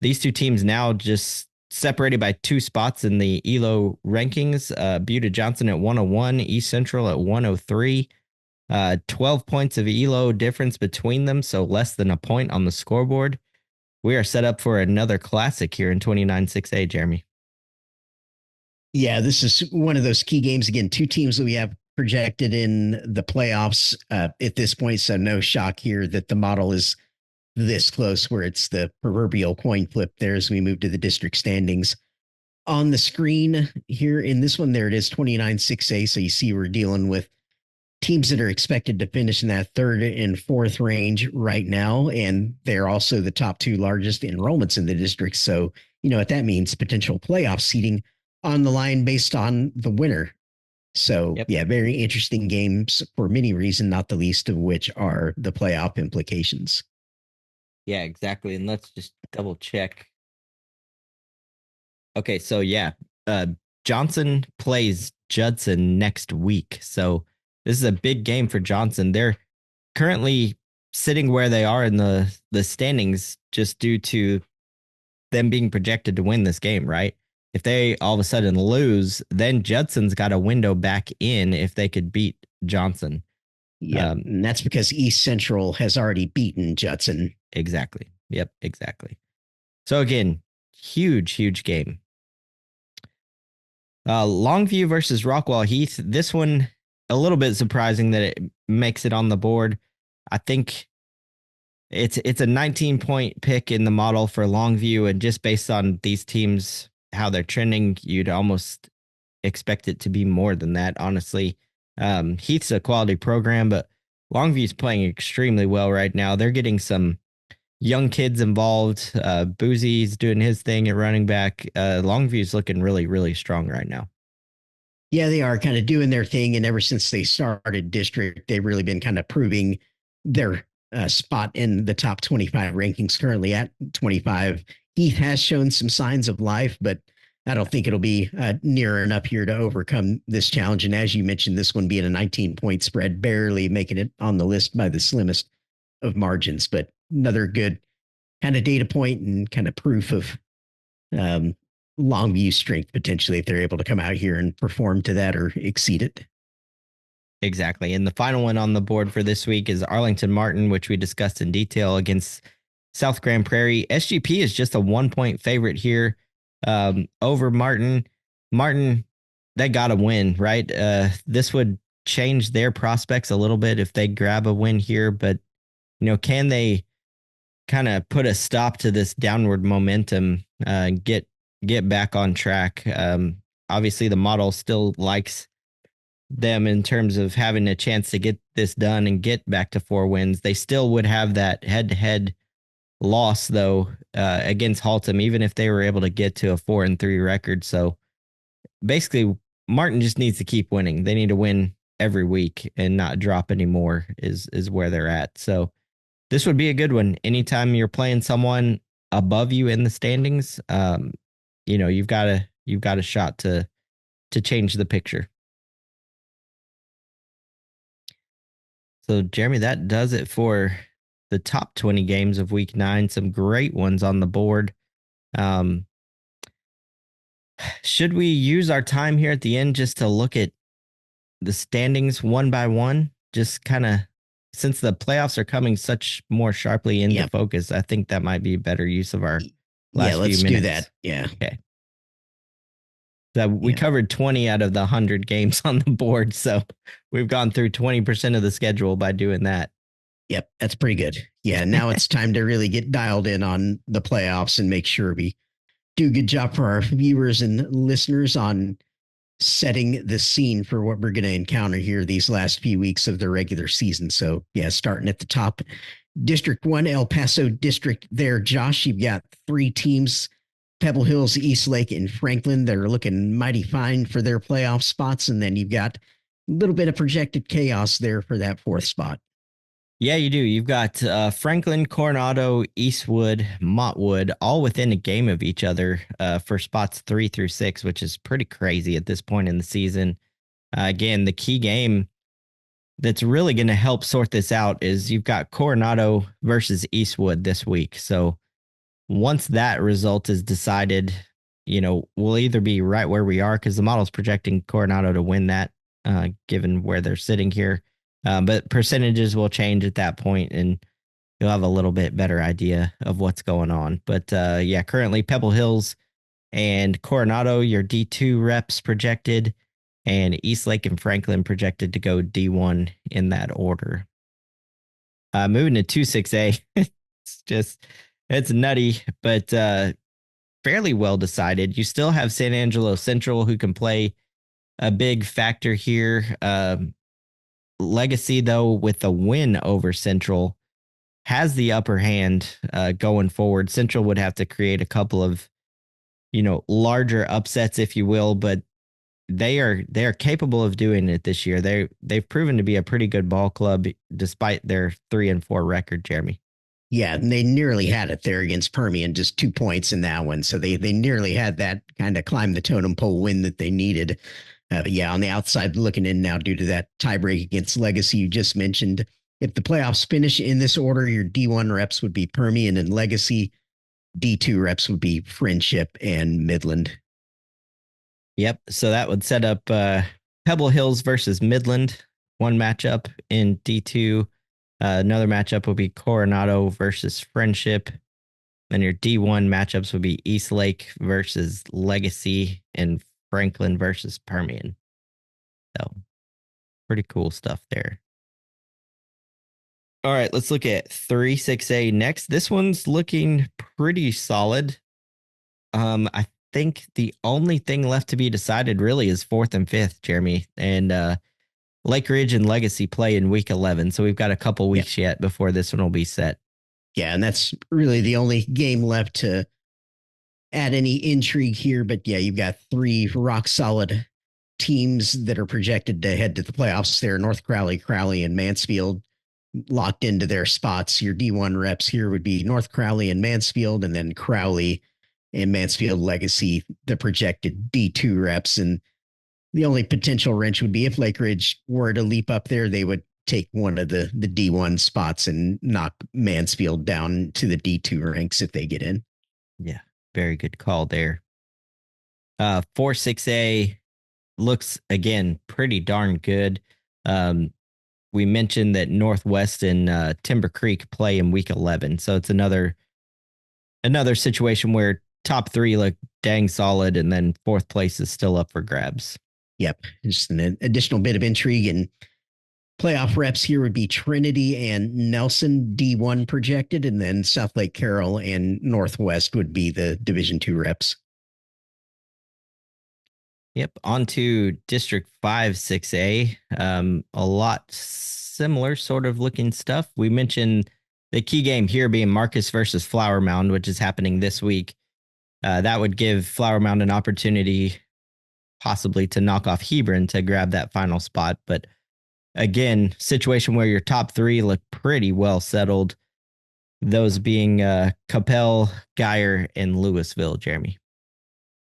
these two teams now just separated by 2 spots in the ELO rankings. Buda Johnson at 101, East Central at 103. 12 points of ELO difference between them, so less than a point on the scoreboard. We are set up for another classic here in 29-6A, Jeremy. Yeah, this is one of those key games. Again, 2 teams that we have projected in the playoffs at this point, so no shock here that the model is this close, where it's the proverbial coin flip there as we move to the district standings. On the screen here in this one, there it is, 29-6A. So you see we're dealing with teams that are expected to finish in that 3rd and 4th range right now. And they're also the top 2 largest enrollments in the district. So, you know what that means, potential playoff seating on the line based on the winner. So, Yep. Yeah, very interesting games for many reasons, not the least of which are the playoff implications. Yeah, exactly. And let's just double check. Okay, so yeah, Johnson plays Judson next week. So this is a big game for Johnson. They're currently sitting where they are in the standings just due to them being projected to win this game, right? If they all of a sudden lose, then Judson's got a window back in if they could beat Johnson. Yeah, and that's because East Central has already beaten Judson. Exactly. Yep, exactly. So again, huge game. Longview versus Rockwall Heath. This one, a little bit surprising that it makes it on the board. I think it's a 19-point pick in the model for Longview, and just based on these teams, how they're trending, you'd almost expect it to be more than that, honestly. Heath's a quality program, but Longview's playing extremely well right now. They're getting some young kids involved. Boozy's doing his thing at running back. Longview's looking really strong right now. Yeah, they are kind of doing their thing. And ever since they started district, they've really been kind of proving their spot in the top 25 rankings, currently at 25. Heath has shown some signs of life, but I don't think it'll be near enough here to overcome this challenge. And as you mentioned, this one being a 19-point spread, barely making it on the list by the slimmest of margins, but another good kind of data point and kind of proof of Longview strength potentially if they're able to come out here and perform to that or exceed it. Exactly. And the final one on the board for this week is Arlington Martin, which we discussed in detail, against South Grand Prairie. SGP is just a 1-point favorite here over Martin. Martin, they got to win, right? This would change their prospects a little bit if they grab a win here, but can they kind of put a stop to this downward momentum, get back on track? Obviously the model still likes them in terms of having a chance to get this done and get back to 4 wins. They still would have that head-to-head loss though, against Haltom, even if they were able to get to a 4-3 record. So basically Martin just needs to keep winning. They need to win every week and not drop anymore is where they're at. So this would be a good one. Anytime you're playing someone above you in the standings, you've got a shot to change the picture. So, Jeremy, that does it for the top 20 games of week 9. Some great ones on the board. Should we use our time here at the end just to look at the standings one by one? Just kind of, since the playoffs are coming such more sharply into focus, I think that might be a better use of our last few minutes. Let's do that. Yeah. Okay. So we covered 20 out of the 100 games on the board. So we've gone through 20% of the schedule by doing that. Yep. That's pretty good. Yeah. Now it's time to really get dialed in on the playoffs and make sure we do a good job for our viewers and listeners on setting the scene for what we're going to encounter here these last few weeks of the regular season. So, yeah, starting at the top, District 1, El Paso District there. Josh, you've got three teams, Pebble Hills, East Lake, and Franklin. They're looking mighty fine for their playoff spots. And then you've got a little bit of projected chaos there for that fourth spot. Yeah, you do. You've got Franklin, Coronado, Eastwood, Montwood, all within a game of each other for spots 3 through 6, which is pretty crazy at this point in the season. Again, the key game that's really going to help sort this out is you've got Coronado versus Eastwood this week. So once that result is decided, we'll either be right where we are because the model's projecting Coronado to win that, given where they're sitting here. But percentages will change at that point, and you'll have a little bit better idea of what's going on. But yeah, currently Pebble Hills and Coronado, your D2 reps projected, and Eastlake and Franklin projected to go D1 in that order. Moving to 2-6A, it's nutty, but fairly well decided. You still have San Angelo Central, who can play a big factor here. Legacy, though, with a win over Central, has the upper hand going forward. Central would have to create a couple of, larger upsets, if you will, but they are capable of doing it this year. They've proven to be a pretty good ball club despite their 3-4 record, Jeremy. Yeah, and they nearly had it there against Permian, just 2 points in that one. So they nearly had that kind of climb the totem pole win that they needed. Yeah, on the outside looking in now due to that tiebreak against Legacy you just mentioned. If the playoffs finish in this order, your D1 reps would be Permian and Legacy. D2 reps would be Friendship and Midland. Yep. So that would set up Pebble Hills versus Midland, one matchup in D2. Another matchup would be Coronado versus Friendship. Then your D1 matchups would be East Lake versus Legacy and Franklin versus Permian. So pretty cool stuff there. All right, let's look at 3-6A next. This one's looking pretty solid. I think the only thing left to be decided really is 4th and 5th, Jeremy. And Lake Ridge and Legacy play in week 11. So we've got a couple weeks yet before this one will be set. Yeah, and that's really the only game left to add any intrigue here. But yeah, you've got three rock solid teams that are projected to head to the playoffs there. North Crowley, and Mansfield locked into their spots. Your D1 reps here would be North Crowley and Mansfield, and then Crowley and Mansfield Legacy, the projected D2 reps. And the only potential wrench would be if Lake Ridge were to leap up there, they would take one of the D1 spots and knock Mansfield down to the D2 ranks if they get in. Yeah, very good call there. 4-6A looks, again, pretty darn good. We mentioned that Northwest and Timber Creek play in week 11. So it's another situation where top three look dang solid, and then fourth place is still up for grabs. Yep. Just an additional bit of intrigue, and playoff reps here would be Trinity and Nelson, D1 projected, and then South Lake Carroll and Northwest would be the Division 2 reps. Yep. On to District 5, 6A. A lot similar sort of looking stuff. We mentioned the key game here being Marcus versus Flower Mound, which is happening this week. That would give Flower Mound an opportunity possibly to knock off Hebron to grab that final spot. But again, situation where your top three look pretty well settled. Those being Capel, Geyer, and Louisville, Jeremy.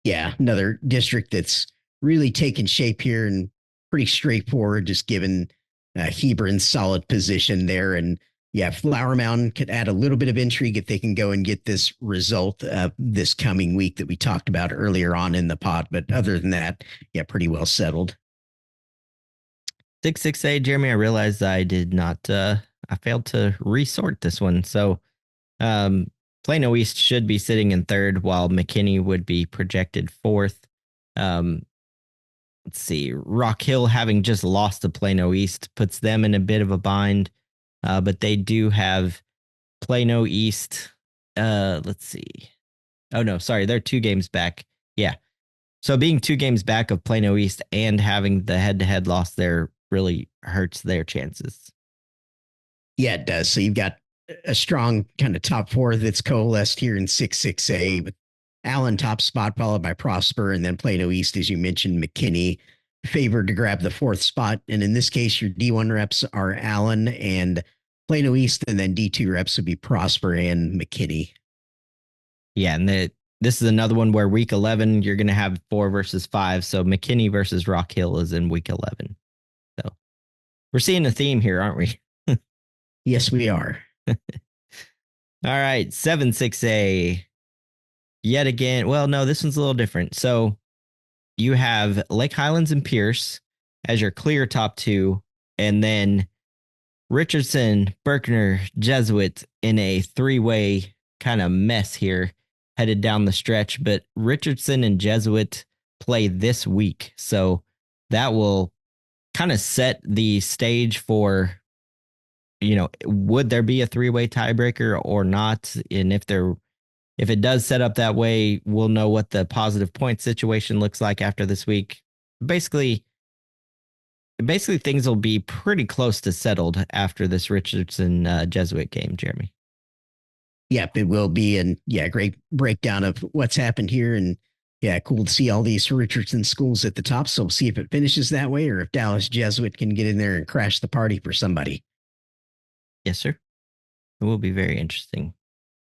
Yeah, another district that's really taken shape here and pretty straightforward, just given Hebron's solid position there. And yeah, Flower Mound could add a little bit of intrigue if they can go and get this result this coming week that we talked about earlier on in the pod. But other than that, yeah, pretty well settled. 6-6A, Jeremy, I realized I did not, I failed to resort this one. So Plano East should be sitting in third, while McKinney would be projected fourth. Let's see, Rock Hill, having just lost to Plano East, puts them in a bit of a bind. But they do have Plano East. Let's see. Oh, no, sorry. They're 2 games back. Yeah. So being 2 games back of Plano East and having the head-to-head loss there really hurts their chances. Yeah, it does. So you've got a strong kind of top four that's coalesced here in 6-6A with Allen top spot, followed by Prosper, and then Plano East, as you mentioned, McKinney favored to grab the fourth spot. And in this case, your D1 reps are Allen and Plano East, and then D2 reps would be Prosper and McKinney. Yeah, and this is another one where week 11 you're going to have 4 versus 5. So McKinney versus Rock Hill is in week 11. So we're seeing a theme here, aren't we? Yes, we are. All right, 7-6A. Yet again, well, no, this one's a little different. So you have Lake Highlands and Pierce as your clear top 2, and then Richardson, Berkner, Jesuit in a 3-way kind of mess here headed down the stretch. But Richardson and Jesuit play this week. So that will kind of set the stage for, would there be a 3-way tiebreaker or not? And if it does set up that way, we'll know what the positive point situation looks like after this week. Basically things will be pretty close to settled after this Richardson Jesuit game, Jeremy. Yep, it will be. And yeah, great breakdown of what's happened here. And yeah, cool to see all these Richardson schools at the top. So we'll see if it finishes that way or if Dallas Jesuit can get in there and crash the party for somebody. Yes, sir. It will be very interesting.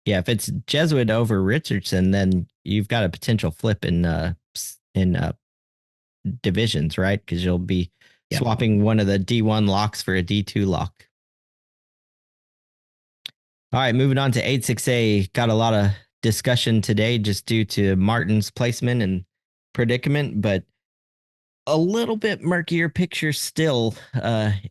Yeah, if it's Jesuit over Richardson, then you've got a potential flip in divisions, right? Because you'll be swapping one of the D1 locks for a D2 lock. All right, moving on to 8-6A. Got a lot of discussion today just due to Martin's placement and predicament, but a little bit murkier picture still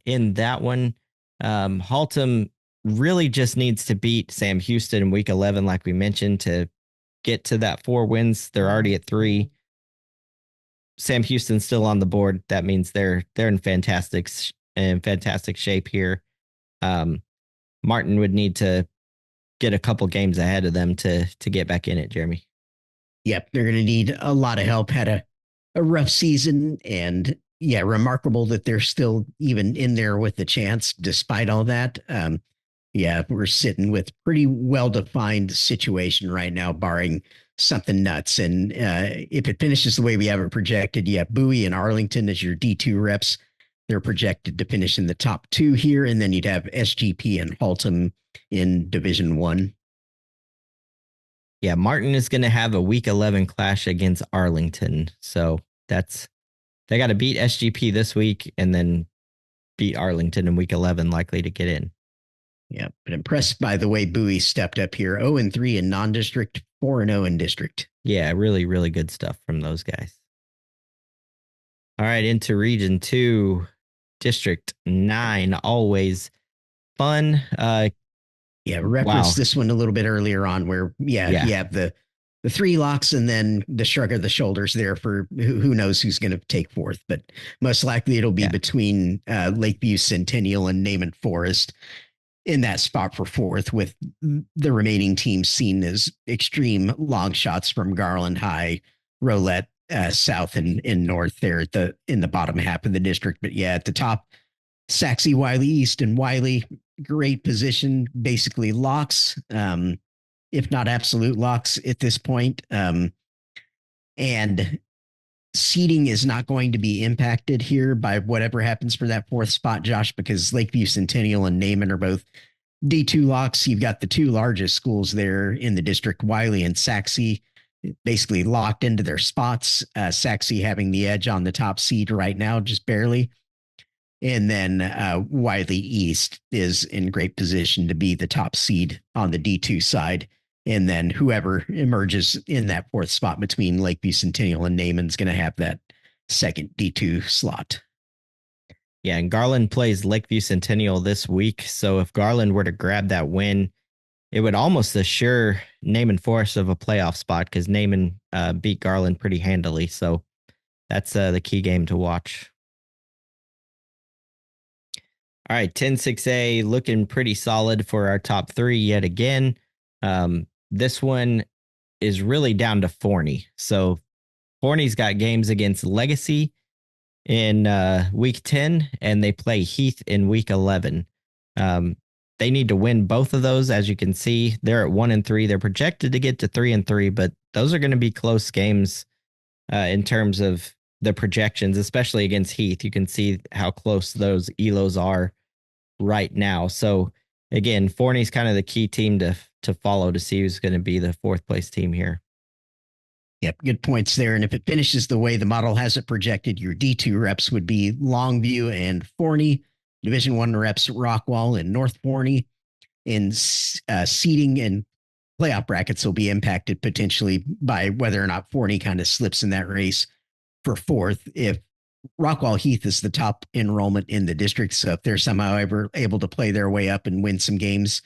in that one. Haltom really just needs to beat Sam Houston in week 11, like we mentioned, to get to that 4 wins. They're already at 3. Sam Houston's still on the board. That means they're in fantastic shape here. Martin would need to get a couple games ahead of them to get back in it, Jeremy. Yep, they're going to need a lot of help. Had a rough season, and yeah, remarkable that they're still even in there with the chance despite all that. Yeah, we're sitting with pretty well-defined situation right now, barring something nuts. And if it finishes the way we have it projected, yeah, Bowie and Arlington as your D2 reps. They're projected to finish in the top 2 here, and then you'd have SGP and Haltom in Division 1. Yeah, Martin is going to have a week 11 clash against Arlington. So they got to beat SGP this week and then beat Arlington in week 11, likely to get in. Yeah, but impressed by the way Bowie stepped up here. 0-3 in non-district, 4-0 in district. Yeah, really, really good stuff from those guys. All right, into Region 2, District 9, always fun. Yeah, referenced this one a little bit earlier on where, you have the 3 locks and then the shrug of the shoulders there for who knows who's going to take fourth. But most likely it'll be between Lakeview Centennial and Naaman Forest in that spot for fourth, with the remaining teams seen as extreme long shots from Garland High, Rolette, South and North there in the bottom half of the district. But yeah, at the top, Saxe, Wiley East and Wiley, great position, basically locks, if not absolute locks at this point. And seeding is not going to be impacted here by whatever happens for that fourth spot, Josh, because Lakeview Centennial and Naaman are both D2 locks. You've got the 2 largest schools there in the district, Wiley and Saxe, basically locked into their spots. Saxe having the edge on the top seed right now, just barely. And then Wiley East is in great position to be the top seed on the D2 side. And then whoever emerges in that fourth spot between Lakeview Centennial and Naaman's going to have that second D2 slot. Yeah, and Garland plays Lakeview Centennial this week. So if Garland were to grab that win, it would almost assure Naaman Forest of a playoff spot because Naaman beat Garland pretty handily. So that's the key game to watch. All right, 10-6A looking pretty solid for our top 3 yet again. This one is really down to Forney. So Forney's got games against Legacy in week 10, and they play Heath in week 11. They need to win both of those. As you can see, they're at 1-3. They're projected to get to 3-3, but those are going to be close games in terms of the projections, especially against Heath. You can see how close those elos are right now. So again, Forney's kind of the key team to follow to see who's going to be the fourth place team here. Yep, good points there. And if it finishes the way the model has it projected, your D2 reps would be Longview and Forney. Division 1 reps Rockwall and North Forney. And seeding and playoff brackets will be impacted potentially by whether or not Forney kind of slips in that race for fourth. If Rockwall Heath is the top enrollment in the district, so if they're somehow ever able to play their way up and win some games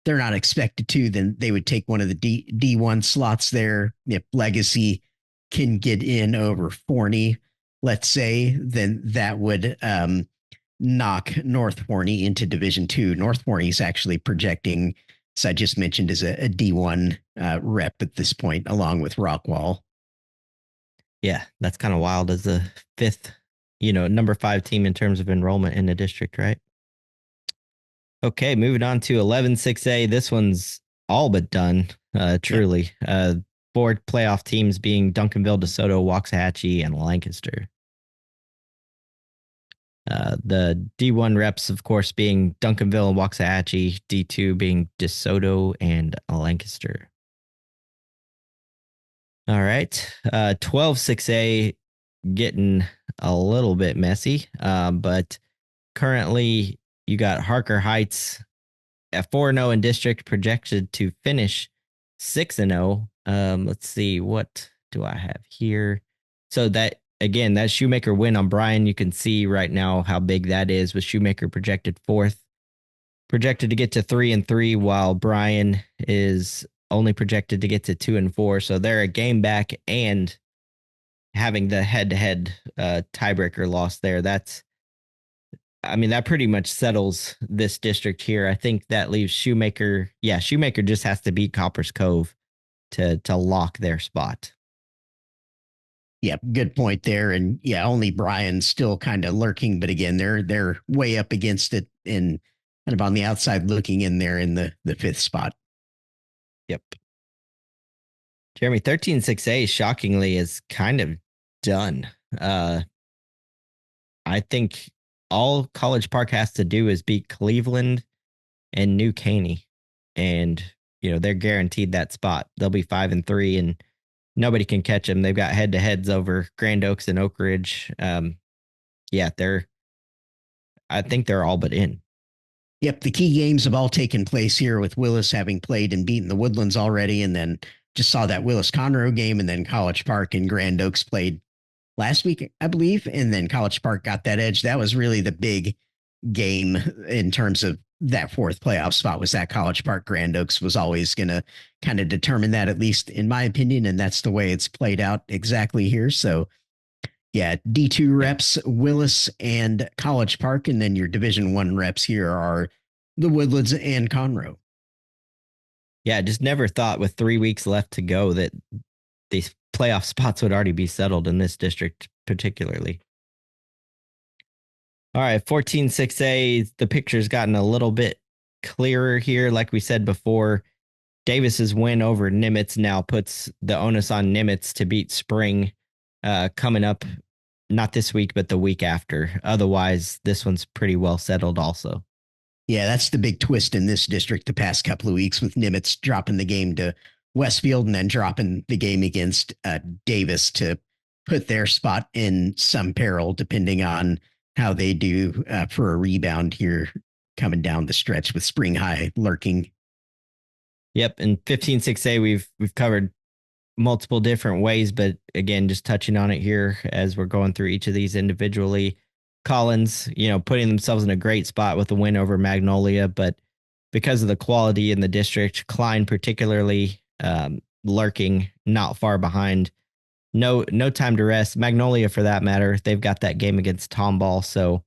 they're not expected to, then they would take one of the D1 slots there. If Legacy can get in over Forney, let's say, then that would knock North Forney into Division 2. North Forney is actually projecting, as I just mentioned, as a D1 rep at this point, along with Rockwall. Yeah, that's kind of wild as the fifth, number 5 team in terms of enrollment in the district, right? Okay, moving on to 11-6A. This one's all but done, truly. Yep. 4 playoff teams being Duncanville, DeSoto, Waxahachie, and Lancaster. The D1 reps, of course, being Duncanville and Waxahachie, D2 being DeSoto and Lancaster. All right, 12-6A getting a little bit messy, but currently you got Harker Heights at 4-0 in district, projected to finish 6-0. Let's see, what do I have here? So that, again, that Shoemaker win on Bryan, you can see right now how big that is, with Shoemaker projected 4th, projected to get to 3-3, while Bryan is only projected to get to 2-4. So they're a game back, and having the head-to-head tiebreaker loss there, that pretty much settles this district here. I think that leaves Shoemaker. Yeah, Shoemaker just has to beat Copper's Cove to lock their spot. Yeah, good point there. And yeah, only Bryan's still kind of lurking, but again, they're way up against it and kind of on the outside looking in there in the 5th spot. Yep. Jeremy, 13-6A shockingly is kind of done. I think all College Park has to do is beat Cleveland and New Caney, and they're guaranteed that spot. They'll be 5-3, and nobody can catch them. They've got head-to-heads over Grand Oaks and Oak Ridge. I think they're all but in. Yep, the key games have all taken place here, with Willis having played and beaten the Woodlands already, and then just saw that Willis Conroe game, and then College Park and Grand Oaks played last week, I believe, and then College Park got that edge. That was really the big game in terms of that 4th playoff spot, was that College Park Grand Oaks was always going to kind of determine that, at least in my opinion, and that's the way it's played out exactly here. So yeah, D2 reps, Willis and College Park, and then your Division 1 reps here are the Woodlands and Conroe. Yeah, just never thought with 3 weeks left to go that these playoff spots would already be settled in this district particularly. All right, 14-6A, the picture's gotten a little bit clearer here. Like we said before, Davis's win over Nimitz now puts the onus on Nimitz to beat Spring coming up, not this week, but the week after. Otherwise, this one's pretty well settled also. Yeah, that's the big twist in this district the past couple of weeks, with Nimitz dropping the game to Westfield and then dropping the game against Davis to put their spot in some peril, depending on how they do for a rebound here coming down the stretch, with Spring High lurking. Yep, in 15-6A, we've covered multiple different ways, but again, just touching on it here as we're going through each of these individually. Collins, putting themselves in a great spot with a win over Magnolia, but because of the quality in the district, Klein particularly lurking not far behind. No time to rest. Magnolia, for that matter, they've got that game against Tomball, so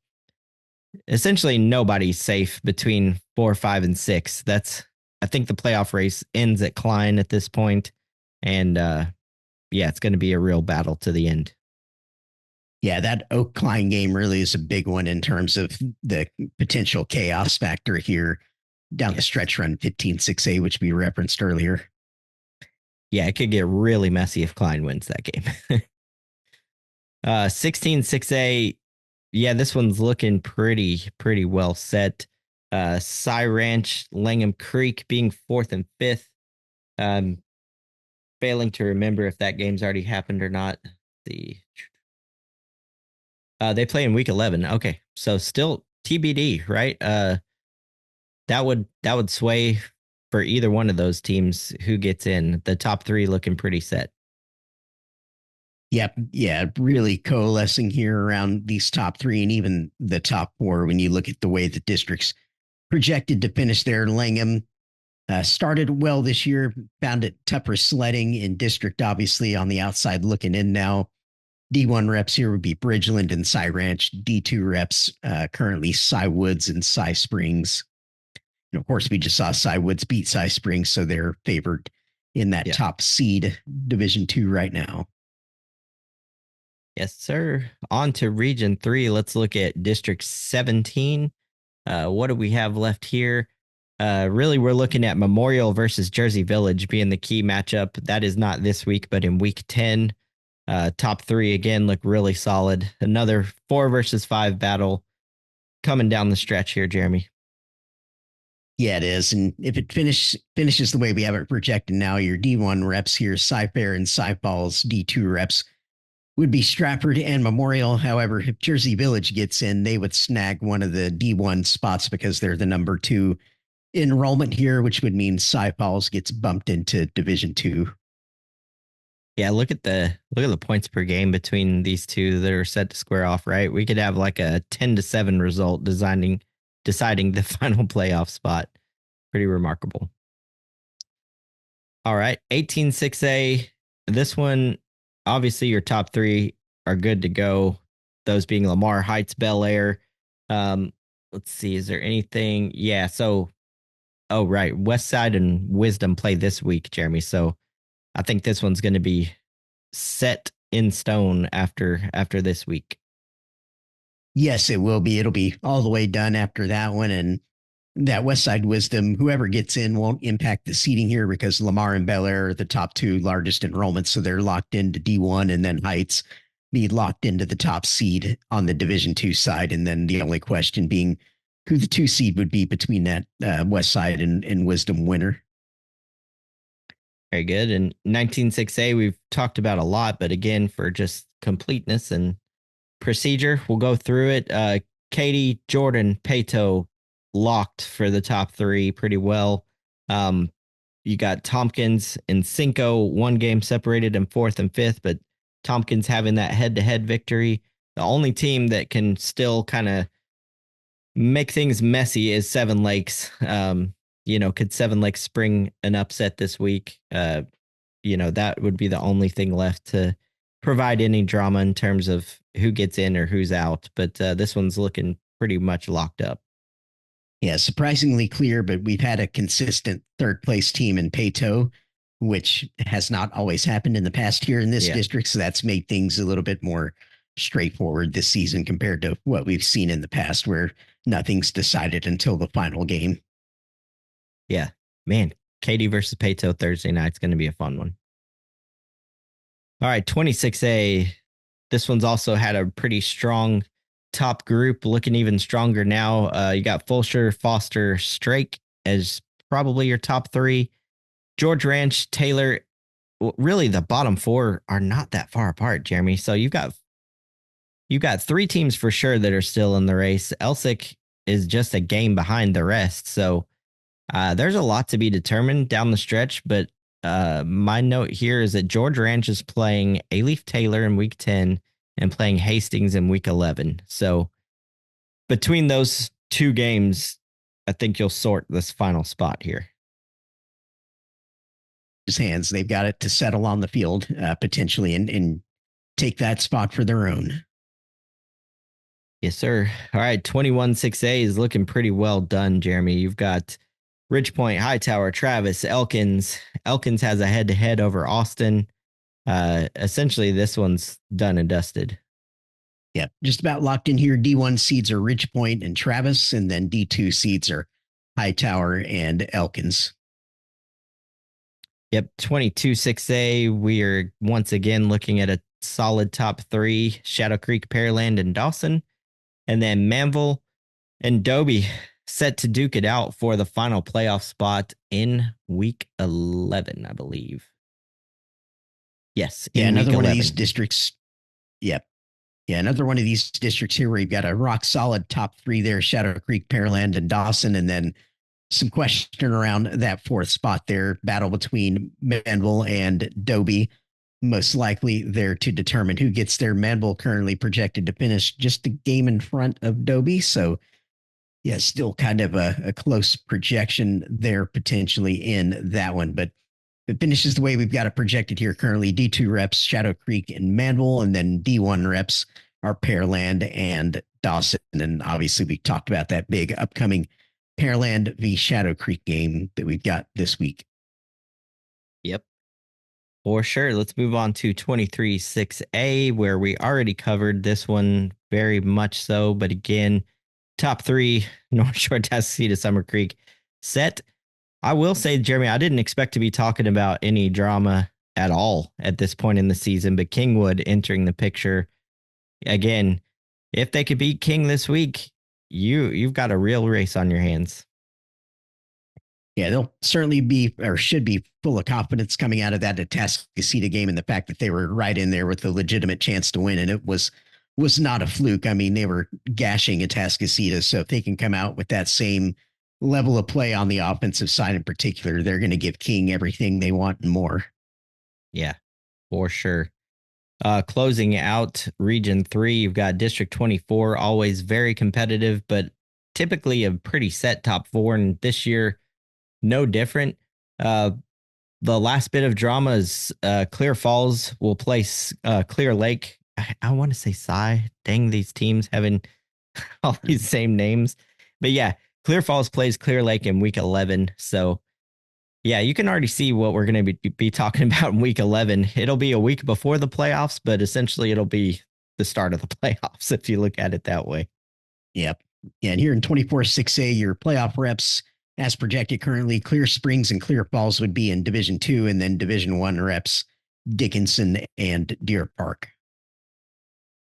essentially nobody's safe between 4, 5, and 6. I think the playoff race ends at Klein at this point, and yeah, it's going to be a real battle to the end. Yeah, that Oak Klein game really is a big one in terms of the potential chaos factor here down the Yes. stretch run 15-6A, which we referenced earlier. Yeah, it could get really messy if Klein wins that game. 16-6A. Yeah, this one's looking pretty well set. Cy Ranch, Langham Creek being fourth and fifth. Um, Failing to remember if that game's already happened or not. The They play in week 11. Okay, so still TBD, right? That would sway for either one of those teams who gets in. The top three looking pretty set. Yep. Yeah. Really coalescing here around these top three and even the top four when you look at the way the districts projected to finish there. Langham started well this year, found it tougher sledding in district, obviously on the outside looking in now. D1 reps here would be Bridgeland and Cy Ranch. D2 reps currently Cy Woods and Cy Springs. And of course, we just saw Cy Woods beat Cy Springs, so they're favored in that Yeah. top seed Division 2 right now. Yes, sir. On to Region 3. Let's look at District 17. What do we have left here? Really, we're looking at Memorial versus Jersey Village being the key matchup. That is not this week, but in week 10. Top three, again, look really solid. Another 4 versus 5 battle coming down the stretch here, Jeremy. Yeah, it is. And if it finishes the way we have it projected now, your D1 reps here, Cy Fair and Cy Falls D2 reps would be Stratford and Memorial. However, if Jersey Village gets in, they would snag one of the D1 spots because they're the number 2 enrollment here, which would mean Cy Falls gets bumped into Division 2. Yeah, look at the points per game between these two that are set to square off, right? We could have like a 10-7 result deciding the final playoff spot. Pretty remarkable. All right, 18-6A. This one, obviously, your top three are good to go. Those being Lamar Heights, Bel Air. Let's see, is there anything? Yeah, so, oh, right. West Side and Wisdom play this week, Jeremy. So I think this one's going to be set in stone after this week. Yes, it will be. It'll be all the way done after that one. And that West Side Wisdom, whoever gets in won't impact the seating here because Lamar and Bel Air are the top 2 largest enrollments. So they're locked into D1, and then Heights be locked into the top seed on the Division 2 side. And then the only question being who the 2 seed would be between that West Side and Wisdom winner. Very good. And 19-6A, we've talked about a lot, but again, for just completeness and procedure, we'll go through it. Katie, Jordan, Pato locked for the top three pretty well. You got Tompkins and Cinco, one game separated in fourth and fifth, but Tompkins having that head-to-head victory. The only team that can still kind of make things messy is Seven Lakes. Could Seven Lakes spring an upset this week? That would be the only thing left to provide any drama in terms of who gets in or who's out. But this one's looking pretty much locked up. Yeah, surprisingly clear, but we've had a consistent third place team in Pato, which has not always happened in the past here in this district. So that's made things a little bit more straightforward this season compared to what we've seen in the past where nothing's decided until the final game. Yeah, man, Katie versus Pato Thursday night's going to be a fun one. All right, 26A. This one's also had a pretty strong top group, looking even stronger now. You got Fulsher, Foster, Strake as probably your top three. George Ranch, Taylor. Really, the bottom 4 are not that far apart, Jeremy. So you've got 3 teams for sure that are still in the race. Elsick is just a game behind the rest. So there's a lot to be determined down the stretch, but my note here is that George Ranch is playing A-Leaf Taylor in week 10 and playing Hastings in week 11. So between those 2 games, I think you'll sort this final spot here. His hands, they've got it to settle on the field potentially and take that spot for their own. Yes, sir. All right, 21-6A is looking pretty well done, Jeremy. You've got Ridgepoint, Hightower, Travis, Elkins. Elkins has a head-to-head over Austin. Essentially, this one's done and dusted. Yeah, just about locked in here. D1 seeds are Ridgepoint and Travis, and then D2 seeds are Hightower and Elkins. Yep, 22-6A. We are once again looking at a solid top three: Shadow Creek, Pearland, and Dawson. And then Manville and Dobie set to duke it out for the final playoff spot in week 11, I believe. Yes, Yeah, in week another one of 11. these districts. Yep. Yeah, another one of these districts here where you've got a rock solid top three there: Shadow Creek, Pearland, and Dawson, and then some question around that fourth spot there. Battle between Manville and Dobie. Most likely there to determine who gets there. Manville currently projected to finish just a game in front of Dobie. So, yeah, still kind of a close projection there potentially in that one. But it finishes the way we've got it projected here currently. D2 reps, Shadow Creek and Manville, and then D1 reps are Pearland and Dawson. And obviously, we talked about that big upcoming Pearland v Shadow Creek game that we've got this week. Yep. For sure. Let's move on to 23-6A, where we already covered this one very much so. But again, top three, North Shore, Tasceta, Summer Creek set. I will say, Jeremy, I didn't expect to be talking about any drama at all at this point in the season, but Kingwood entering the picture. Again, if they could beat King this week, you've got a real race on your hands. Yeah, they'll certainly be or should be full of confidence coming out of that Atascocita game, and the fact that they were right in there with a legitimate chance to win, and it was not a fluke. I mean, they were gashing Atascocita, so if they can come out with that same level of play on the offensive side in particular, they're going to give King everything they want and more. Yeah, for sure. Closing out Region 3, you've got District 24, always very competitive, but typically a pretty set top four. And this year, no different. The last bit of drama is Clear Falls will place Clear Lake. I want to say Cy. Dang, these teams having all these same names. But yeah, Clear Falls plays Clear Lake in week 11. So yeah, you can already see what we're going to be talking about in week 11. It'll be a week before the playoffs, but essentially it'll be the start of the playoffs if you look at it that way. Yep. Yeah, and here in 24-6A, your playoff reps, as projected currently, Clear Springs and Clear Falls would be in Division 2, and then Division 1 reps, Dickinson and Deer Park.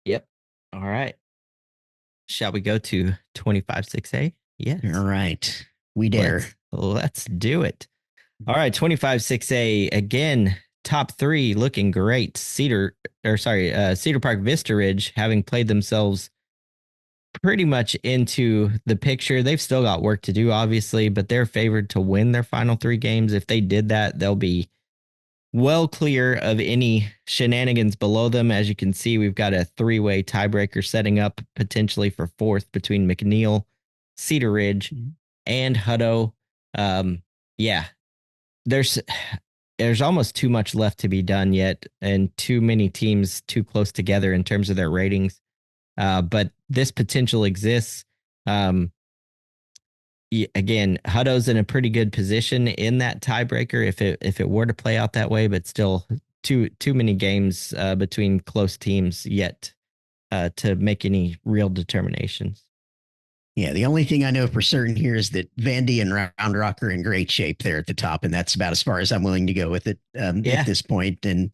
Yep. All right. Shall we go to 25-6A? Yes. All right. We dare. Let's do it. All right, 25-6A again. Top three looking great. Cedar Park Vista Ridge having played themselves pretty much into the picture. They've still got work to do, obviously, but they're favored to win their final three games. If they did that, they'll be well clear of any shenanigans below them. As you can see, we've got a three-way tiebreaker setting up potentially for fourth between McNeil, Cedar Ridge, and Hutto. Yeah, there's almost too much left to be done yet, and too many teams too close together in terms of their ratings. But this potential exists. Again, Hutto's in a pretty good position in that tiebreaker if it were to play out that way, but still too many games between close teams yet to make any real determinations. Yeah, the only thing I know for certain here is that Vandy and Round Rock are in great shape there at the top, and that's about as far as I'm willing to go with it at this point. And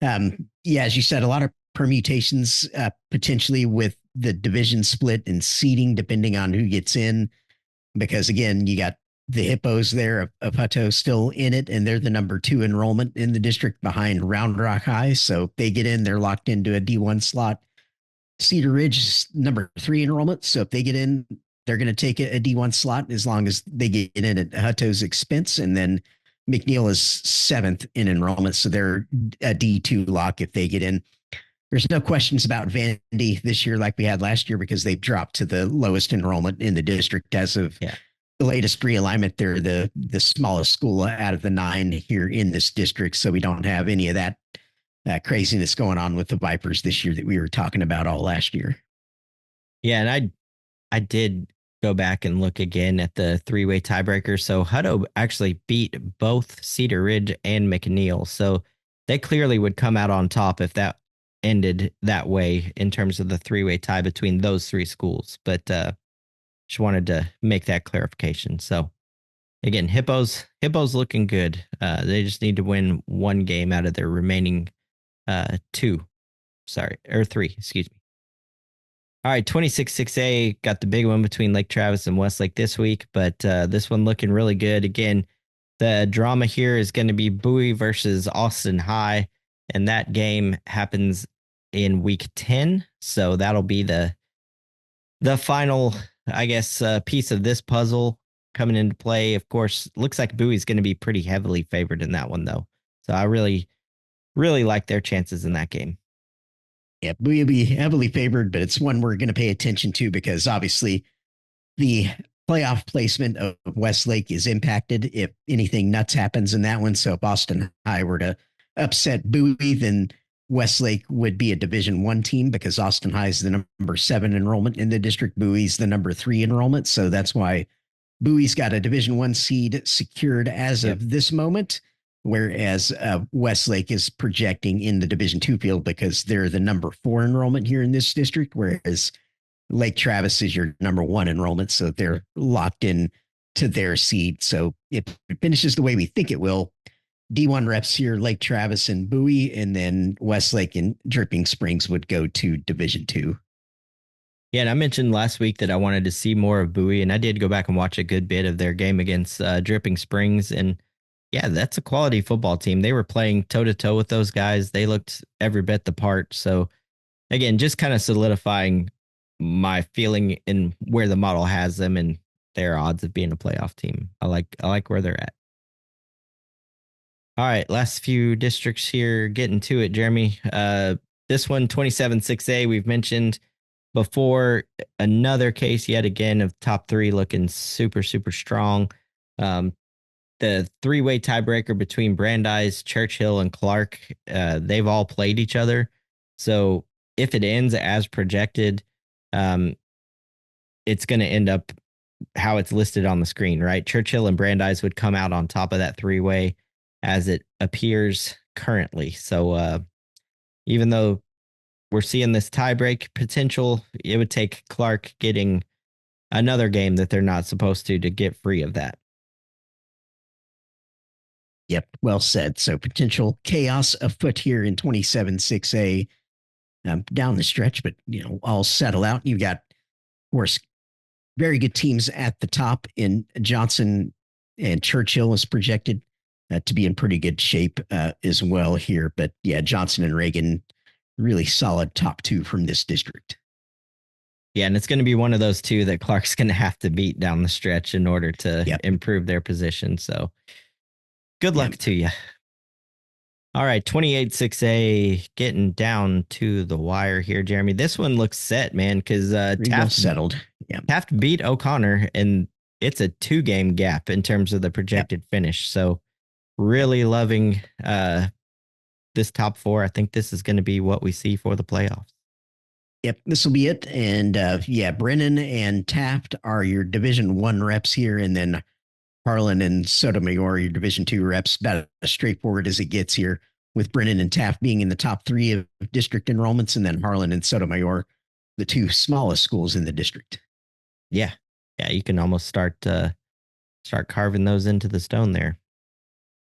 yeah, as you said, a lot of permutations potentially with the division split and seeding depending on who gets in. Because again, you got the Hippos there of Hutto still in it, and they're the number 2 enrollment in the district behind Round Rock High. So if they get in, they're locked into a D1 slot. Cedar Ridge is number 3 enrollment. So if they get in, they're going to take a D1 slot as long as they get in at Hutto's expense. And then McNeil is 7th in enrollment. So they're a D2 lock if they get in. There's no questions about Vandy this year like we had last year because they've dropped to the lowest enrollment in the district as of the latest realignment. They're the smallest school out of the 9 here in this district. So we don't have any of that craziness going on with the Vipers this year that we were talking about all last year. Yeah, and I did go back and look again at the three-way tiebreaker. So Hutto actually beat both Cedar Ridge and McNeil. So they clearly would come out on top if that ended that way in terms of the three-way tie between those three schools. But just wanted to make that clarification. So again, Hippos looking good. They just need to win one game out of their remaining two. Sorry, or three, excuse me. All right, 26-6A got the big one between Lake Travis and Westlake this week, but this one looking really good. Again, the drama here is going to be Bowie versus Austin High, and that game happens in week 10. So that'll be the final, I guess, piece of this puzzle coming into play. Of course, looks like Bowie's going to be pretty heavily favored in that one, though. So I really, really like their chances in that game. Yeah, Bowie will be heavily favored, but it's one we're going to pay attention to because obviously the playoff placement of Westlake is impacted if anything nuts happens in that one. So if Boston High were to upset Bowie, then Westlake would be a Division One team because Austin High is the number 7 enrollment in the district. Bowie's the number 3 enrollment. So that's why Bowie's got a Division One seed secured as of this moment, whereas Westlake is projecting in the Division Two field because they're the number 4 enrollment here in this district, whereas Lake Travis is your number 1 enrollment, so they're locked in to their seed. So if it finishes the way we think it will, D1 reps here, Lake Travis and Bowie, and then Westlake and Dripping Springs would go to Division Two. Yeah, and I mentioned last week that I wanted to see more of Bowie, and I did go back and watch a good bit of their game against Dripping Springs. And yeah, that's a quality football team. They were playing toe to toe with those guys. They looked every bit the part. So again, just kind of solidifying my feeling in where the model has them and their odds of being a playoff team. I like where they're at. All right, last few districts here. Getting to it, Jeremy. This one, 27-6A, we've mentioned before. Another case yet again of top 3 looking super, super strong. The 3-way tiebreaker between Brandeis, Churchill, and Clark, they've all played each other. So if it ends as projected, it's going to end up how it's listed on the screen, right? Churchill and Brandeis would come out on top of that 3-way as it appears currently. So even though we're seeing this tiebreak potential, it would take Clark getting another game that they're not supposed to get free of that. Yep, well said. So potential chaos afoot here in 27-6A down the stretch, but all settle out. You've got, of course, very good teams at the top in Johnson, and Churchill is projected to be in pretty good shape as well here. But yeah, Johnson and Reagan, really solid top 2 from this district. Yeah, and it's going to be one of those two that Clark's going to have to beat down the stretch in order to improve their position. So good luck to you. All right, 28-6A, getting down to the wire here, Jeremy. This one looks set, man, because Taft settled. Yeah, Taft beat O'Connor, and it's a 2-game gap in terms of the projected finish. So really loving this top 4. I think this is going to be what we see for the playoffs. Yep, this will be it. And Brennan and Taft are your Division One reps here, and then Harlan and Sotomayor, your Division Two reps. About as straightforward as it gets here, with Brennan and Taft being in the top 3 of district enrollments, and then Harlan and Sotomayor, the 2 smallest schools in the district. Yeah, you can almost start carving those into the stone there.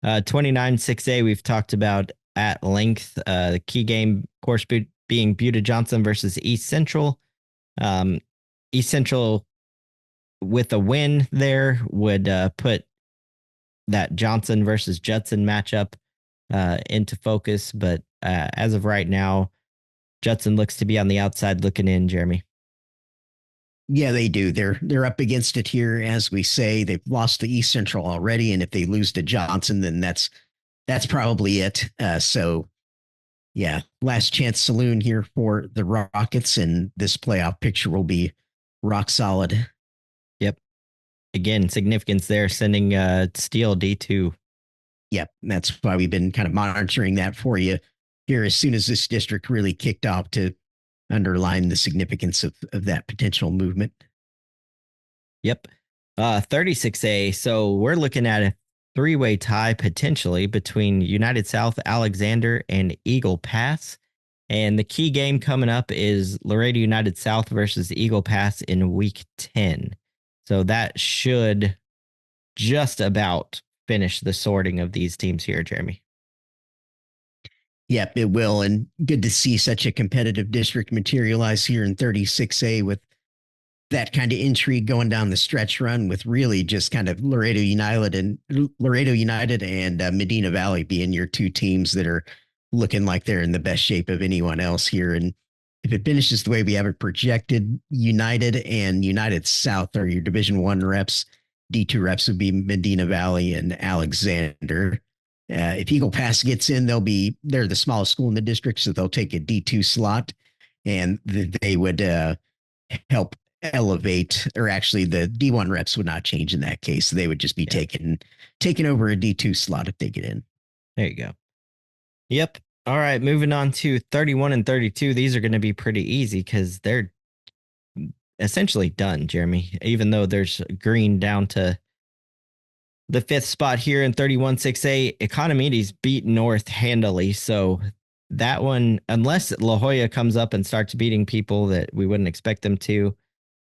29-6A, we've talked about at length. The key game, of course, being Buda Johnson versus East Central. East Central, with a win there, would put that Johnson versus Judson matchup into focus. But as of right now, Judson looks to be on the outside looking in, Jeremy. Yeah, they do. They're up against it here, as we say. They've lost to East Central already, and if they lose to Johnson, then that's probably it. So, yeah, last chance saloon here for the Rockets, and this playoff picture will be rock solid. Yep. Again, significance there, sending Steele D2. Yep, that's why we've been kind of monitoring that for you here as soon as this district really kicked off to underline the significance of that potential movement. Yep. 36A. So we're looking at three-way tie potentially between United South, Alexander, and Eagle Pass. And the key game coming up is Laredo United South versus Eagle Pass in week 10. So that should just about finish the sorting of these teams here, Jeremy. Yep, it will. And good to see such a competitive district materialize here in 36A with that kind of intrigue going down the stretch run, with really just kind of Laredo United and Medina Valley being your two teams that are looking like they're in the best shape of anyone else here. And if it finishes the way we have it projected, United and United South are your Division One reps. D2 reps would be Medina Valley and Alexander. If Eagle Pass gets in, they're the smallest school in the district, so they'll take a D2 slot, and they would help elevate, or actually the D1 reps would not change in that case. They would just be taking over a D2 slot if they get in. There you go. Yep. All right. Moving on to 31 and 32. These are going to be pretty easy because they're essentially done, Jeremy, even though there's green down to the fifth spot here in 31-6A. Economides beat North handily. So that one, unless La Jolla comes up and starts beating people that we wouldn't expect them to,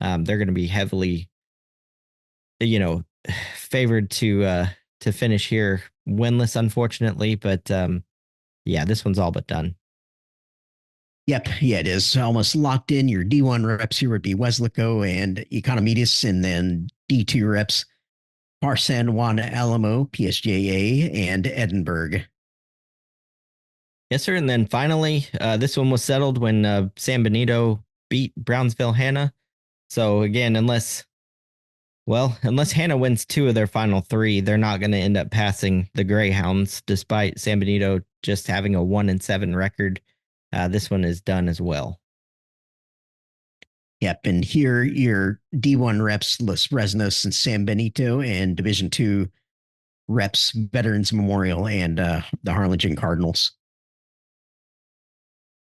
they're going to be heavily, favored to finish here winless, unfortunately. But yeah, this one's all but done. Yep, yeah, it is almost locked in. Your D1 reps here would be Weslaco and Economides, and then D2 reps Par San Juan Alamo, PSJA, and Edinburgh. Yes, sir. And then finally, this one was settled when San Benito beat Brownsville Hannah. So again, unless Hannah wins two of their final three, they're not going to end up passing the Greyhounds, despite San Benito just having a 1-7 record. This one is done as well. Yep, and here your D1 reps Los Fresnos and San Benito, and Division 2 reps Veterans Memorial and the Harlingen Cardinals.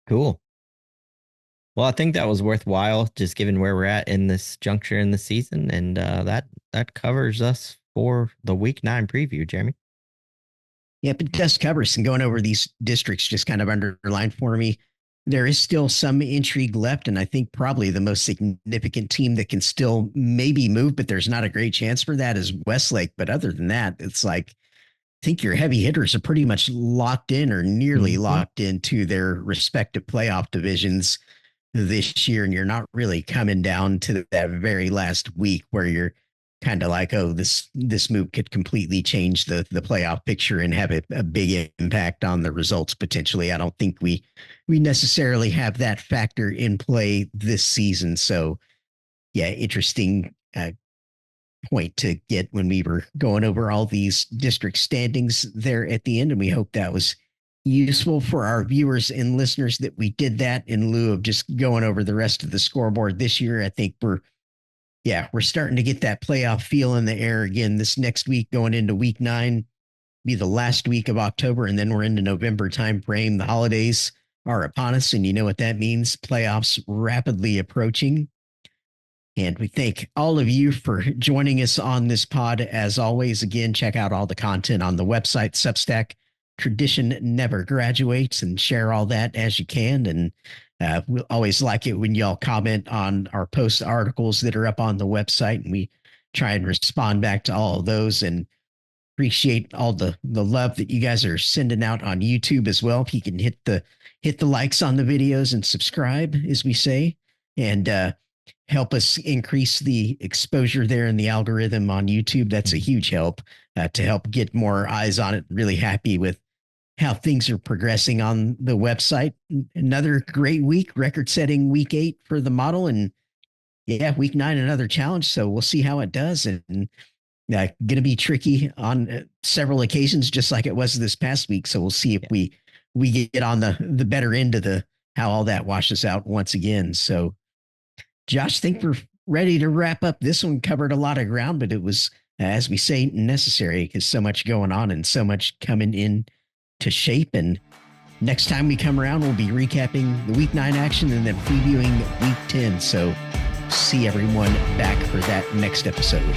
Cool. Well, I think that was worthwhile, just given where we're at in this juncture in the season, and that covers us for the Week 9 preview, Jeremy. Yep, it does cover us, and going over these districts just kind of underlined for me. There is still some intrigue left, and I think probably the most significant team that can still maybe move, but there's not a great chance for that, is Westlake. But other than that, it's like, I think your heavy hitters are pretty much locked in or nearly locked into their respective playoff divisions this year, and you're not really coming down to that very last week where you're kind of like, oh, this move could completely change the playoff picture and have a big impact on the results potentially. I don't think we necessarily have that factor in play this season. So yeah, interesting point to get when we were going over all these district standings there at the end, and we hope that was useful for our viewers and listeners that we did that in lieu of just going over the rest of the scoreboard this year. I think we're starting to get that playoff feel in the air again. This next week, going into week 9, be the last week of October, and then we're into November time frame. The holidays are upon us, and you know what that means. Playoffs rapidly approaching. And we thank all of you for joining us on this pod. As always, again, check out all the content on the website, Substack. Tradition never graduates, and share all that as you can. And we always like it when y'all comment on our post articles that are up on the website, and we try and respond back to all of those, and appreciate all the love that you guys are sending out on YouTube as well. If you can hit the likes on the videos and subscribe, as we say, and help us increase the exposure there in the algorithm on YouTube. That's a huge help to help get more eyes on it. Really happy with how things are progressing on the website. Another great week, record-setting week 8 for the model, and yeah, week 9 another challenge. So we'll see how it does, and going to be tricky on several occasions, just like it was this past week. So we'll see if we get on the better end of how all that washes out once again. So, Josh, think we're ready to wrap up. This one covered a lot of ground, but it was, as we say, necessary because so much going on and so much coming in to shape. And next time we come around, we'll be recapping the week 9 action and then previewing week 10. So see everyone back for that next episode.